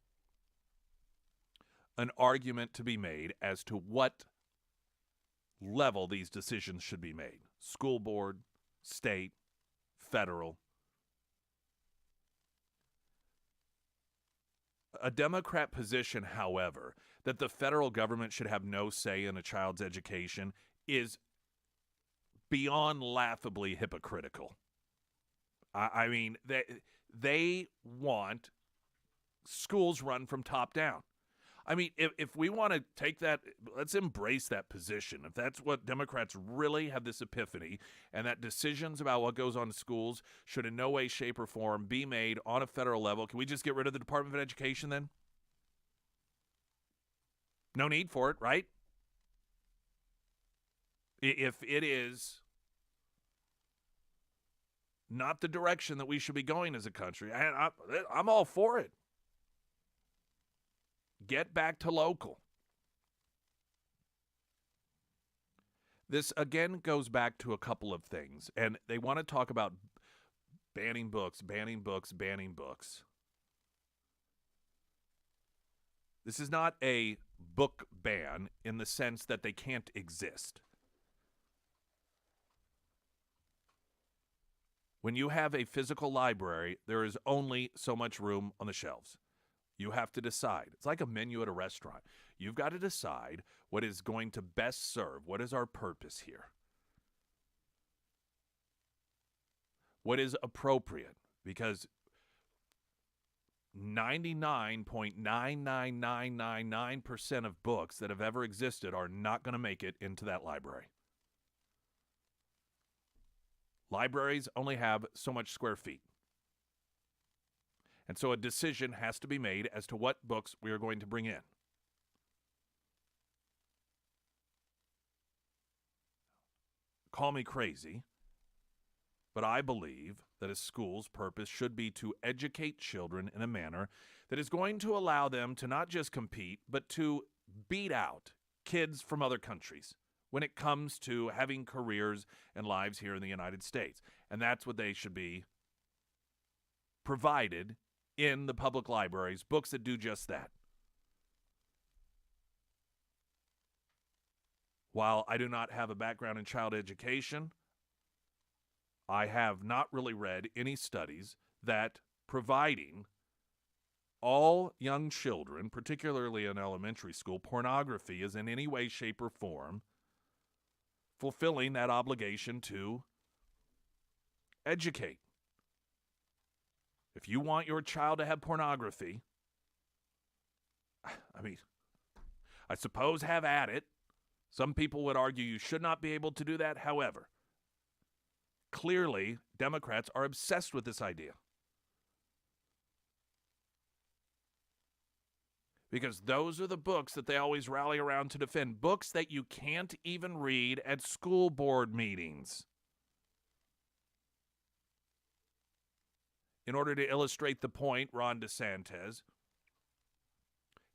Speaker 1: an argument to be made as to what level these decisions should be made. School board, state, federal. A Democrat position, however, that the federal government should have no say in a child's education is beyond laughably hypocritical. I mean, they want schools run from top down. I mean, if we want to take that, let's embrace that position. If that's what Democrats really have this epiphany, and that decisions about what goes on in schools should in no way, shape, or form be made on a federal level, can we just get rid of the Department of Education then? No need for it, right? If it is not the direction that we should be going as a country, I'm all for it. Get back to local. This, again, goes back to a couple of things, and they want to talk about banning books. This is not a book ban in the sense that they can't exist. When you have a physical library, there is only so much room on the shelves. You have to decide. It's like a menu at a restaurant. You've got to decide what is going to best serve. What is our purpose here? What is appropriate? Because 99.99999% of books that have ever existed are not going to make it into that library. Libraries only have so much square feet. And so a decision has to be made as to what books we are going to bring in. Call me crazy, But I believe that a school's purpose should be to educate children in a manner that is going to allow them to not just compete, but to beat out kids from other countries when it comes to having careers and lives here in the United States. And that's what they should be provided in the public libraries, books that do just that. While I do not have a background in child education, I have not really read any studies that providing all young children, particularly in elementary school, pornography is in any way, shape, or form fulfilling that obligation to educate. If you want your child to have pornography, I suppose have at it. Some people would argue you should not be able to do that. However, clearly, Democrats are obsessed with this idea. Because those are the books that they always rally around to defend. Books that you can't even read at school board meetings. In order to illustrate the point, Ron DeSantis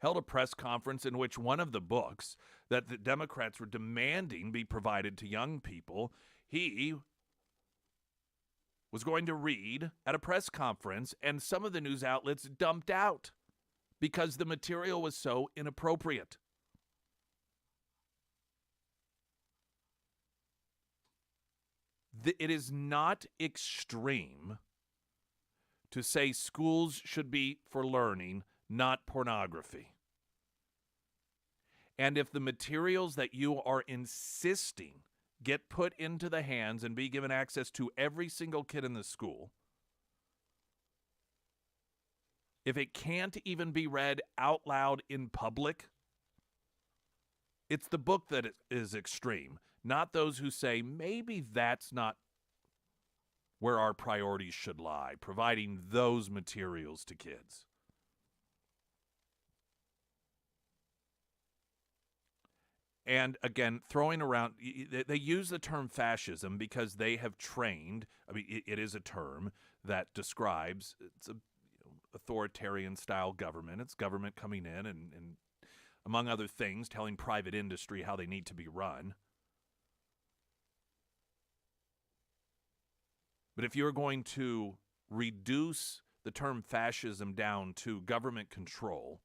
Speaker 1: held a press conference in which one of the books that the Democrats were demanding be provided to young people, he was going to read at a press conference, and some of the news outlets dumped out because the material was so inappropriate. It is not extreme to say schools should be for learning, not pornography. And if the materials that you are insisting get put into the hands and be given access to every single kid in the school, if it can't even be read out loud in public, it's the book that is extreme, not those who say maybe that's not where our priorities should lie, providing those materials to kids. And again, throwing around, they use the term fascism because they have trained, it is a term that describes, it's a authoritarian style government. It's government coming in and among other things, telling private industry how they need to be run. But if you're going to reduce the term fascism down to government control,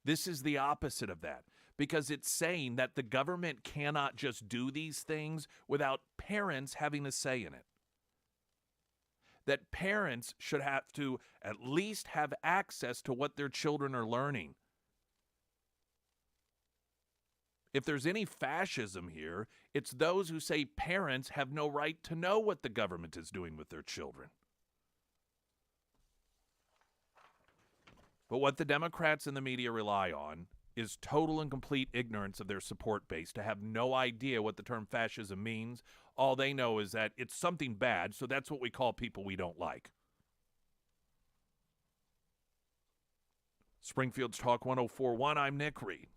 Speaker 1: this is the opposite of that, because it's saying that the government cannot just do these things without parents having a say in it. That parents should have to at least have access to what their children are learning. If there's any fascism here, it's those who say parents have no right to know what the government is doing with their children. But what the Democrats and the media rely on is total and complete ignorance of their support base, to have no idea what the term fascism means. All they know is that it's something bad, so that's what we call people we don't like. Springfield's Talk 104.1, I'm Nick Reed.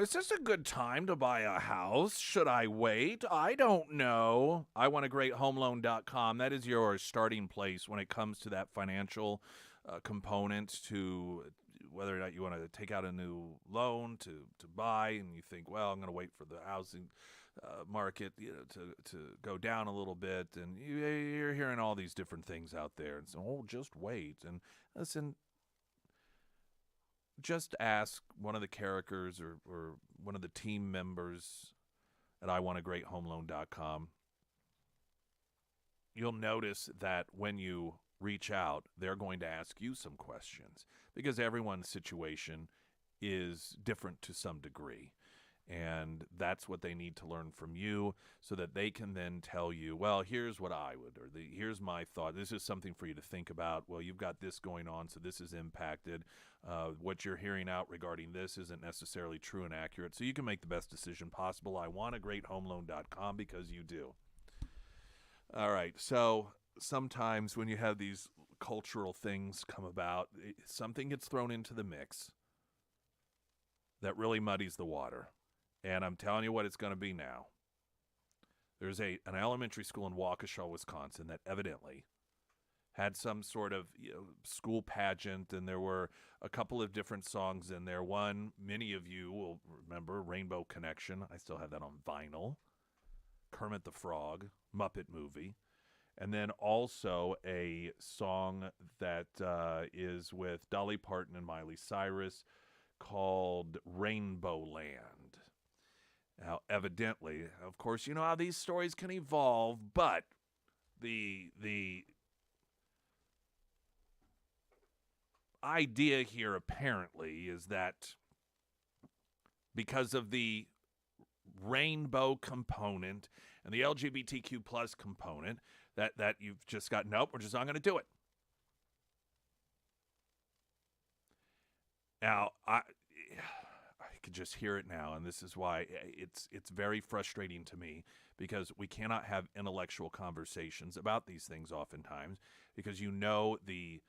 Speaker 1: Is this a good time to buy a house? Should I wait? I don't know. iwantagreathomeloan.com. That is your starting place when it comes to that financial component to whether or not you want to take out a new loan to buy, and you think, well, I'm going to wait for the housing market to go down a little bit, and you're hearing all these different things out there, and so, just wait. And listen, just ask one of the characters or one of the team members at iwantagreathomeloan.com. You'll notice that when you reach out, they're going to ask you some questions because everyone's situation is different to some degree. And that's what they need to learn from you so that they can then tell you, well, here's what I would, or here's my thought. This is something for you to think about. Well, you've got this going on, so this is impacted. What you're hearing out regarding this isn't necessarily true and accurate. So you can make the best decision possible. iwantagreathomeloan.com because you do. All right, so sometimes when you have these cultural things come about, something gets thrown into the mix that really muddies the water. And I'm telling you what it's going to be now. There's an elementary school in Waukesha, Wisconsin that evidently had some sort of school pageant, and there were a couple of different songs in there. One, many of you will remember, Rainbow Connection. I still have that on vinyl. Kermit the Frog, Muppet movie. And then also a song that is with Dolly Parton and Miley Cyrus called Rainbow Land. Now, evidently, of course, you know how these stories can evolve, but the idea here apparently is that because of the rainbow component and the LGBTQ plus component, that you've just got, nope, we're just not going to do it. Now, I could just hear it now, and this is why it's very frustrating to me, because we cannot have intellectual conversations about these things oftentimes, because the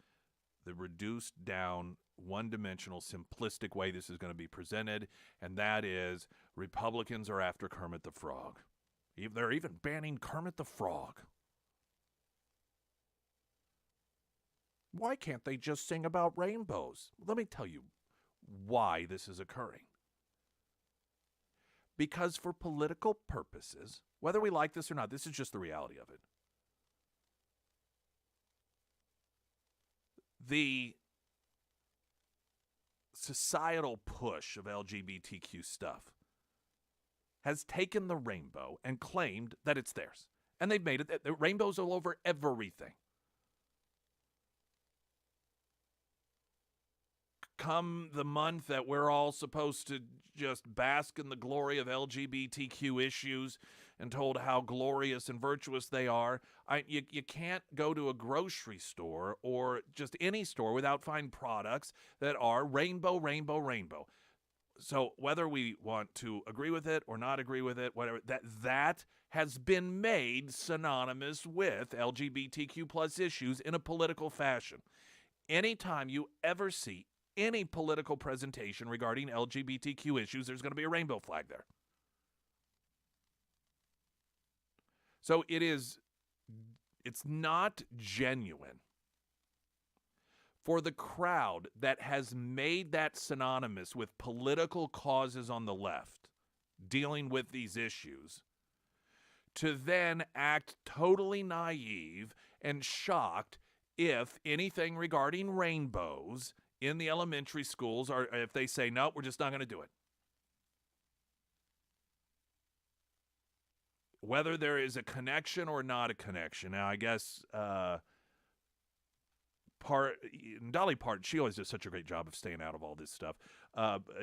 Speaker 1: reduced down, one-dimensional, simplistic way this is going to be presented, and that is Republicans are after Kermit the Frog. They're even banning Kermit the Frog. Why can't they just sing about rainbows? Let me tell you why this is occurring. Because for political purposes, whether we like this or not, this is just the reality of it. The societal push of LGBTQ stuff has taken the rainbow and claimed that it's theirs. And they've made it, the rainbows all over everything. Come the month that we're all supposed to just bask in the glory of LGBTQ issues and told how glorious and virtuous they are, you can't go to a grocery store or just any store without finding products that are rainbow, rainbow, rainbow. So whether we want to agree with it or not agree with it, whatever, that has been made synonymous with LGBTQ plus issues in a political fashion. Anytime you ever see any political presentation regarding LGBTQ issues, there's going to be a rainbow flag there. So it's not genuine for the crowd that has made that synonymous with political causes on the left dealing with these issues to then act totally naive and shocked if anything regarding rainbows in the elementary schools, or if they say, no, we're just not going to do it. Whether there is a connection or not a connection. Now, I guess Dolly Parton, she always does such a great job of staying out of all this stuff.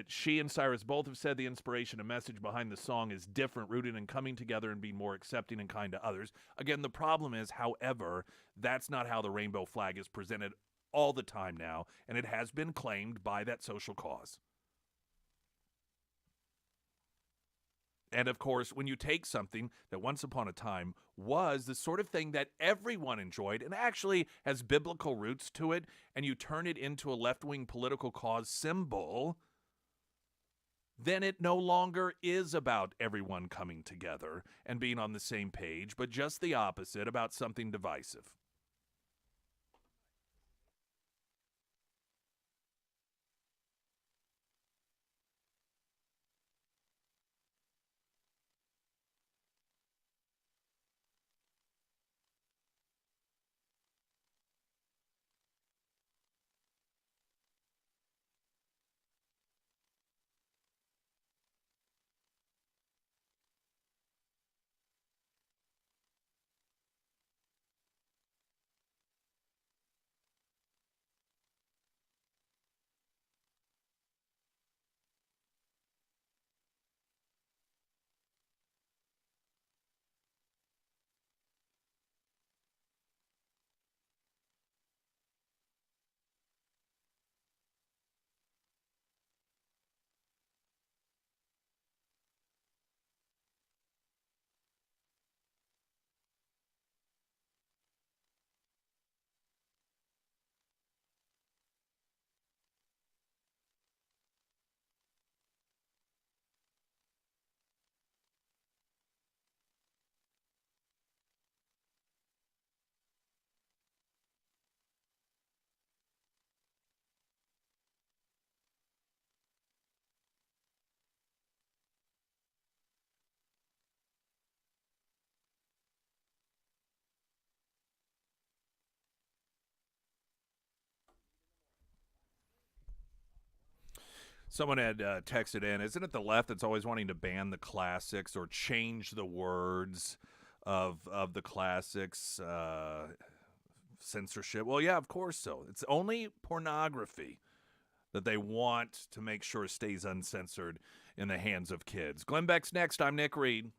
Speaker 1: She and Cyrus both have said the inspiration and message behind the song is different, rooted in coming together and being more accepting and kind to others. Again, the problem is, however, that's not how the rainbow flag is presented all the time now, and it has been claimed by that social cause. And of course, when you take something that once upon a time was the sort of thing that everyone enjoyed and actually has biblical roots to it, and you turn it into a left-wing political cause symbol, then it no longer is about everyone coming together and being on the same page, but just the opposite, about something divisive. Someone had texted in, isn't it the left that's always wanting to ban the classics or change the words of the classics? Censorship. Well, yeah, of course so. It's only pornography that they want to make sure stays uncensored in the hands of kids. Glenn Beck's next. I'm Nick Reed.